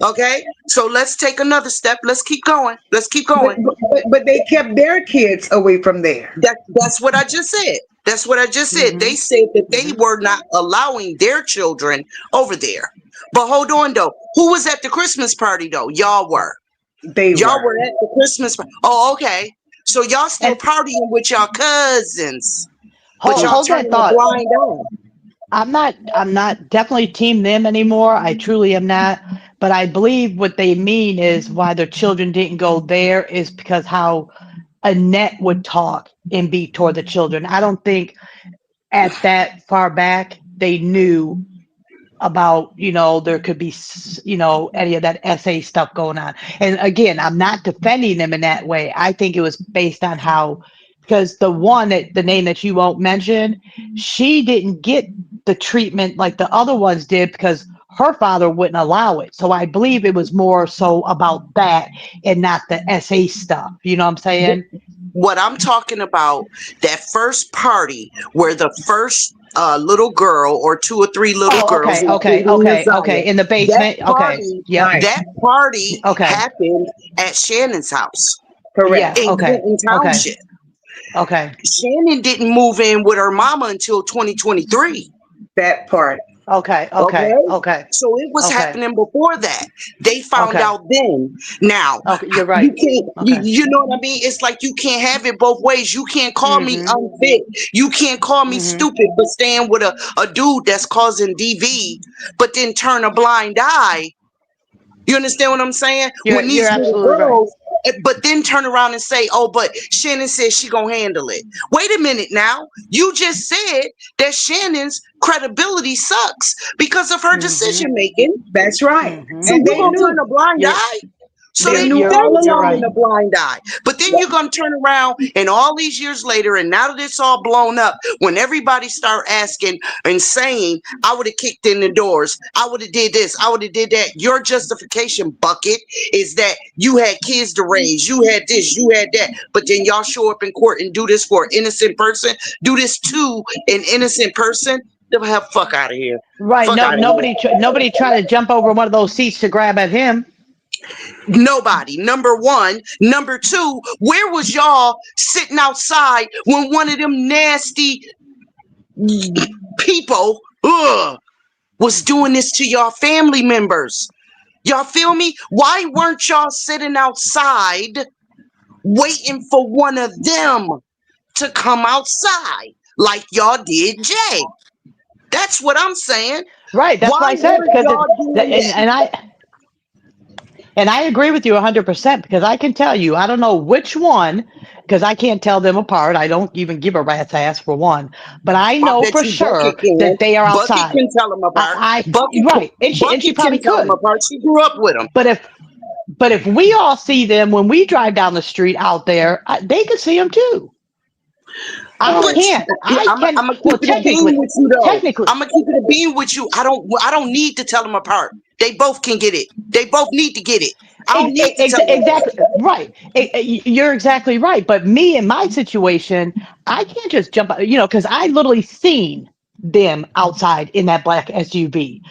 Speaker 4: Okay? So let's take another step. Let's keep going. Let's keep going.
Speaker 1: But they kept their kids away from there.
Speaker 4: That's what I just said. That's what I just said. They said that they were not allowing their children over there. But hold on though. Who was at the Christmas party though? Y'all were. Y'all were at the Christmas party. Oh, okay. So y'all still partying with y'all cousins. But y'all
Speaker 8: Hold that
Speaker 4: turning a
Speaker 8: thought.
Speaker 4: blind eye.
Speaker 8: I'm not definitely team them anymore. I truly am not. But I believe what they mean is why their children didn't go there is because how Annette would talk and be toward the children. I don't think at that far back they knew about, there could be, any of that SA stuff going on. And again, I'm not defending them in that way. I think it was based on how, because the name that you won't mention, she didn't get the treatment like the other ones did because her father wouldn't allow it. So I believe it was more so about that and not the SA stuff. You know what I'm saying?
Speaker 4: What I'm talking about, that first party where the first little girl or two or three little girls,
Speaker 8: Okay.
Speaker 4: including NaZiyah,
Speaker 8: In the basement.
Speaker 4: that party
Speaker 8: Okay.
Speaker 4: happened at Shannon's house
Speaker 1: Correct.
Speaker 4: in Clinton Township.
Speaker 8: Okay.
Speaker 4: Shannon didn't move in with her mama until 2023.
Speaker 1: That part.
Speaker 8: Okay.
Speaker 4: So it was happening before that. They found out then. Now,
Speaker 8: you're right.
Speaker 4: you can't, you know what I mean? It's like you can't have it both ways. You can't call me unfit. You can't call me stupid for staying with a dude that's causing DV, but then turn a blind eye. You understand what I'm saying?
Speaker 8: You're absolutely right.
Speaker 4: But then turn around and say, oh, but Shannon says she gonna handle it. Wait a minute now. You just said that Shannon's credibility sucks because of her decision making.
Speaker 1: That's right.
Speaker 4: So
Speaker 1: And
Speaker 4: you
Speaker 1: they
Speaker 4: gonna
Speaker 1: knew.
Speaker 4: turn a blind eye? So
Speaker 1: They
Speaker 4: then
Speaker 1: knew
Speaker 4: you
Speaker 1: all
Speaker 4: been
Speaker 1: along.
Speaker 4: turning a blind eye. But then you're gonna turn around and all these years later, and now that it's all blown up, when everybody start asking and saying, I would have kicked in the doors, I would have did this, I would have did that. Your justification, Bucket, is that you had kids to raise, you had this, you had that, but then y'all show up in court and do this for an innocent person, do this to an innocent person. The hell, fuck out of here.
Speaker 8: Right.
Speaker 4: Fuck outta here.
Speaker 8: Nobody tried to jump over one of those seats to grab at him.
Speaker 4: Nobody. Number one. Number two, where was y'all sitting outside when one of them nasty people was doing this to y'all family members? Y'all feel me? Why weren't y'all sitting outside waiting for one of them to come outside like y'all did Jay? That's what I'm saying.
Speaker 8: Right. That's why I said, because
Speaker 4: y'all doing that?
Speaker 8: And I agree with you 100% because I can tell you, I don't know which one, because I can't tell them apart. I don't even give a rat's ass for one, but I know
Speaker 4: bet
Speaker 8: for
Speaker 4: you
Speaker 8: sure
Speaker 4: Bucket can.
Speaker 8: that they are
Speaker 4: Bucket
Speaker 8: outside.
Speaker 4: can tell them apart. Bucket,
Speaker 8: Right, and she
Speaker 4: Bucket
Speaker 8: probably
Speaker 4: can tell them
Speaker 8: could.
Speaker 4: apart. She grew up with them.
Speaker 8: But if we all see them when we drive down the street out there, they could see them too. I can't.
Speaker 4: I'm gonna keep it a bean with you though.
Speaker 8: Technically,
Speaker 4: I'm gonna keep it a bean with you. I don't need to tell them apart. They both can get it. They both need to get it. I don't need to tell them
Speaker 8: exactly right. You're exactly right. But me in my situation, I can't just jump out, because I literally seen them outside in that black SUV.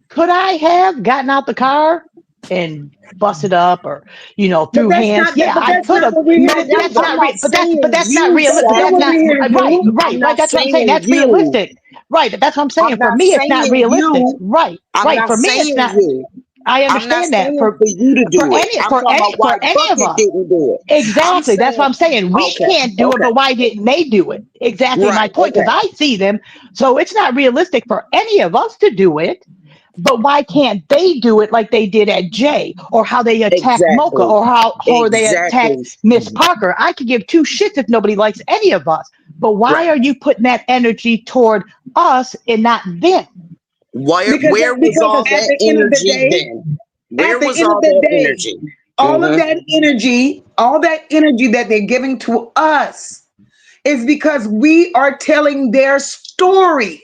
Speaker 8: Could I have gotten out the car and busted up or
Speaker 1: But
Speaker 8: threw
Speaker 1: that's
Speaker 8: hands?
Speaker 1: not.
Speaker 8: Yeah,
Speaker 1: But
Speaker 8: I
Speaker 1: that's
Speaker 8: could
Speaker 1: not
Speaker 8: have.
Speaker 1: what we're
Speaker 8: But
Speaker 1: here to
Speaker 8: that's
Speaker 1: do.
Speaker 8: not real. But that's not
Speaker 4: you,
Speaker 8: realistic.
Speaker 1: That's
Speaker 8: That's
Speaker 1: not what
Speaker 8: not
Speaker 1: we're here to
Speaker 8: right.
Speaker 1: do.
Speaker 8: Right.
Speaker 4: I'm
Speaker 8: Right.
Speaker 4: not
Speaker 8: That's what I'm saying.
Speaker 4: saying
Speaker 8: That's
Speaker 4: you.
Speaker 8: realistic. Right. That's what I'm saying.
Speaker 4: I'm
Speaker 8: For
Speaker 4: not
Speaker 8: me, it's not
Speaker 4: saying
Speaker 8: realistic.
Speaker 4: you.
Speaker 8: Right.
Speaker 4: I'm
Speaker 8: Right.
Speaker 4: not
Speaker 8: For me, it's
Speaker 4: saying
Speaker 8: not.
Speaker 4: you.
Speaker 8: I
Speaker 4: I'm not
Speaker 8: understand that.
Speaker 4: saying for you to do it. I'm talking about why
Speaker 8: For any of
Speaker 4: Bucket
Speaker 8: us.
Speaker 4: didn't do it. I'm
Speaker 8: Exactly. That's what
Speaker 4: saying,
Speaker 8: I'm saying. We can't do it, but why didn't they do it? Exactly my
Speaker 4: right,
Speaker 8: point. Because I see them. So it's not realistic for any of us to do it. But why can't they do it like they did at Jay, or how they attacked Mocha,
Speaker 4: exactly,
Speaker 8: or how they
Speaker 4: exactly.
Speaker 8: attacked Miss Parker? I could give two shits if nobody likes any of us. But why
Speaker 4: Right.
Speaker 8: are you putting that energy toward us and not them?
Speaker 4: Where
Speaker 1: Because
Speaker 4: was all
Speaker 1: at
Speaker 4: that
Speaker 1: the end of the
Speaker 4: energy
Speaker 1: day,
Speaker 4: then?
Speaker 1: at
Speaker 4: Where
Speaker 1: the
Speaker 4: was
Speaker 1: end of
Speaker 4: all
Speaker 1: the
Speaker 4: that
Speaker 1: day,
Speaker 4: energy?
Speaker 1: All of
Speaker 4: Mm-hmm.
Speaker 1: that energy, all that energy that they're giving to us is because we are telling their story.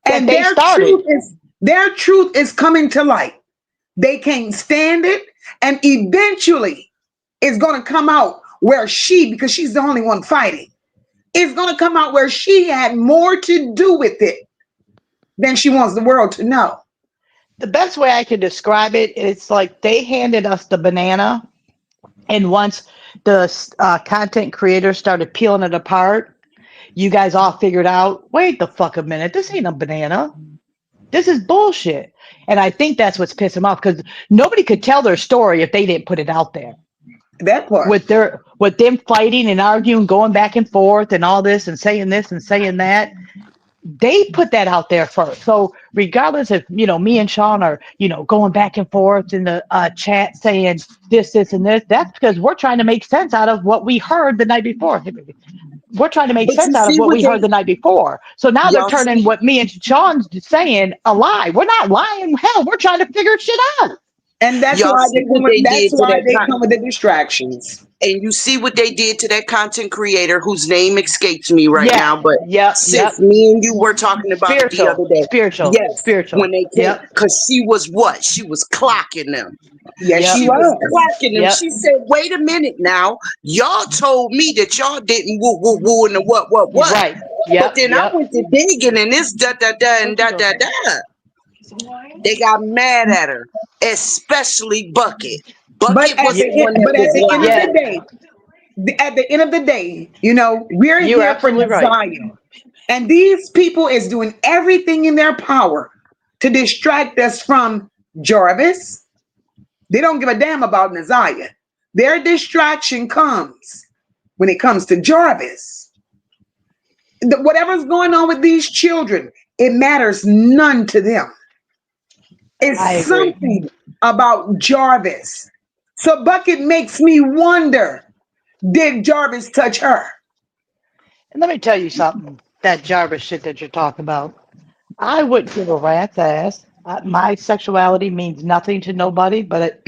Speaker 8: That
Speaker 1: And
Speaker 8: they started.
Speaker 1: their truth is coming to light. They can't stand it. And eventually it's gonna come out where because she's the only one fighting, it's gonna come out where she had more to do with it than she wants the world to know.
Speaker 8: The best way I could describe it, it's like they handed us the banana, and once the content creators started peeling it apart, you guys all figured out, wait the fuck a minute, this ain't a banana. This is bullshit. And I think that's what's pissing them off because nobody could tell their story if they didn't put it out there.
Speaker 1: That part.
Speaker 8: With them fighting and arguing, going back and forth and all this and saying that, they put that out there first. So regardless if me and Sean are going back and forth in the chat saying this and this, that's because we're trying to make sense out of what we heard the night before. Hey, baby. We're trying to make
Speaker 4: But you
Speaker 8: sense out of
Speaker 4: see
Speaker 8: what
Speaker 4: what
Speaker 8: we heard
Speaker 4: they
Speaker 8: the night before. So now they're
Speaker 4: y'all
Speaker 8: turning
Speaker 4: see
Speaker 8: what me and Sean's saying a lie. We're not lying. Hell, we're trying to figure shit out.
Speaker 1: And
Speaker 4: y'all see what they
Speaker 1: that's
Speaker 4: did to
Speaker 1: why
Speaker 4: that
Speaker 1: they come with the distractions.
Speaker 4: and you see what they did to that content creator whose name escapes me right
Speaker 8: Yeah.
Speaker 4: now. But
Speaker 8: Yep.
Speaker 4: sis, me and you were talking about it the
Speaker 8: Spiritual.
Speaker 4: other day.
Speaker 8: Spiritual.
Speaker 4: Yes, when
Speaker 8: Spiritual.
Speaker 4: they came,
Speaker 8: Yep.
Speaker 4: because she was what? She was clocking them.
Speaker 1: Yes,
Speaker 8: Yep.
Speaker 1: she
Speaker 4: She was
Speaker 1: was.
Speaker 4: clocking them.
Speaker 8: Yep.
Speaker 4: She said, "Wait a minute now. Y'all told me that y'all didn't woo woo woo and the what."
Speaker 8: Right.
Speaker 4: But
Speaker 8: Yep.
Speaker 4: then I
Speaker 8: Yep.
Speaker 4: went to digging and this da da da and da da da. They got mad at her, especially Bucket.
Speaker 1: But
Speaker 4: Bucket
Speaker 1: at
Speaker 4: was
Speaker 1: the
Speaker 4: the
Speaker 1: end,
Speaker 4: one that
Speaker 1: but at
Speaker 4: was
Speaker 1: the end of
Speaker 4: lying.
Speaker 1: the
Speaker 8: Yeah.
Speaker 1: day, at the end of the day, we're
Speaker 8: You're
Speaker 1: here for
Speaker 8: absolutely right.
Speaker 1: NaZiyah. And these people is doing everything in their power to distract us from Jarvis. They don't give a damn about NaZiyah. Their distraction comes when it comes to Jarvis. Whatever's going on with these children, it matters none to them.
Speaker 8: I
Speaker 1: It's
Speaker 8: agree.
Speaker 1: something about Jarvis. So Bucket makes me wonder, did Jarvis touch her?
Speaker 8: And let me tell you something. That Jarvis shit that you're talking about. I wouldn't give a rat's ass. My sexuality means nothing to nobody, but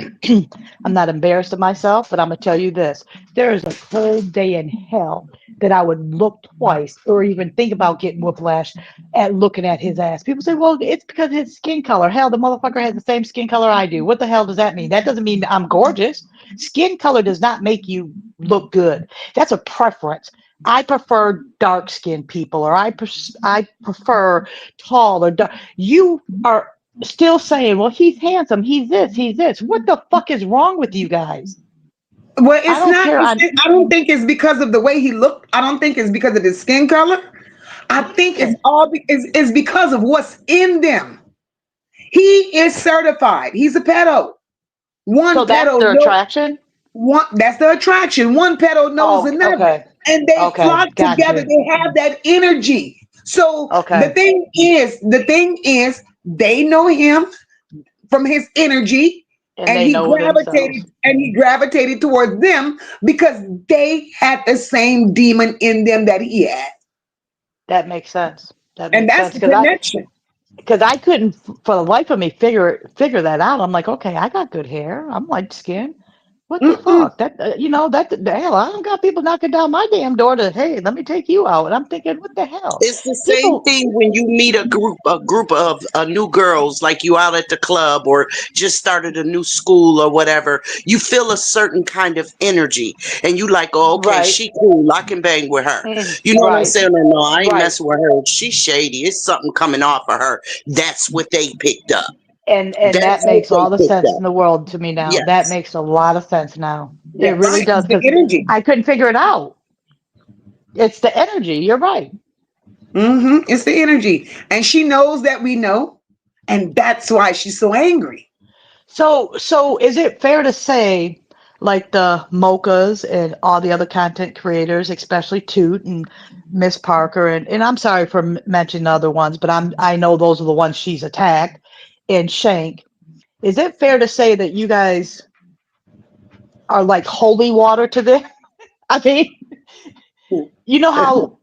Speaker 8: I'm not embarrassed of myself. But I'm gonna tell you this: there is a cold day in hell that I would look twice or even think about getting whiplash at looking at his ass. People say, "Well, it's because of his skin color." Hell, the motherfucker has the same skin color I do. What the hell does that mean? That doesn't mean I'm gorgeous. Skin color does not make you look good. That's a preference. I prefer dark skinned people, or I prefer tall or dark. You are still saying, well, he's handsome, he's this, he's this. What the fuck is wrong with you guys?
Speaker 1: Well,
Speaker 8: I
Speaker 1: it's
Speaker 8: don't
Speaker 1: not.
Speaker 8: care.
Speaker 1: I don't think it's because of the way he looked. I don't think it's because of his skin color. I think it's it's because of what's in them. He is certified. He's a pedo.
Speaker 8: So
Speaker 1: One
Speaker 8: that's
Speaker 1: pedo
Speaker 8: their
Speaker 1: knows
Speaker 8: attraction?
Speaker 1: one. That's the attraction. One pedo knows
Speaker 8: Oh,
Speaker 1: another,
Speaker 8: okay.
Speaker 1: and they
Speaker 8: Okay.
Speaker 1: flock
Speaker 8: Got
Speaker 1: together.
Speaker 8: you.
Speaker 1: They have that energy. So
Speaker 8: Okay.
Speaker 1: the thing is, they know him from his energy,
Speaker 8: And
Speaker 1: and
Speaker 8: they know themselves.
Speaker 1: he gravitated towards them because they had the same demon in them that he had,
Speaker 8: That makes sense. That
Speaker 1: and
Speaker 8: makes
Speaker 1: that's
Speaker 8: sense.
Speaker 1: the connection.
Speaker 8: Because I couldn't for the life of me figure that out. I'm like, okay, I got good hair. I'm light skinned. What the
Speaker 1: Mm-mm.
Speaker 8: fuck? That that the hell. I don't got people knocking down my damn door to, hey, let me take you out. And I'm thinking, what the hell?
Speaker 4: It's the same
Speaker 8: People,
Speaker 4: thing when you meet a group of new girls, like you out at the club or just started a new school or whatever. You feel a certain kind of energy, and you like, oh, okay,
Speaker 8: right,
Speaker 4: she cool. I can bang with her. You know what I'm
Speaker 8: right,
Speaker 4: saying? No, no, I ain't
Speaker 8: right.
Speaker 4: messing with her. She's shady. It's something coming off of her. That's what they picked up.
Speaker 8: And
Speaker 4: That's
Speaker 8: that
Speaker 4: what
Speaker 8: makes
Speaker 4: they
Speaker 8: all the
Speaker 4: picked
Speaker 8: sense
Speaker 4: up.
Speaker 8: in the world to me now. That
Speaker 4: Yes,
Speaker 8: makes a lot of sense now. It really
Speaker 1: Right?
Speaker 4: yes.
Speaker 8: does
Speaker 1: It's the
Speaker 8: because
Speaker 1: energy.
Speaker 8: I couldn't figure it out. It's the energy. You're right.
Speaker 1: It's the energy, and she knows that we know, and that's why she's so angry.
Speaker 8: So is it fair to say, like the Mochas and all the other content creators, especially Toot and Miss Parker, and I'm sorry for mentioning the other ones, but I know those are the ones she's attacked, and Shank. Is it fair to say that you guys are like holy water to them? I mean, you know how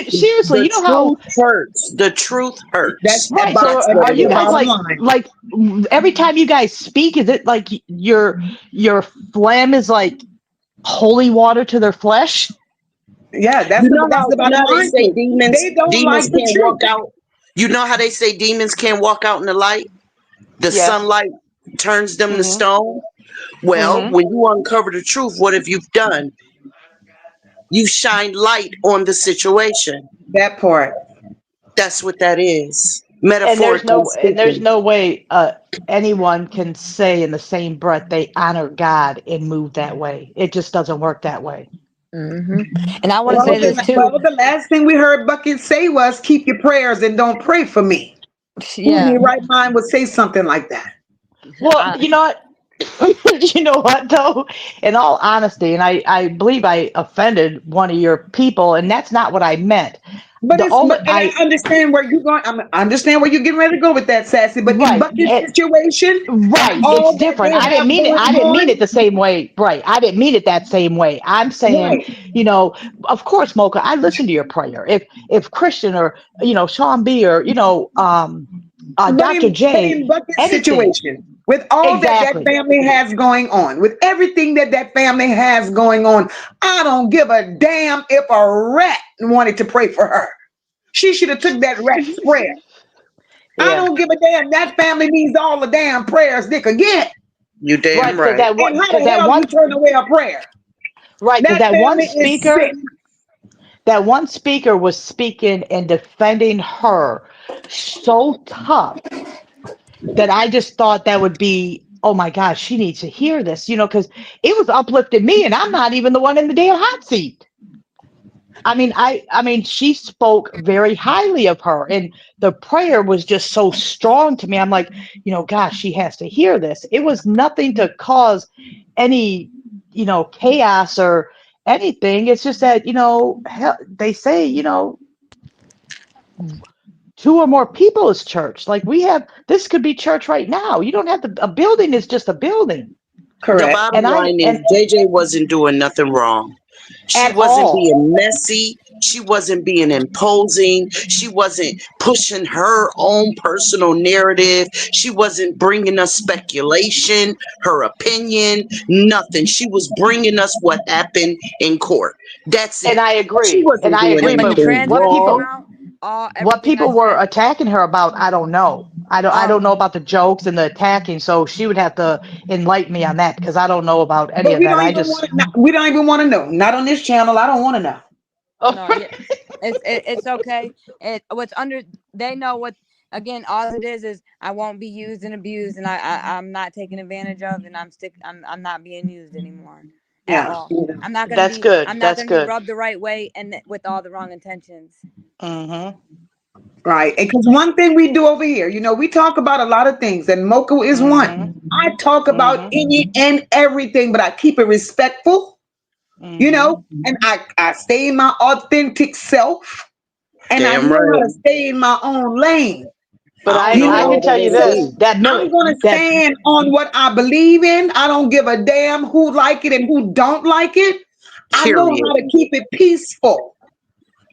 Speaker 8: Seriously,
Speaker 4: The
Speaker 8: you know how.
Speaker 4: truth hurts. The truth
Speaker 1: That's
Speaker 4: hurts.
Speaker 8: Right. So
Speaker 1: that's
Speaker 4: That's what
Speaker 8: are
Speaker 4: it
Speaker 8: you
Speaker 1: the
Speaker 8: guys
Speaker 4: is.
Speaker 1: bottom
Speaker 8: like
Speaker 1: line.
Speaker 8: every time you guys speak, is it like your phlegm is like holy water to their flesh?
Speaker 1: Yeah, that's the
Speaker 4: You know
Speaker 1: bottom
Speaker 4: how they
Speaker 1: line
Speaker 4: say
Speaker 1: to it. They don't
Speaker 4: demons
Speaker 1: like the
Speaker 4: can't walk
Speaker 1: truth.
Speaker 4: out. You know how they say demons can't walk out in the light? The
Speaker 8: Yes.
Speaker 4: sunlight turns them to
Speaker 8: Mm-hmm.
Speaker 4: stone. Well,
Speaker 8: Mm-hmm.
Speaker 4: when you uncover the truth, what have you done? You shine light on the situation.
Speaker 1: That part.
Speaker 4: That's what that is,
Speaker 8: And
Speaker 4: metaphorically
Speaker 8: there's
Speaker 4: speaking.
Speaker 8: no way anyone can say in the same breath they honor God and move that way. It just doesn't work that way.
Speaker 7: Hmm. And I want to
Speaker 1: Well,
Speaker 7: say this too.
Speaker 1: the last thing we heard Bucket say was, "Keep your prayers and don't pray for me." Who in
Speaker 7: Yeah.
Speaker 1: your right mind would say something like that?
Speaker 8: Well,
Speaker 7: I,
Speaker 8: you know what? You know what though? In all honesty, and I believe I offended one of your people, and that's not what I meant.
Speaker 1: But
Speaker 8: The
Speaker 1: it's
Speaker 8: only
Speaker 1: and I understand where you're going. I understand where you're getting ready to go with that, Sassy. But in
Speaker 8: right.
Speaker 1: Bucket's situation and
Speaker 8: Right, it's
Speaker 1: all that
Speaker 8: different.
Speaker 1: they have going
Speaker 8: I didn't mean it
Speaker 1: on,
Speaker 8: the same way. Right. I didn't mean it that same way. I'm saying,
Speaker 1: right?
Speaker 8: of course, Mocha, I listen to your prayer. If Christian or Sean B or Dr.
Speaker 1: But
Speaker 8: J,
Speaker 1: in Bucket's
Speaker 8: anything.
Speaker 1: situation, with all that that
Speaker 8: Exactly.
Speaker 1: family has going on, with everything that that family has going on, I don't give a damn if a rat wanted to pray for her. She should have took that rat's prayer. I
Speaker 8: Yeah.
Speaker 1: don't give a damn. That family needs all the damn prayers they could get.
Speaker 4: You
Speaker 8: Right,
Speaker 4: damn
Speaker 8: because
Speaker 4: right.
Speaker 1: And how
Speaker 8: because
Speaker 1: the hell you turn away a prayer? That
Speaker 8: one
Speaker 1: family is sick.
Speaker 8: speaker, that one speaker was speaking and defending her so tough that I just thought that would be, oh my gosh, she needs to hear this, because it was uplifting me, and I'm not even the one in the damn hot seat. I mean, she spoke very highly of her, and the prayer was just so strong to me. I'm like, gosh, she has to hear this. It was nothing to cause any, chaos or anything. It's just that, they say, two or more people is church. Like this could be church right now. You don't have to, a building is just a building.
Speaker 4: The
Speaker 1: Correct.
Speaker 4: bottom line is
Speaker 8: And
Speaker 4: JayJay wasn't doing nothing wrong. She
Speaker 8: at
Speaker 4: wasn't
Speaker 8: all.
Speaker 4: being messy. She wasn't being imposing. She wasn't pushing her own personal narrative. She wasn't bringing us speculation, her opinion, nothing. She was bringing us what happened in court. That's
Speaker 8: And
Speaker 4: it.
Speaker 8: I
Speaker 4: She
Speaker 8: agree. And
Speaker 4: wasn't
Speaker 8: I
Speaker 4: doing
Speaker 8: agree.
Speaker 7: when the
Speaker 8: But
Speaker 4: anything
Speaker 8: what
Speaker 7: transcript came
Speaker 8: people,
Speaker 4: wrong.
Speaker 7: out,
Speaker 8: what
Speaker 7: everything I
Speaker 8: people were
Speaker 7: said.
Speaker 8: attacking her about, I don't know. I don't
Speaker 7: Um,
Speaker 8: know about the jokes and the attacking. So she would have to enlighten me on that because I don't know about any
Speaker 1: But
Speaker 8: of
Speaker 1: we
Speaker 8: that.
Speaker 1: don't
Speaker 8: I
Speaker 1: even want
Speaker 8: just
Speaker 1: to. We don't even want to know. Not on this channel. I don't want to know.
Speaker 7: no, yeah, it's okay. What's under they know what. Again, all it is I won't be used and abused, and I'm not taken advantage of, and I'm not being used anymore at
Speaker 1: Yeah.
Speaker 7: all.
Speaker 8: that's good.
Speaker 7: I'm not
Speaker 8: That's
Speaker 7: gonna be
Speaker 8: good.
Speaker 7: rubbed the right way and with all the wrong intentions.
Speaker 8: Mm-hmm.
Speaker 1: Right. Because one thing we do over here, we talk about a lot of things, and Mocha is one.
Speaker 8: Mm-hmm.
Speaker 1: I talk about
Speaker 8: Mm-hmm.
Speaker 1: any and everything, but I keep it respectful,
Speaker 8: Mm-hmm.
Speaker 1: and I stay in my authentic self, and I
Speaker 4: Damn
Speaker 1: know how
Speaker 4: right.
Speaker 1: to stay in my own lane.
Speaker 8: But
Speaker 4: I don't
Speaker 8: I
Speaker 1: You
Speaker 4: know
Speaker 8: I
Speaker 4: no
Speaker 1: know,
Speaker 8: can
Speaker 4: other
Speaker 8: tell you
Speaker 4: way to
Speaker 8: this,
Speaker 1: so
Speaker 4: be.
Speaker 8: that
Speaker 1: I'm
Speaker 8: millet
Speaker 1: gonna
Speaker 8: that
Speaker 1: stand on what I believe in. I don't give a damn who like it and who don't like it. I know
Speaker 4: Period.
Speaker 1: how to keep it peaceful.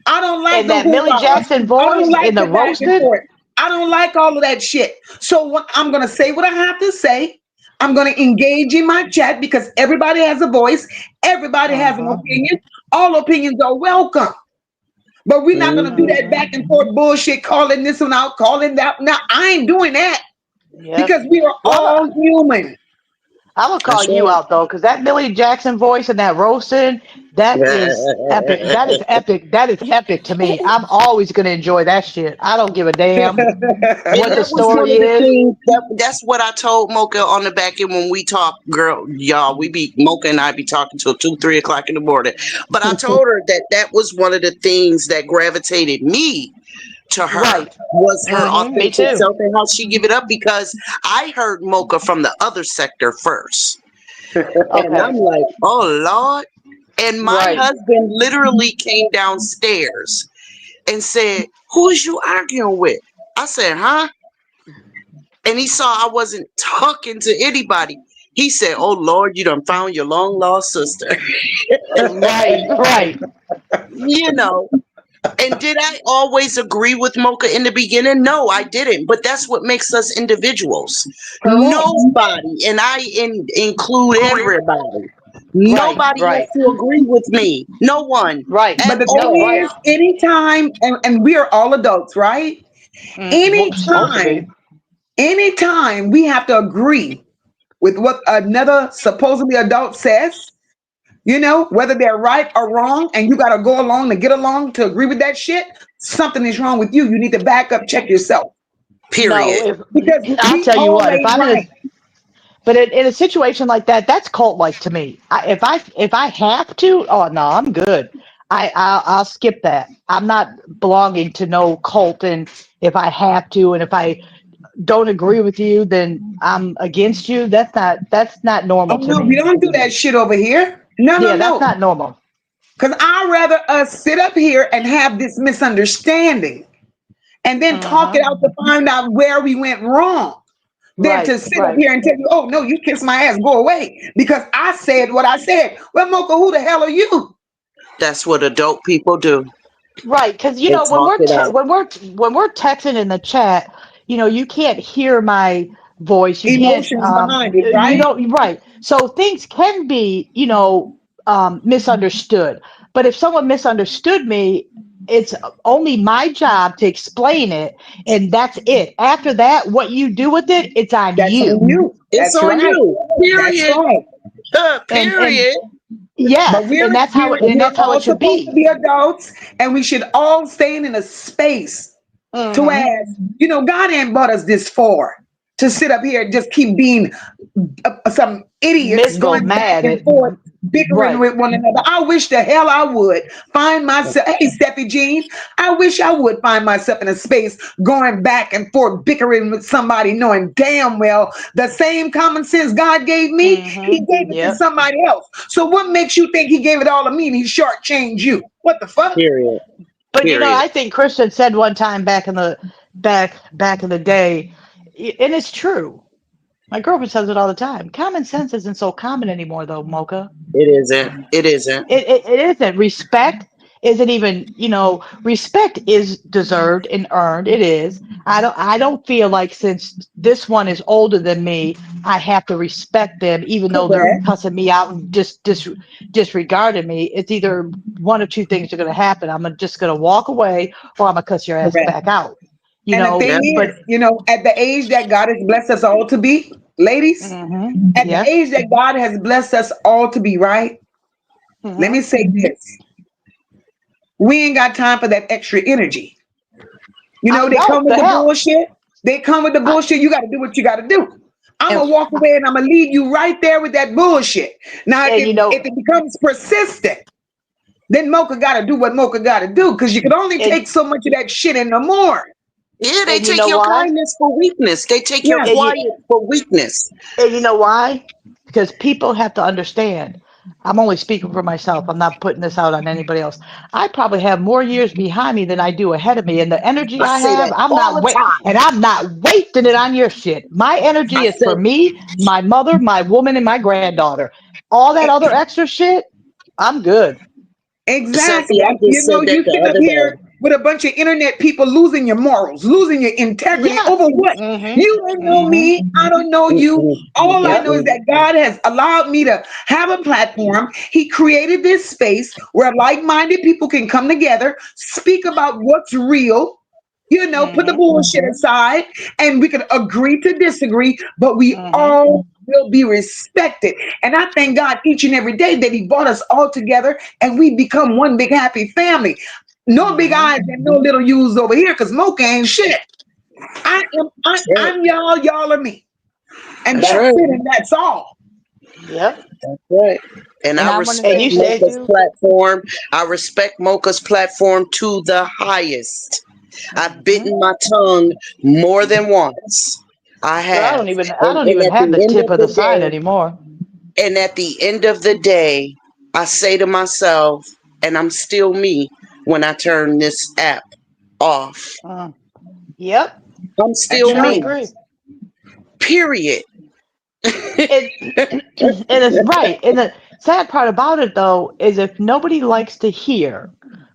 Speaker 1: I don't like
Speaker 8: and
Speaker 1: the
Speaker 8: that Millie
Speaker 1: hoopla.
Speaker 8: Jackson
Speaker 1: I don't
Speaker 8: voice
Speaker 1: like
Speaker 8: in the
Speaker 1: the back and
Speaker 8: roasted.
Speaker 1: forth. I don't like all of that shit. So what I'm gonna say what I have to say. I'm gonna engage in my chat because everybody has a voice. Everybody has an
Speaker 8: Uh-huh.
Speaker 1: opinion. All opinions are welcome. But we're not gonna do
Speaker 4: Hmm.
Speaker 1: that
Speaker 8: Uh-huh.
Speaker 1: back and forth bullshit, calling this one out, calling that. Now I ain't doing that
Speaker 8: Yep.
Speaker 1: because we are
Speaker 8: Well,
Speaker 1: all human.
Speaker 8: I'm gonna call
Speaker 4: That's
Speaker 8: you
Speaker 4: right.
Speaker 8: out though, because that Millie Jackson voice and that roasted, that is epic. That is epic. That is epic to me. I'm always gonna enjoy that shit. I don't give a damn
Speaker 4: And
Speaker 8: what the
Speaker 4: that was one
Speaker 8: story
Speaker 4: of the
Speaker 8: is.
Speaker 4: things that's what I told Mocha on the back end when we talk, girl, y'all. We be Mocha and I be talking till 2, 3 o'clock in the morning. But I told her that was one of the things that gravitated me to her
Speaker 8: Right.
Speaker 4: was her
Speaker 8: Me
Speaker 4: authentic
Speaker 8: too.
Speaker 4: self and how she give it up because I heard Mocha from the other sector first. And I'm
Speaker 8: Okay.
Speaker 4: like, oh Lord. And my
Speaker 8: Right.
Speaker 4: husband literally came downstairs and said, who is you arguing with? I said, huh? And he saw I wasn't talking to anybody. He said, oh Lord, you done found your long lost sister.
Speaker 8: Right. Right.
Speaker 4: you know. And did I always agree with Mocha in the beginning? No, I didn't. But that's what makes us individuals.
Speaker 8: Correct.
Speaker 4: Nobody, and include everybody.
Speaker 8: Right.
Speaker 4: Nobody has
Speaker 8: Right.
Speaker 4: to agree with me. No one
Speaker 8: Right.
Speaker 4: at
Speaker 1: But the
Speaker 8: No.
Speaker 1: thing
Speaker 4: all.
Speaker 8: Right.
Speaker 1: is, anytime, and we are all adults, right?
Speaker 8: Well, supposed to be.
Speaker 1: Anytime we have to agree with what another supposedly adult says, whether they're right or wrong, and you got to go along to get along to agree with that shit, something is wrong with you. You need to back up, check yourself.
Speaker 8: No.
Speaker 4: Period.
Speaker 8: If
Speaker 1: Because
Speaker 8: I'll
Speaker 1: we
Speaker 8: tell you what, if
Speaker 1: always
Speaker 8: I'm in a
Speaker 1: right.
Speaker 8: but in a situation like that, that's cult like to me. If I have to, oh no, I'm good. I'll skip that. I'm not belonging to no cult, and if I have to, and if I don't agree with you, then I'm against you. That's not
Speaker 1: Oh,
Speaker 8: normal to
Speaker 1: no, we
Speaker 8: me.
Speaker 1: don't do that shit over here. No, no,
Speaker 8: Yeah, that's
Speaker 1: no.
Speaker 8: not normal.
Speaker 1: Because I'd rather us sit up here and have this misunderstanding and then talk
Speaker 8: Uh-huh.
Speaker 1: it out to find out where we went wrong than
Speaker 8: Right,
Speaker 1: to sit up
Speaker 8: right,
Speaker 1: here and tell you, oh, no, you kiss my ass, go away because I said what I said. Well, Mocha, who the hell are you?
Speaker 4: That's what adult people do.
Speaker 8: right. Because
Speaker 4: They
Speaker 8: when
Speaker 4: talk it out.
Speaker 8: we're texting in the chat, you can't hear my voice. You can't.
Speaker 1: Emotions behind it,
Speaker 8: You
Speaker 1: right?
Speaker 8: don't. Right. So things can be, misunderstood. But if someone misunderstood me, it's only my job to explain it, and that's it. After that, what you do with it, it's on
Speaker 1: That's
Speaker 8: you.
Speaker 1: on you.
Speaker 4: It's
Speaker 1: That's
Speaker 4: on
Speaker 1: right.
Speaker 4: you.
Speaker 1: That's
Speaker 4: Period.
Speaker 1: right.
Speaker 8: And
Speaker 4: Period.
Speaker 1: But
Speaker 8: yes,
Speaker 1: we're
Speaker 8: and that's how
Speaker 1: we're
Speaker 8: and
Speaker 1: we're
Speaker 8: that's how it
Speaker 1: all
Speaker 8: should
Speaker 1: supposed to
Speaker 8: be.
Speaker 1: be adults, and we should all stay in a space to
Speaker 8: Hmm.
Speaker 1: as God ain't brought us this far to sit up here and just keep being some idiots
Speaker 8: Miserable,
Speaker 1: going back
Speaker 8: mad
Speaker 1: and
Speaker 8: at
Speaker 1: forth, bickering
Speaker 8: right.
Speaker 1: with one another. I wish the hell I would find myself. Hey, Steffi Jean, I wish I would find myself in a space going back and forth, bickering with somebody, knowing damn well the same common sense God gave me, He
Speaker 8: Hmm.
Speaker 1: gave it to
Speaker 8: Yep.
Speaker 1: somebody else. So what makes you think He gave it all to me and He shortchanged you? What the fuck?
Speaker 4: Period.
Speaker 8: But
Speaker 4: Period.
Speaker 8: I think Christian said one time back in the day, and it's true. My girlfriend says it all the time. Common sense isn't so common anymore, though, Mocha.
Speaker 4: It isn't. It isn't.
Speaker 8: It isn't. Respect isn't even, respect is deserved and earned. It is. I don't feel like since this one is older than me, I have to respect them, even though they're
Speaker 1: Correct.
Speaker 8: cussing me out and disregarding me. It's either one or two things are going to happen. Just going to walk away, or I'm going to cuss your ass
Speaker 1: Correct.
Speaker 8: back out.
Speaker 1: And the thing
Speaker 4: Yep.
Speaker 8: But
Speaker 1: is, at the age that God has blessed us all to be, ladies, at the
Speaker 8: yes.
Speaker 1: age that God has blessed us all to be, right? Let
Speaker 8: Hmm.
Speaker 1: me say this. We ain't got time for that extra energy.
Speaker 8: I
Speaker 1: They
Speaker 8: don't.
Speaker 1: come with
Speaker 8: The
Speaker 1: the
Speaker 8: hell.
Speaker 1: bullshit. They come with the
Speaker 8: I,
Speaker 1: bullshit. You got to do what you got to do. I'm
Speaker 8: and,
Speaker 1: gonna walk away and I'm gonna leave you right there with that bullshit. Now, if
Speaker 8: and
Speaker 1: it becomes persistent, then Mocha got to do what Mocha got to do because you can only
Speaker 8: and
Speaker 1: take so much of that shit in the more.
Speaker 4: Yeah, they
Speaker 8: and you
Speaker 4: take
Speaker 8: know
Speaker 4: your
Speaker 8: why?
Speaker 4: kindness for weakness. They take your
Speaker 1: Yeah,
Speaker 8: And you,
Speaker 4: quiet for weakness.
Speaker 8: And you know why? Because people have to understand. I'm only speaking for myself. I'm not putting this out on anybody else. I probably have more years behind me than I do ahead of me, and the energy
Speaker 4: I
Speaker 8: I
Speaker 4: say
Speaker 8: have,
Speaker 4: that all the time.
Speaker 8: I'm not wasting it on your shit. My
Speaker 4: I
Speaker 8: energy is for
Speaker 4: said,
Speaker 8: me, my mother, my woman, and my granddaughter. All that other extra shit, I'm good.
Speaker 1: exactly.
Speaker 4: Selfie, I just said that
Speaker 1: You
Speaker 4: the
Speaker 1: sitting up
Speaker 4: other
Speaker 1: here
Speaker 4: day.
Speaker 1: with a bunch of internet people losing your morals, losing your integrity
Speaker 8: Yes.
Speaker 1: over what?
Speaker 8: Mm-hmm.
Speaker 1: You don't know
Speaker 8: Mm-hmm.
Speaker 1: me. I don't know you.
Speaker 4: Mm-mm,
Speaker 1: All I
Speaker 8: Yep.
Speaker 1: know is
Speaker 4: mm-mm.
Speaker 1: that God has allowed me to have a platform. He created this space where like-minded people can come together, speak about what's real. Put the
Speaker 8: Mm-hmm.
Speaker 1: bullshit aside and we can agree to disagree, but we
Speaker 8: Mm-hmm.
Speaker 1: all will be respected. And I thank God each and every day that He brought us all together and we become one big happy family. No big
Speaker 8: Mm-hmm.
Speaker 1: eyes and no little U's over here because Mocha ain't shit.
Speaker 4: That's right.
Speaker 1: I'm y'all are me. And
Speaker 4: That's
Speaker 8: Yep.
Speaker 1: that's
Speaker 4: right.
Speaker 1: it, and that's all.
Speaker 8: Yep.
Speaker 4: That's right. And
Speaker 7: And
Speaker 4: I
Speaker 7: I want to
Speaker 8: And
Speaker 4: respect
Speaker 7: say
Speaker 8: you
Speaker 7: this
Speaker 8: said
Speaker 4: Mocha's
Speaker 7: too.
Speaker 4: platform. I respect Mocha's platform to the highest. I've
Speaker 8: mm-hmm.
Speaker 4: bitten my tongue more than once. I
Speaker 8: Girl,
Speaker 4: have.
Speaker 8: I don't
Speaker 4: And
Speaker 8: even
Speaker 4: at
Speaker 8: have
Speaker 4: the
Speaker 8: the
Speaker 4: end
Speaker 8: tip
Speaker 4: of
Speaker 8: of the
Speaker 4: the
Speaker 8: sign
Speaker 4: day,
Speaker 8: anymore.
Speaker 4: I say to myself, and I'm still me when I turn this app off.
Speaker 8: Uh, yep,
Speaker 4: I'm
Speaker 8: I
Speaker 1: That's
Speaker 4: still
Speaker 8: sure
Speaker 1: right.
Speaker 4: me.
Speaker 8: agree.
Speaker 4: Period.
Speaker 8: And and it's right. And the sad part about it though is if nobody likes to hear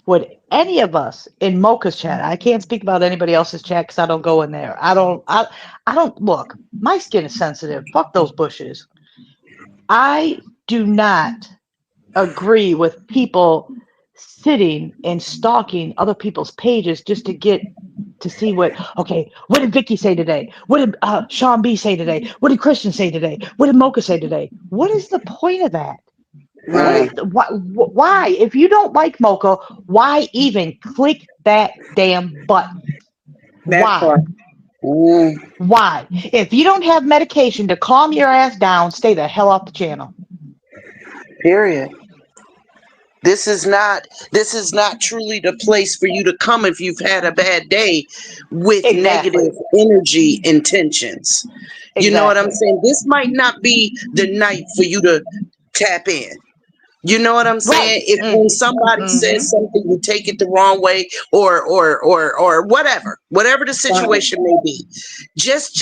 Speaker 8: would any of us in Mocha's chat, I can't speak about anybody else's chat because I don't go in there. I don't look. My skin is sensitive. Fuck those bushes. I do not agree with people sitting and stalking other people's pages just to get to see what did Vicky say today? What did Sean B say today? What did Christian say today? What did Mocha say today? What is the point of that? What is
Speaker 1: Right.
Speaker 8: why? If you don't like Mocha, why even click that damn button?
Speaker 1: That
Speaker 8: Why?
Speaker 1: part. Mm,
Speaker 8: Why? If you don't have medication to calm your ass down, stay the hell off the channel.
Speaker 4: Period. This is not truly the place for you to come if you've had a bad day with
Speaker 8: Exactly.
Speaker 4: negative energy intentions. You know what I'm
Speaker 8: Exactly.
Speaker 4: saying? This might not be the night for you to tap in. You know what I'm
Speaker 8: Right.
Speaker 4: saying? If when somebody
Speaker 8: Mm-hmm.
Speaker 4: says something, you take it the wrong way, or whatever the
Speaker 1: right.
Speaker 4: situation may be. Just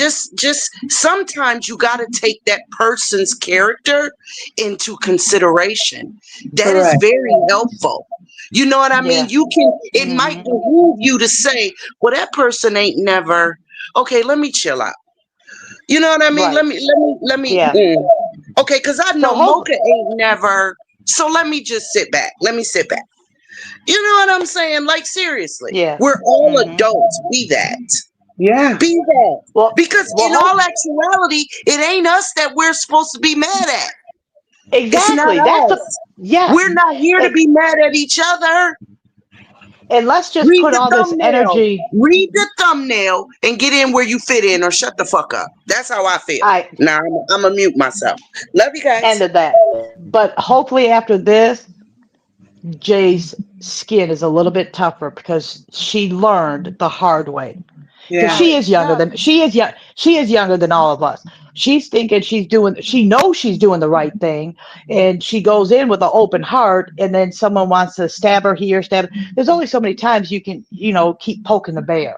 Speaker 4: sometimes you got to take that person's character into consideration. That is
Speaker 1: Correct.
Speaker 4: very helpful. You know what I mean?
Speaker 8: Yeah.
Speaker 4: You can. It might
Speaker 8: Mm-hmm.
Speaker 4: behoove you to say, "Well, that person ain't never." Okay, let me chill out. You know what I mean?
Speaker 8: Right.
Speaker 4: Let me.
Speaker 8: Yeah.
Speaker 4: Okay, because I
Speaker 8: So
Speaker 4: know Mocha ain't never. So let me just sit back. Let me sit back. You know what I'm saying? Like, seriously,
Speaker 8: yeah.
Speaker 4: we're all
Speaker 8: Mm-hmm.
Speaker 4: adults. Be that.
Speaker 1: Yeah.
Speaker 4: Be that.
Speaker 8: Well,
Speaker 4: Because
Speaker 8: well,
Speaker 4: in all
Speaker 8: hope
Speaker 4: actuality, it ain't us that we're supposed to be mad at. It's not
Speaker 8: exactly.
Speaker 4: us. We're
Speaker 8: Yes.
Speaker 4: not here to
Speaker 8: And,
Speaker 4: be mad at each other.
Speaker 8: and let's just
Speaker 4: Read
Speaker 8: put
Speaker 4: the
Speaker 8: all this
Speaker 4: thumbnail.
Speaker 8: energy.
Speaker 4: Read the thumbnail and get in where you fit in or shut the fuck up. That's how I feel.
Speaker 8: I
Speaker 4: Now, I'm going to mute myself. Love you
Speaker 8: end
Speaker 4: guys.
Speaker 8: of that. But hopefully after this, Jay's skin is a little bit tougher because she learned the hard way. Because
Speaker 1: Yeah.
Speaker 7: No,
Speaker 8: she is
Speaker 7: it's
Speaker 8: younger
Speaker 7: tough.
Speaker 8: than she is younger than all of us. She's thinking she knows she's doing the right thing, and she goes in with an open heart, and then someone wants to stab her here, stab her. There's only so many times you can, keep poking the bear.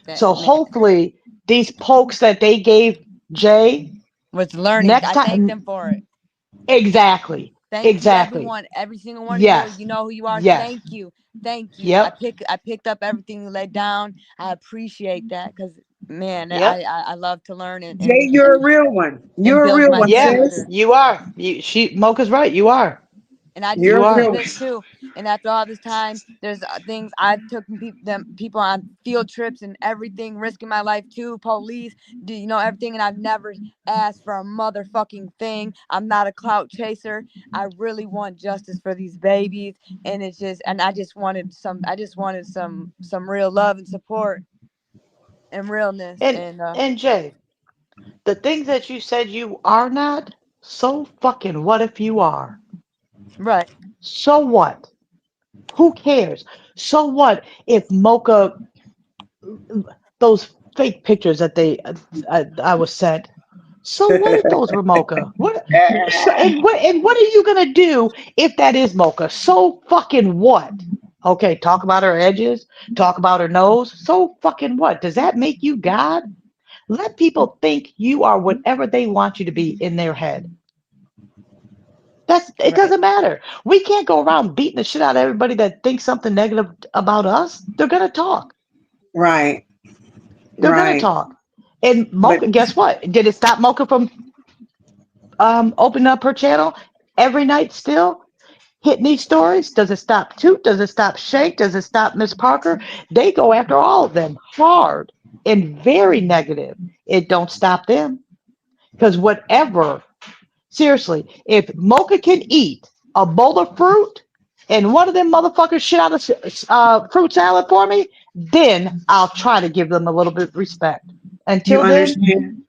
Speaker 7: That
Speaker 8: So
Speaker 7: man
Speaker 8: hopefully these pokes that they gave Jay
Speaker 7: was learning.
Speaker 8: next
Speaker 7: I thank
Speaker 8: time.
Speaker 7: them for it.
Speaker 8: Exactly.
Speaker 7: Thank you,
Speaker 8: Exactly.
Speaker 7: everyone. Every single one of you.
Speaker 8: Yes.
Speaker 7: You know who you are.
Speaker 8: Yes.
Speaker 7: Thank you. Thank you.
Speaker 8: Yep.
Speaker 7: I picked up everything you laid down. I appreciate that because man,
Speaker 8: Yep.
Speaker 7: I love to learn
Speaker 1: Jay, you're a real one.
Speaker 7: and
Speaker 1: You're a
Speaker 7: build
Speaker 1: real
Speaker 7: my
Speaker 1: one,
Speaker 8: Yeah.
Speaker 1: sis.
Speaker 7: character.
Speaker 8: You are. Mocha's right. You are.
Speaker 7: And I just
Speaker 1: You're
Speaker 8: You
Speaker 1: a
Speaker 7: want to say
Speaker 8: are.
Speaker 1: real one.
Speaker 7: this too. And after all this time, there's things I've taken people on field trips and everything, risking my life too. Police, do you know everything? And I've never asked for a motherfucking thing. I'm not a clout chaser. I really want justice for these babies, and it's just, and I just wanted some. I just wanted some real love and support and realness.
Speaker 8: And
Speaker 7: And
Speaker 8: and Jay, the things that you said you are not, so fucking what if you are?
Speaker 7: right,
Speaker 8: So what? Who cares? So what if Mocha, those fake pictures that I was sent? So what if those were Mocha? And what are you gonna do if that is Mocha? So fucking what? Okay, talk about her edges, talk about her nose. So fucking what? Does that make you God? Let people think you are whatever they want you to be in their head. It
Speaker 1: Right.
Speaker 8: doesn't matter. We can't go around beating the shit out of everybody that thinks something negative about us. They're gonna talk.
Speaker 1: Right.
Speaker 8: They're gonna
Speaker 1: Right.
Speaker 8: talk. And
Speaker 1: But
Speaker 8: Mocha, guess what? Did it stop Mocha from opening up her channel every night still? Hitting these stories? Does it stop Toot? Does it stop Shank? Does it stop Miss Parker? They go after all of them hard and very negative. It don't stop them. Because whatever, seriously, if Mocha can eat a bowl of fruit and one of them motherfuckers shit out of fruit salad for me, then I'll try to give them a little bit of respect.
Speaker 1: you
Speaker 8: Until then,
Speaker 1: understand?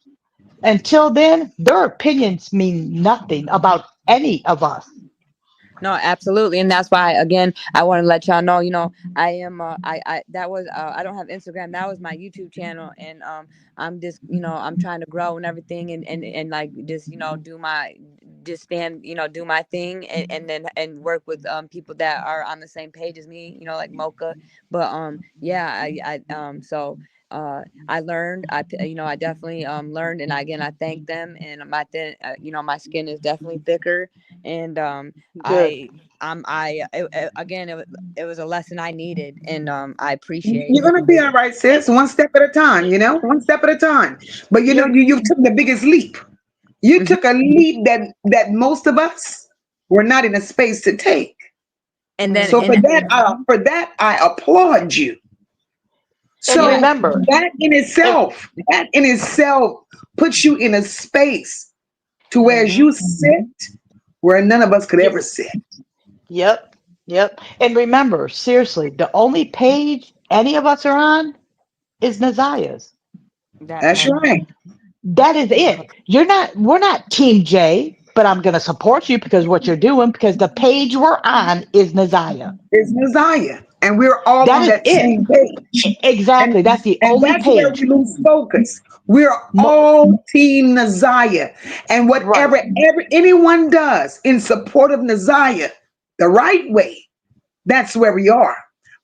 Speaker 8: their opinions mean nothing about any of us.
Speaker 7: no, absolutely, and that's why again I want to let y'all know. I am. I that was. I don't have Instagram. That was my YouTube channel, and I'm just. I'm trying to grow and everything, and like just do my just stand. Do my thing, and then and work with people that are on the same page as me. Like Mocha, but yeah, I so I learned. I definitely learned, and again, I thank them. And my skin is definitely thicker, and
Speaker 8: Good.
Speaker 7: again, it was a lesson I needed, and I appreciate
Speaker 1: You're
Speaker 7: it.
Speaker 1: gonna be all right, sis. One step at a time, one step at a time. But
Speaker 8: You're
Speaker 1: you took the biggest leap. You
Speaker 7: Mhm.
Speaker 1: took a leap that most of us were not in a space to take.
Speaker 7: And then,
Speaker 1: So
Speaker 7: and
Speaker 1: for that, I applaud you.
Speaker 8: and
Speaker 1: So
Speaker 7: yeah,
Speaker 8: remember, and,
Speaker 1: that in itself puts you in a space to where as
Speaker 8: mhm.
Speaker 1: you sit where none of us could
Speaker 8: Yeah,
Speaker 1: ever sit.
Speaker 8: yep, yep. And remember, seriously, the only page any of us are on is NaZiyah's.
Speaker 7: that
Speaker 1: That's
Speaker 7: part.
Speaker 1: right.
Speaker 8: That is it. We're not Team J, but I'm gonna support you because what you're doing, because the page we're on is NaZiyah.
Speaker 1: It's NaZiyah. And we're all
Speaker 8: That
Speaker 1: on
Speaker 8: is
Speaker 1: that
Speaker 8: it.
Speaker 1: same page.
Speaker 8: Exactly.
Speaker 1: And
Speaker 8: That's the
Speaker 1: and
Speaker 8: only
Speaker 1: that's where we
Speaker 8: page.
Speaker 1: lose focus. We're
Speaker 8: Mo-
Speaker 1: all team NaZiyah. And
Speaker 8: right.
Speaker 1: whatever anyone does in support of NaZiyah the right way, that's where we are.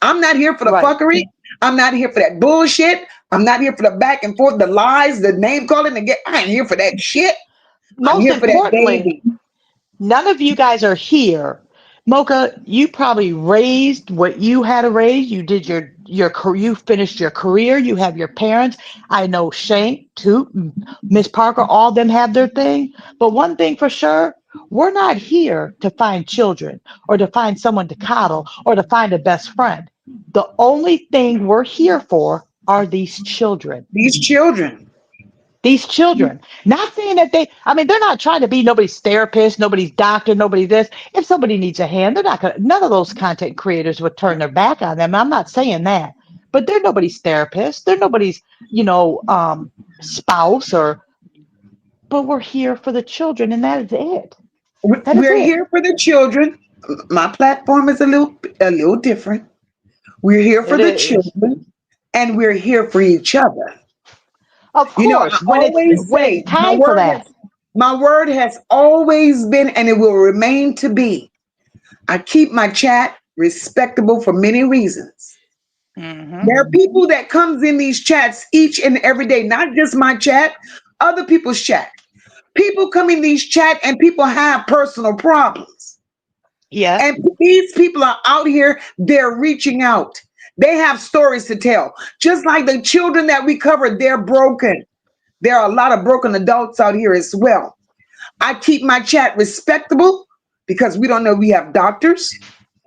Speaker 1: I'm not here for the
Speaker 8: Right.
Speaker 1: fuckery. I'm not here for that bullshit. I'm not here for the back and forth, the lies, the name calling. I ain't here for that shit. I'm
Speaker 8: Most
Speaker 1: here for that
Speaker 8: importantly,
Speaker 1: baby.
Speaker 8: none of you guys are here. Mocha, you probably raised what you had to raise. You did you finished your career. You have your parents. I know Shank, Toot, Miss Parker, all of them have their thing. But one thing for sure, we're not here to find children or to find someone to coddle or to find a best friend. The only thing we're here for are these children.
Speaker 1: These children.
Speaker 8: These children, not saying that I mean, they're not trying to be nobody's therapist, nobody's doctor, nobody this. If somebody needs a hand, they're not going to, none of those content creators would turn their back on them. I'm not saying that, but they're nobody's therapist. They're nobody's, spouse but we're here for the children and that is it. That is
Speaker 1: We're
Speaker 8: it.
Speaker 1: here for the children. My platform is a little different. We're here for
Speaker 8: It
Speaker 1: the
Speaker 8: is.
Speaker 1: children, and we're here for each other.
Speaker 8: Of
Speaker 1: I
Speaker 8: course,
Speaker 1: always
Speaker 8: when it's
Speaker 1: say
Speaker 8: time for that.
Speaker 1: my word has always been, and it will remain to be. I keep my chat respectable for many reasons.
Speaker 8: Hmm.
Speaker 1: There are people that comes in these chats each and every day, not just my chat, other people's chat. People come in these chat and people have personal problems.
Speaker 8: Yeah.
Speaker 1: And these people are out here, they're reaching out. They have stories to tell. Just like the children that we covered, they're broken. There are a lot of broken adults out here as well. I keep my chat respectable because we don't know. We have doctors,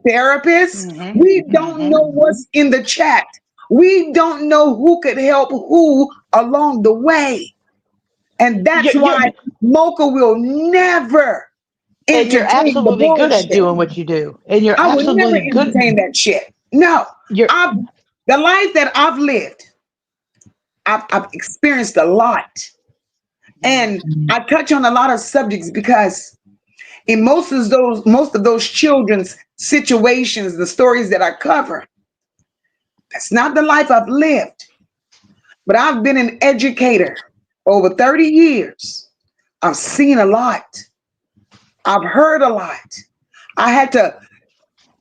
Speaker 1: therapists.
Speaker 8: Hmm.
Speaker 1: We don't
Speaker 8: Hmm.
Speaker 1: know what's in the chat. We don't know who could help who along the way. And that's why
Speaker 8: You're,
Speaker 1: Mocha will never
Speaker 8: and you're
Speaker 1: entertain the
Speaker 8: absolutely good at
Speaker 1: bullshit.
Speaker 8: doing what you do. And you're
Speaker 1: I would never
Speaker 8: absolutely good.
Speaker 1: entertain that shit. No,
Speaker 8: You're
Speaker 1: I've the life that I've lived, I've experienced a lot. And I touch on a lot of subjects because in most of those children's situations, the stories that I cover, that's not the life I've lived. But I've been an educator over 30 years. I've seen a lot. I've heard a lot. I had to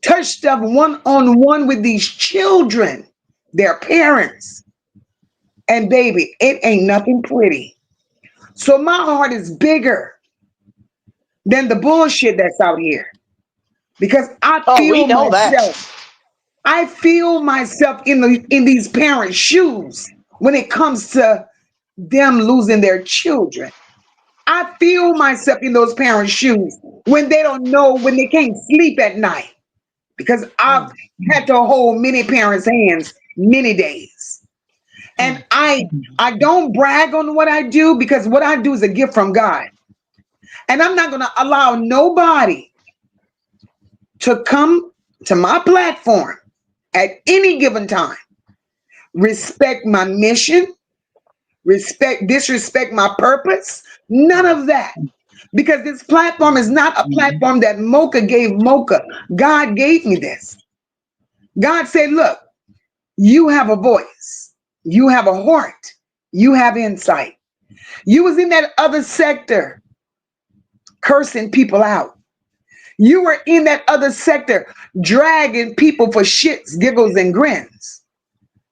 Speaker 1: touch stuff one on one with these children, their parents. And baby, it ain't nothing pretty. So my heart is bigger than the bullshit that's out here because
Speaker 8: oh, we know that.
Speaker 1: I feel myself in these parents' shoes when it comes to them losing their children. I feel myself in those parents' shoes when they don't know, when they can't sleep at night because I've
Speaker 8: Mm,
Speaker 1: had to hold many parents' hands many days. And
Speaker 8: mm.
Speaker 1: I don't brag on what I do because what I do is a gift from God. And I'm not going to allow nobody to come to my platform at any given time, respect my mission, disrespect my purpose. None of that. Because this platform is not a platform that Mocha gave Mocha. God gave me this. God said, look, you have a voice, you have a heart, you have insight. You was in that other sector cursing people out. You were in that other sector dragging people for shits, giggles, and grins.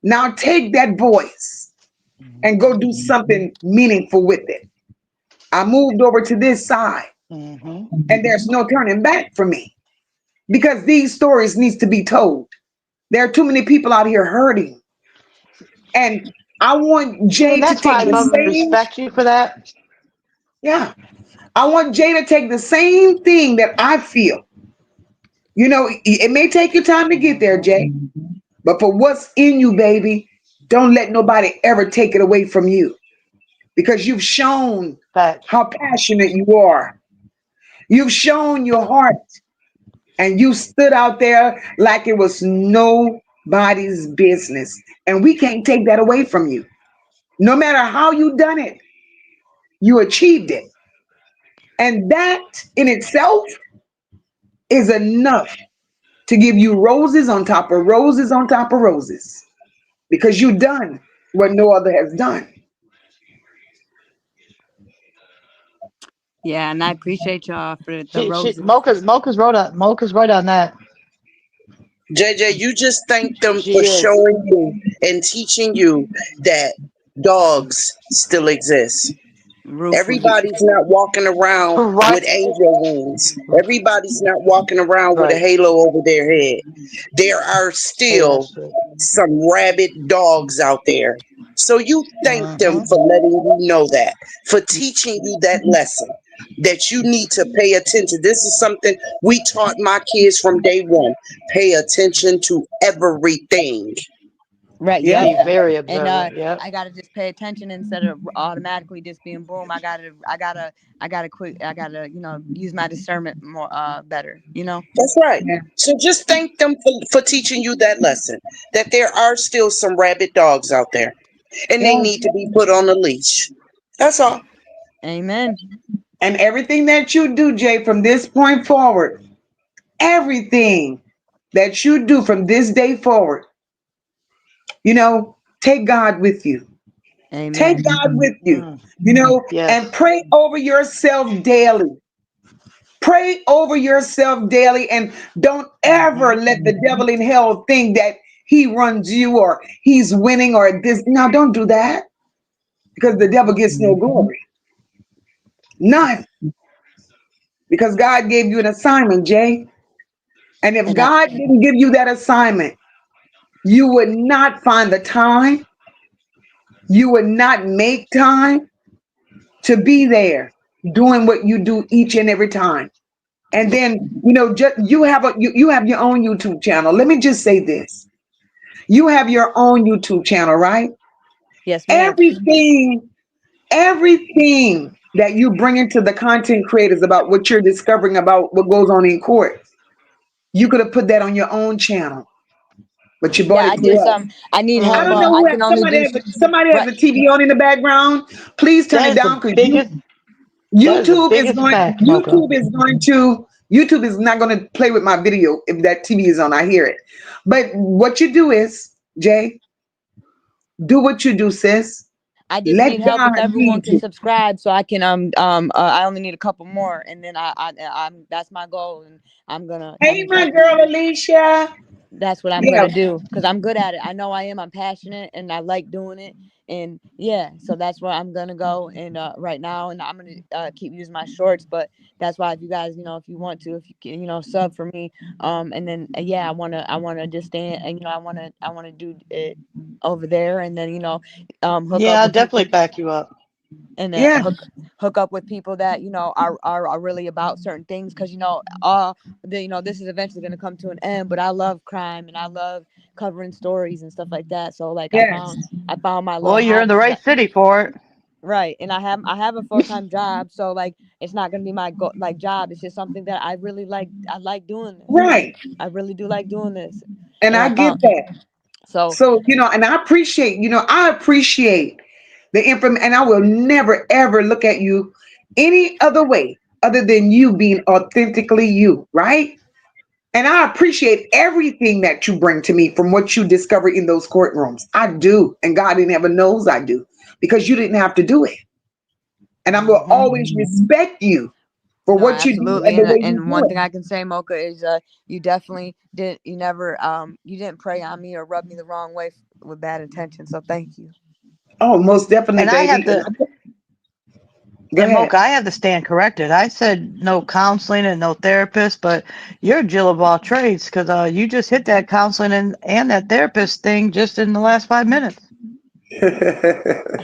Speaker 1: Now take that voice and go do something meaningful with it. I moved over to this side
Speaker 8: Mm-hmm.
Speaker 1: and there's no turning back for me because these stories needs to be told. There are too many people out here hurting. And I want Jay
Speaker 8: And
Speaker 1: to
Speaker 8: that's why I
Speaker 1: take the
Speaker 8: love and
Speaker 1: same,
Speaker 8: respect you for that.
Speaker 1: yeah. I want Jay to take the same thing that I feel. You know, it may take you time to get there,
Speaker 8: Mm-hmm.
Speaker 1: Jay, but for what's in you, baby, don't let nobody ever take it away from you because you've shown
Speaker 8: Facts.
Speaker 1: how passionate you are. You've shown your heart and you stood out there like it was nobody's business. And we can't take that away from you. No matter how you done it, you achieved it. And that in itself is enough to give you roses on top of roses on top of roses because you done what no other has done.
Speaker 7: Yeah, and I appreciate y'all for the
Speaker 8: She
Speaker 7: roses.
Speaker 8: Mocha's right on that.
Speaker 4: JJ, you just thank them for
Speaker 8: She is.
Speaker 4: showing you and teaching you that dogs still exist.
Speaker 7: Ruthless.
Speaker 4: Everybody's not walking around with
Speaker 8: Right.
Speaker 4: angel wings. Everybody's not walking around with a
Speaker 8: Right.
Speaker 4: halo over their head. There are
Speaker 8: Say that
Speaker 4: still
Speaker 8: shit.
Speaker 4: some rabid dogs out there. So you thank them
Speaker 8: Mm-hmm.
Speaker 4: for letting you know that, for teaching you that lesson that you need to pay attention. This is something we taught my kids from day one. Pay attention to everything.
Speaker 7: Right.
Speaker 1: Yeah,
Speaker 7: Yep.
Speaker 8: Be very
Speaker 7: And
Speaker 8: observant. Yep.
Speaker 7: I gotta just pay attention instead of automatically just being boom. I gotta quit. I gotta use my discernment more better.
Speaker 4: That's right.
Speaker 1: yeah,
Speaker 4: So just thank them for teaching you that lesson, that there are still some rabid dogs out there and they
Speaker 1: yeah.
Speaker 4: need to be put on a leash. That's all.
Speaker 7: Amen.
Speaker 1: And everything that you do, Jay, from this point forward, everything that you do from this day forward, take God with you. Take
Speaker 7: Amen.
Speaker 1: God with you,
Speaker 8: Mm.
Speaker 1: and
Speaker 8: Yes.
Speaker 1: pray over yourself daily. Pray over yourself daily and don't
Speaker 8: Mm-hmm.
Speaker 1: ever let the devil in hell think that he runs you or he's winning or this. No, don't do that because the devil gets no glory. None. Because God gave you an assignment, Jay. And if
Speaker 7: And I
Speaker 1: God didn't give you that assignment, you would not find the time, you would not make time to be there doing what you do each and every time. And then, just you have your own YouTube channel. Let me just say this. You have your own YouTube channel, right?
Speaker 7: yes, ma'am.
Speaker 1: Everything, everything that you bring into the content creators about what you're discovering about what goes on in court, you could have put that on your own channel, but you bought
Speaker 7: Yeah,
Speaker 1: it through us.
Speaker 7: I need
Speaker 1: I
Speaker 7: help.
Speaker 1: don't
Speaker 8: Mm.
Speaker 1: know
Speaker 7: I
Speaker 1: who
Speaker 7: can only do
Speaker 1: somebody has
Speaker 7: right.
Speaker 1: the TV on in the background. Please turn
Speaker 8: That
Speaker 1: it
Speaker 8: is the
Speaker 1: down because
Speaker 8: biggest. That is the biggest fact, Mocha.
Speaker 1: YouTube is not going to play with my video if that TV is on. I hear it. But what you do is, Jay, do what you do, sis.
Speaker 7: I just
Speaker 1: Let
Speaker 7: need help
Speaker 1: God
Speaker 7: if everyone
Speaker 1: lead
Speaker 7: can
Speaker 1: you.
Speaker 7: subscribe so I can I only need a couple more and then I'm that's my goal and
Speaker 1: Hey, my girl Alicia.
Speaker 7: that's what I'm
Speaker 1: Yeah,
Speaker 7: gonna do because I'm good at it. I know I am. I'm passionate and I like doing it. And yeah, so that's where I'm gonna go. And right now, and I'm gonna keep using my shorts. But that's why if you guys, if you want to, if you can, sub for me. And then yeah, I wanna just stand and I wanna do it over there. And then hook
Speaker 8: Yeah,
Speaker 7: up
Speaker 8: I'll
Speaker 7: with
Speaker 8: definitely
Speaker 7: people
Speaker 8: back you up.
Speaker 7: and then
Speaker 1: yeah,
Speaker 7: hook up with people that are really about certain things because this is eventually going to come to an end, but I love crime and I love covering stories and stuff like that, so like i
Speaker 1: yes,
Speaker 7: found i found my
Speaker 8: Well,
Speaker 7: little
Speaker 8: you're in the
Speaker 7: hobbies
Speaker 8: right city for it.
Speaker 7: right. And I have a full-time job, so like it's not going to be my job. It's just something that I really like. I like doing this.
Speaker 1: right.
Speaker 7: I really do like doing this.
Speaker 1: And
Speaker 7: And I
Speaker 1: I get
Speaker 7: found
Speaker 1: that.
Speaker 7: so
Speaker 1: So, and I appreciate the information, and I will never ever look at you any other way other than you being authentically you, right? And I appreciate everything that you bring to me from what you discover in those courtrooms. I do. And God in heaven knows I do because you didn't have to do it. And I'm going to
Speaker 8: Mm-hmm.
Speaker 1: always respect you for
Speaker 7: No,
Speaker 1: what you do
Speaker 7: absolutely.
Speaker 1: and the way you
Speaker 7: And
Speaker 1: do
Speaker 7: one
Speaker 1: it.
Speaker 7: thing I can say, Mocha, is you definitely didn't you never you didn't prey on me or rub me the wrong way with bad intentions. So thank you.
Speaker 1: Oh, most definitely,
Speaker 8: And I have
Speaker 1: baby. And
Speaker 8: the
Speaker 1: go
Speaker 8: and
Speaker 1: ahead.
Speaker 8: Mocha, I have to stand corrected. I said no counseling and no therapist, but you're Jill of all trades because you just hit that counseling and that therapist thing just in the last 5 minutes.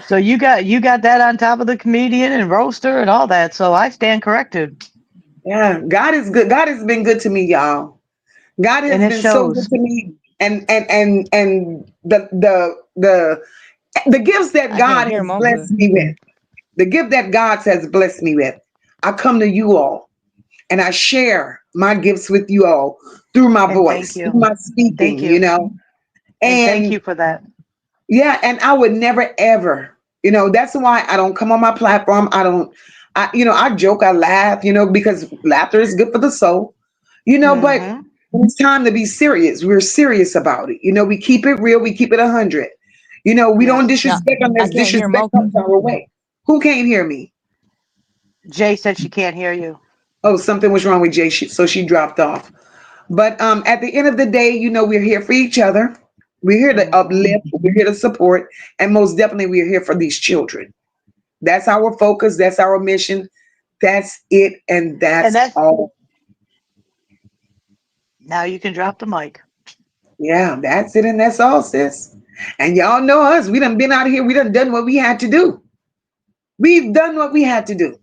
Speaker 8: So you got that on top of the comedian and roaster and all that. So I stand corrected,
Speaker 1: Yeah, God is good. God has been good to me, y'all. God
Speaker 8: and
Speaker 1: has
Speaker 8: it
Speaker 1: been so good
Speaker 8: shows.
Speaker 1: to me, and the gifts that
Speaker 7: I can't
Speaker 1: God
Speaker 7: hear
Speaker 1: has
Speaker 7: Mocha.
Speaker 1: blessed me with, the gift that God has blessed me with, I come to you all and I share my gifts with you all through my
Speaker 8: And thank
Speaker 1: voice, through
Speaker 8: you,
Speaker 1: my
Speaker 8: thank
Speaker 1: speaking,
Speaker 8: you, and thank
Speaker 1: and
Speaker 8: you for that.
Speaker 1: yeah, and I would never ever, that's why I don't come on my platform. I don't, I joke, I laugh, because laughter is good for the soul, but
Speaker 8: Hmm.
Speaker 1: when it's time to be serious, we're serious about it. We keep it real, we keep it 100. We don't
Speaker 8: Yes.
Speaker 7: No,
Speaker 1: disrespect
Speaker 7: I
Speaker 1: unless
Speaker 7: can't hear
Speaker 1: disrespect
Speaker 7: Mocha.
Speaker 1: comes our way. Who can't hear me?
Speaker 8: Jay said she can't hear you.
Speaker 1: Oh, something was wrong with Jay, so she dropped off. But at the end of the day, we're here for each other. We're here to
Speaker 8: Hmm.
Speaker 1: uplift, we're here to support, and most definitely we're here for these children. That's our focus, that's our mission. That's it, and
Speaker 8: And
Speaker 1: that's
Speaker 8: that's
Speaker 1: all.
Speaker 8: now you can drop the mic.
Speaker 1: Yeah, that's it, and that's all, sis. And y'all know us. We done been out here, we done what we had to do. We've done what we had to do.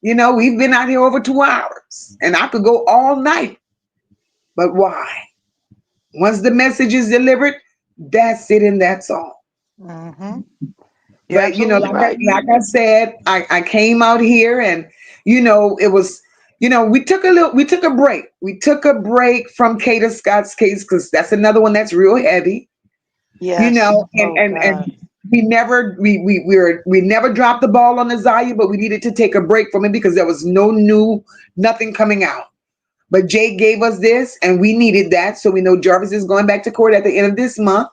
Speaker 1: We've been out here over 2 hours, and I could go all night. But why? Once the message is delivered, that's it, and that's all.
Speaker 8: Hmm. You're
Speaker 1: But
Speaker 8: absolutely right.
Speaker 1: like I said, I came out here, and it was, we took a break. We took a break from Kata Scott's case because that's another one that's real heavy.
Speaker 8: Yes.
Speaker 1: And
Speaker 8: Oh God.
Speaker 1: we never dropped the ball on NaZiyah, but we needed to take a break from it because there was nothing coming out. But Jay gave us this, and we needed that. So we know Jarvis is going back to court at the end of this month,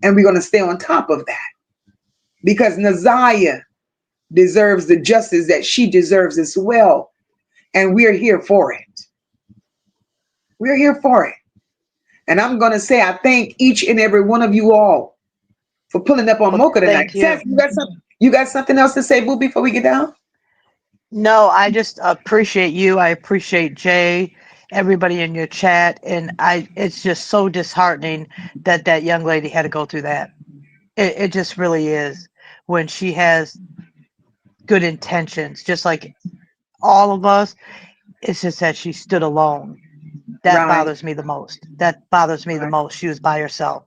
Speaker 1: and we're going to stay on top of that because NaZiyah deserves the justice that she deserves as well. And we're here for it. We're here for it. And I'm going to say, I thank each and every one of you all for pulling up on
Speaker 8: Well,
Speaker 1: Mocha tonight.
Speaker 8: thank
Speaker 1: Sass,
Speaker 8: you.
Speaker 1: you got something else to say, boo, before we get down?
Speaker 8: No, I just appreciate you. I appreciate Jay, everybody in your chat, and it's just so disheartening that that young lady had to go through that. It just really is when she has good intentions, just like all of us. It's just that she stood alone. That
Speaker 1: Right.
Speaker 8: bothers me the most. That bothers me the
Speaker 1: Right.
Speaker 8: most. She was by herself.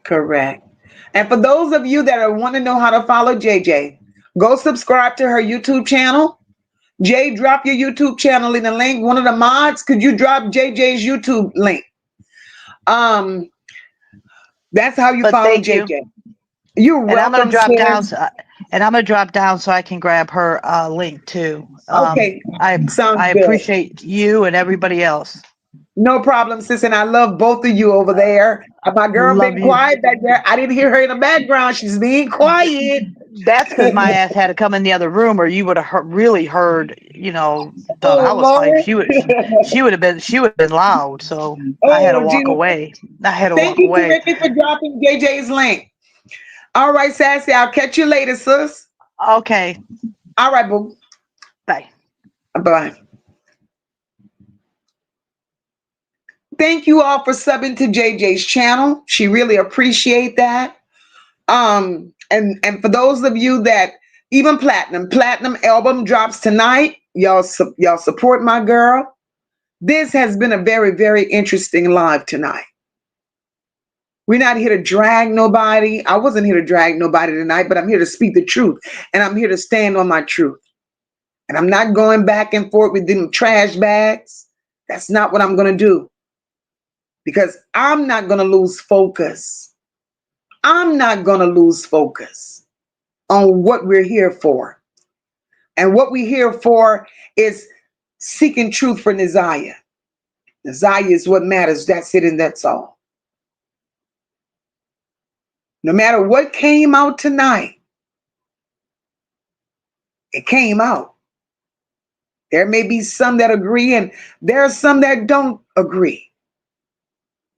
Speaker 1: Correct. And for those of you that want to know how to follow JayJay, go subscribe to her YouTube channel. Jay, drop your YouTube channel in the link. One of the mods, could you drop JayJay's YouTube link? Um, that's how you
Speaker 8: But
Speaker 1: follow
Speaker 8: thank you.
Speaker 1: JayJay. You're
Speaker 8: And I'm gonna
Speaker 1: welcome,
Speaker 8: drop down.
Speaker 1: sis.
Speaker 8: And I'm gonna drop down so I can grab her link too.
Speaker 1: Okay,
Speaker 8: I
Speaker 1: sounds good.
Speaker 8: appreciate you and everybody else.
Speaker 1: No problem, sis. And I love both of you over there. My girl
Speaker 8: Love
Speaker 1: been
Speaker 8: you.
Speaker 1: quiet back there. I didn't hear her in the background. She's being quiet.
Speaker 8: That's because my ass had to come in the other room, or you would have really heard, the
Speaker 1: Oh
Speaker 8: house wife.
Speaker 1: Lord.
Speaker 8: She would have been loud. So I had to
Speaker 1: Oh
Speaker 8: walk
Speaker 1: Jesus.
Speaker 8: away. I had to
Speaker 1: Thank
Speaker 8: walk
Speaker 1: you,
Speaker 8: away.
Speaker 1: Terrific, for dropping JayJay's link. All right, Sassy. I'll catch you later, sis.
Speaker 8: Okay,
Speaker 1: All right, boo.
Speaker 8: bye.
Speaker 1: Bye. Thank you all for subbing to JayJay's channel. She really appreciate that. And for those of you that even platinum album drops tonight. Y'all support my girl. This has been a very, very interesting live tonight. We're not here to drag nobody. I wasn't here to drag nobody tonight, but I'm here to speak the truth. And I'm here to stand on my truth. And I'm not going back and forth with them trash bags. That's not what I'm going to do. Because I'm not going to lose focus. I'm not going to lose focus on what we're here for. And what we're here for is seeking truth for NaZiyah. NaZiyah is what matters. That's it, and that's all. No matter what came out tonight, it came out. There may be some that agree, and there are some that don't agree,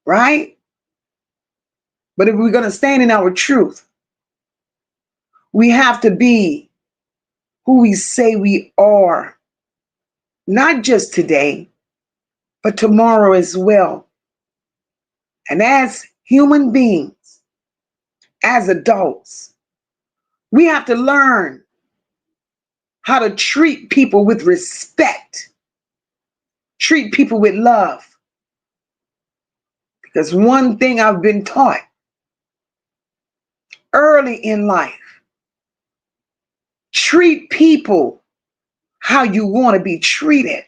Speaker 1: right? But if we're going to stand in our truth, we have to be who we say we are, not just today, but tomorrow as well. And as human beings, as adults, we have to learn how to treat people with respect, treat people with love. Because one thing I've been taught early in life, treat people how you want to be treated.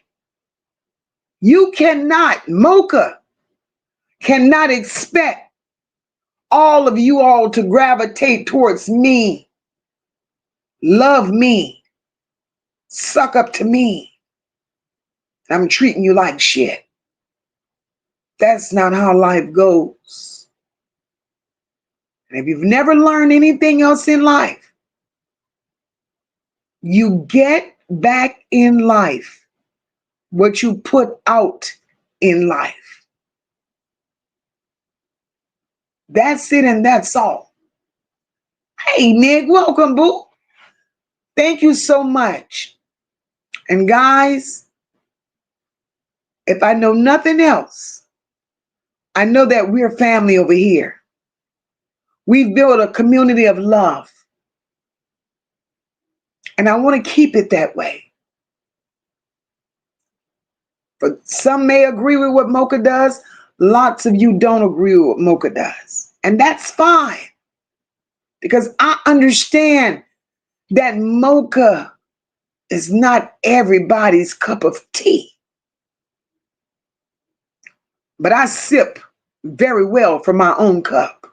Speaker 1: You cannot, Moca cannot expect all of you all to gravitate towards me, love me, suck up to me. I'm treating you like shit. That's not how life goes. And if you've never learned anything else in life, you get back in life what you put out in life. That's it, and that's all. Hey, Nick, welcome, boo. Thank you so much. And guys, if I know nothing else, I know that we're family over here. We've built a community of love. And I want to keep it that way. But some may agree with what Mocha does. Lots of you don't agree with what Mocha does. And that's fine. Because I understand that Mocha is not everybody's cup of tea. But I sip very well from my own cup.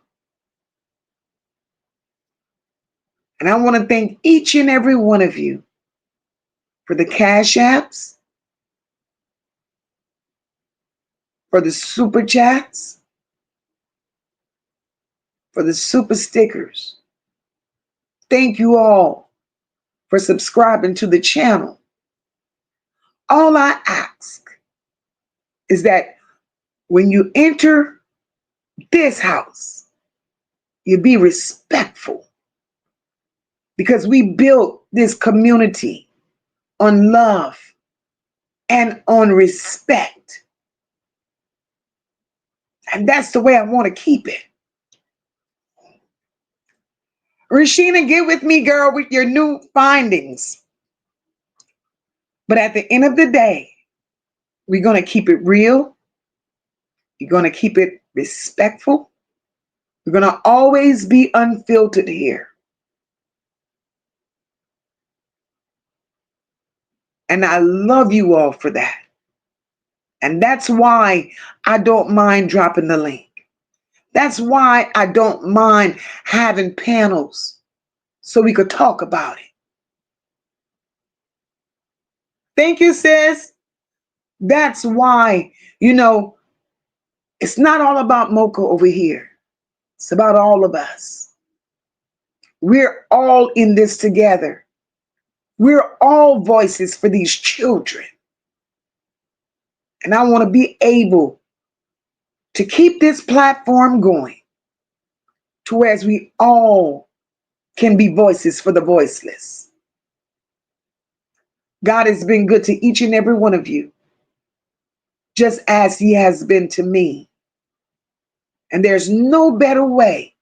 Speaker 1: And I want to thank each and every one of you for the cash apps, for the super chats, for the super stickers. Thank you all for subscribing to the channel. All I ask is that when you enter this house, you be respectful, because we built this community on love and on respect. And that's the way I want to keep it. Rashina, get with me, girl, with your new findings. But at the end of the day, we're going to keep it real. You're going to keep it respectful. We're going to always be unfiltered here. And I love you all for that. And that's why I don't mind dropping the link. That's why I don't mind having panels so we could talk about it. Thank you, sis. That's why, it's not all about Mocha over here. It's about all of us. We're all in this together. We're all voices for these children. And I want to be able to keep this platform going to where we all can be voices for the voiceless. God has been good to each and every one of you, just as he has been to me. And there's no better way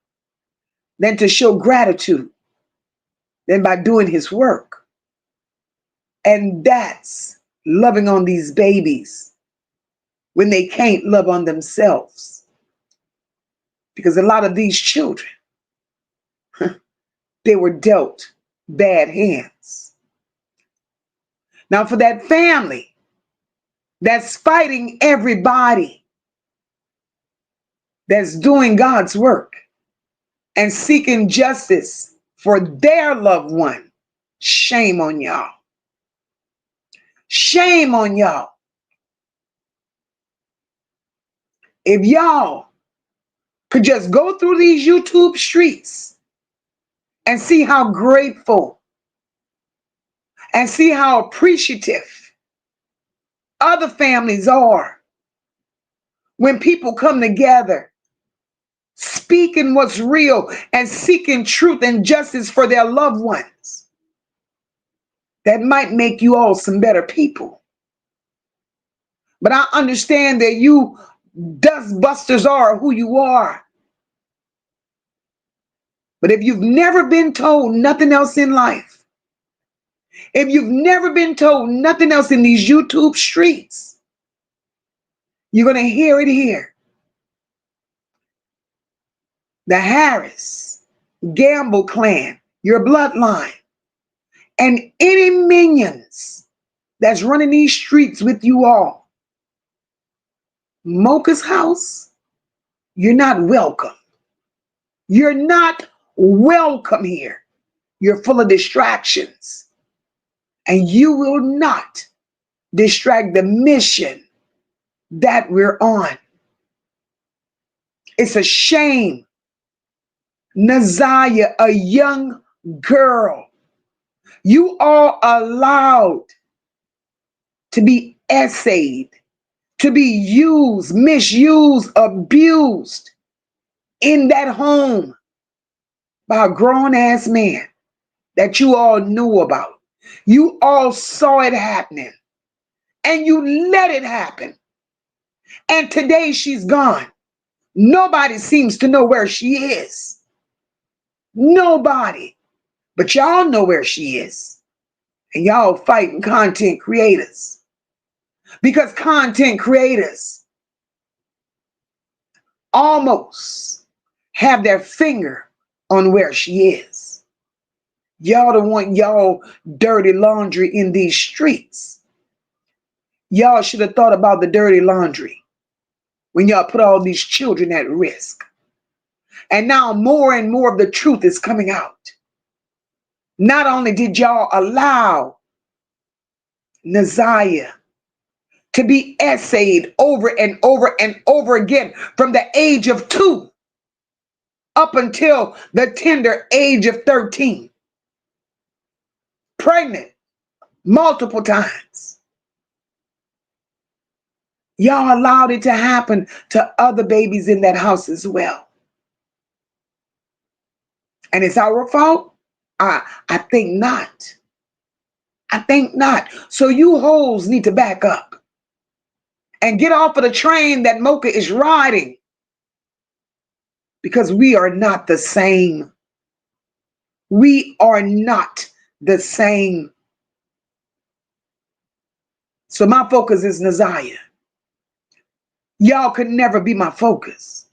Speaker 1: than to show gratitude than by doing his work. And that's loving on these babies when they can't love on themselves. Because a lot of these children, they were dealt bad hands. Now for that family that's fighting everybody, that's doing God's work and seeking justice for their loved one, shame on y'all. Shame on y'all. If y'all could just go through these YouTube streets and see how grateful and see how appreciative Other families are. When people come together, speaking what's real and seeking truth and justice for their loved ones, that might make you all some better people. But I understand that you dust busters are who you are. But if you've never been told nothing else in life, if you've never been told nothing else in these YouTube streets, you're going to hear it here. The Harris, Gamble clan, your bloodline, and any minions that's running these streets with you all. Moca's house, you're not welcome. You're not welcome here. You're full of distractions. And you will not distract the mission that we're on. It's a shame. NaZiyah, a young girl, you are allowed to be essayed, to be used, misused, abused in that home by a grown-ass man that you all knew about. You all saw it happening, and you let it happen. And today she's gone. Nobody seems to know where she is. Nobody. But y'all know where she is. And y'all fighting content creators. Because content creators almost have their finger on where she is. Y'all don't want y'all dirty laundry in these streets. Y'all should have thought about the dirty laundry when y'all put all these children at risk. And now more and more of the truth is coming out. Not only did y'all allow NaZiyah to be essayed over and over and over again from the age of 2 up until the tender age of 13. Pregnant multiple times. Y'all allowed it to happen to other babies in that house as well. And it's our fault? I think not. I think not. So you hoes need to back up and get off of the train that Moca is riding, because we are not the same. We are not the same. So my focus is NaZiyah. Y'all could never be my focus,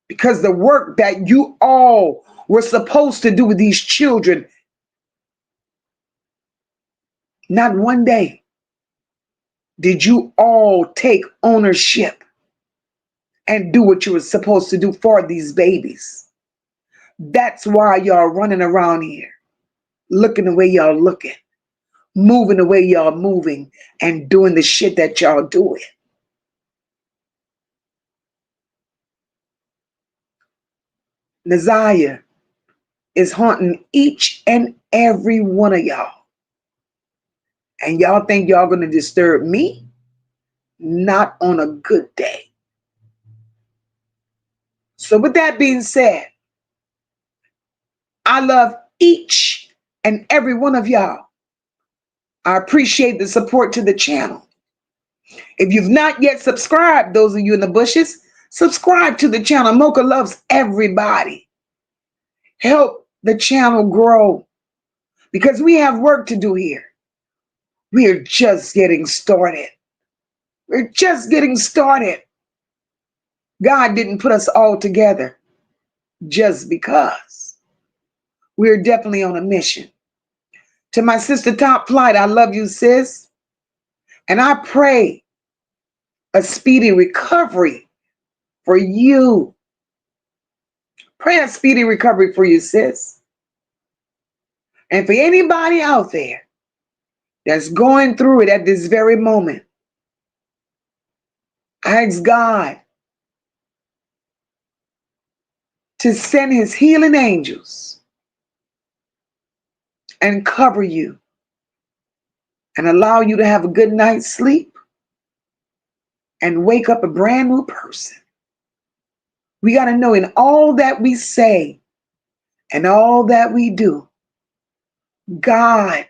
Speaker 1: because the work that you all were supposed to do with these children, not one day did you all take ownership and do what you were supposed to do for these babies. That's why y'all running around here, looking the way y'all looking, moving the way y'all moving, and doing the shit that y'all doing. NaZiyah is haunting each and every one of y'all. And y'all think y'all gonna disturb me? Not on a good day. So with that being said, I love each and every one of y'all. I appreciate the support to the channel. If you've not yet subscribed, those of you in the bushes, subscribe to the channel. Moca loves everybody. Help the channel grow, because we have work to do here. We are just getting started. We're just getting started. God didn't put us all together just because. We're definitely on a mission. To my sister Top Flight, I love you, sis. And I pray a speedy recovery for you. Pray a speedy recovery for you, sis. And for anybody out there that's going through it at this very moment, I ask God to send his healing angels and cover you and allow you to have a good night's sleep and wake up a brand new person. We got to know in all that we say and all that we do, God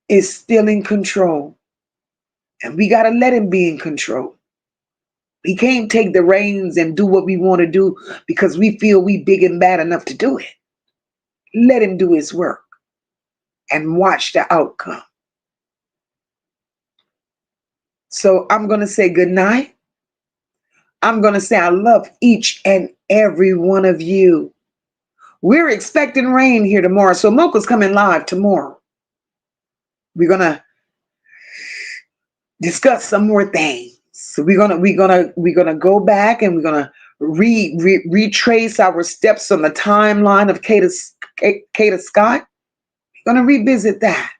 Speaker 1: is still in control. And we got to let him be in control. We can't take the reins and do what we want to do because we feel we big and bad enough to do it. Let him do his work and watch the outcome. So I'm going to say good night. I'm going to say I love each and every one of you. We're expecting rain here tomorrow. So Moca's coming live tomorrow. We're going to discuss some more things. So we're gonna go back and we're gonna retrace our steps on the timeline of Kata Scott. We're gonna revisit that,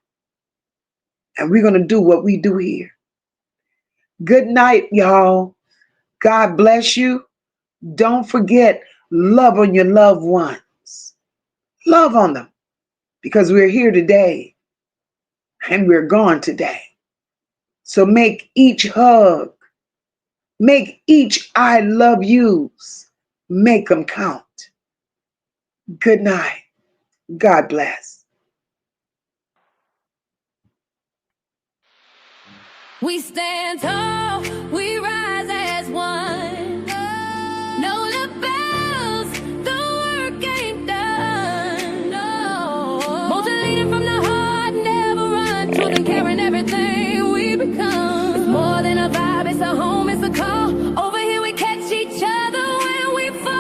Speaker 1: and we're gonna do what we do here. Good night, y'all. God bless you. Don't forget, love on your loved ones. Love on them, because we're here today and we're gone today. So make each hug, make each I love yous, make them count. Good night. God bless.
Speaker 2: We stand tall, we rise as one. No lapels, the work ain't done. No. Moca leading from the heart, never run. Truth and caring, everything we become. It's more than a vibe, it's a home, it's a call. Over here we catch each other when we fall.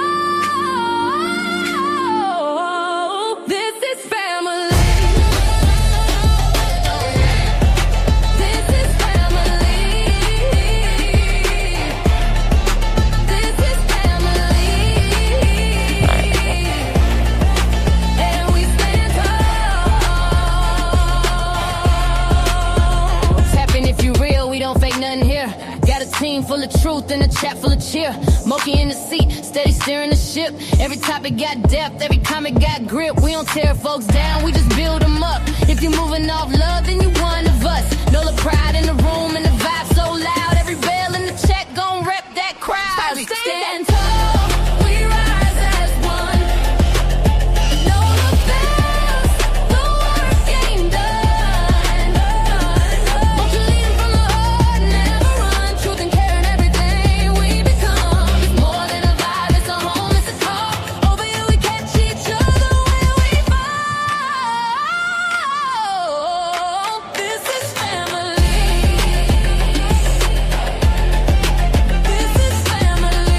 Speaker 2: This is family. This is family. This is family. And we stand tall. Tapping if you real, we don't fake nothing here. Got a team full of truth and a chat full of cheer. Moca in the seat, steady steering the ship. Every topic got depth, every comment got grip. We don't tear folks down, we just build them up. If you're moving off love, then you one of us. Know the pride in the room and the vibe so loud. Every bell in the check gon' rep that crowd. We stand tall, we rise as one. No lapels, the work ain't done. Moca leading from the heart, never run. Truth and caring, everything we become. It's more than a vibe, it's a home, it's a call. Over here we catch each other when we fall. This is family. This is family.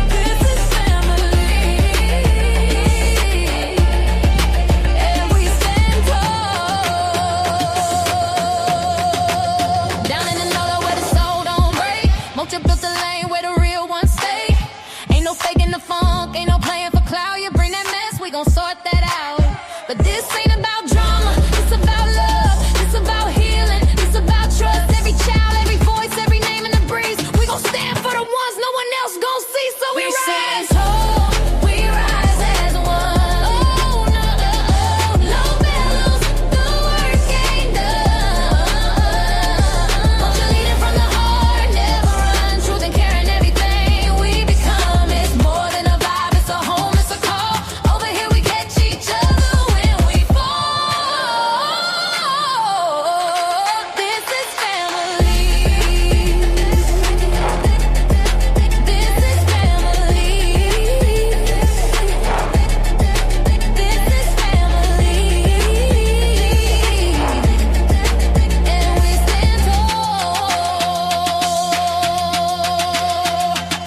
Speaker 2: This is family. And we stand tall. Down in the NOLA where the soul don't break. Moca built the lane where the real ones stay. Ain't no faking the funk, ain't no playing for clout. You bring that mess, we gon' sort that out. But this ain't about drama, it's about love. It's about healing, it's about trust. Every child, every voice, every name in the breeze. We gon' stand for the ones no one else gon' see. So we rise tall, we rise as one. Oh no, no bellows, the work ain't done. Moca leading from the heart, never run. Truth and caring, everything we become. It's more than a vibe, it's a home, it's a call. Over here we catch each other when we fall. This is family. This is family. This is family. And we stand tall.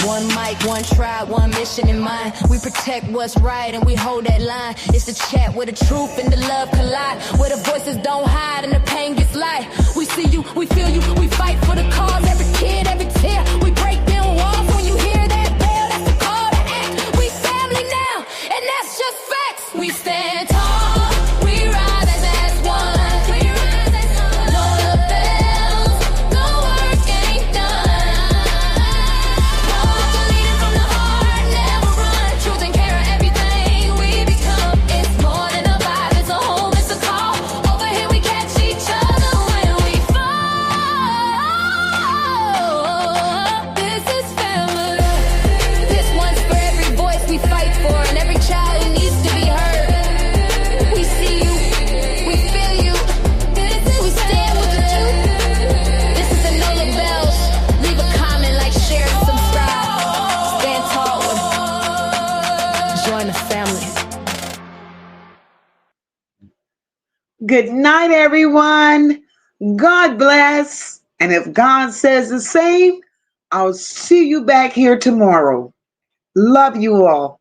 Speaker 2: One mic, one tribe, one mission in mind. We protect what's right and we hold that line. It's the chat where the truth and the love collide. Where the voices don't hide and the pain gets light. We see you, we feel you, we fight for the cause. Every kid, every tear, we break down walls. When you hear that bell, that's the call to act. We family now, and that's just facts. We stand tall, we rise as one. No lapels, the work ain't done. Moca leading from the heart, never run. Truth and care, everything we become. It's more than a vibe, it's a home, it's a call. join the family.
Speaker 1: Good night, everyone. God bless. And if God says the same, I'll see you back here tomorrow. Love you all.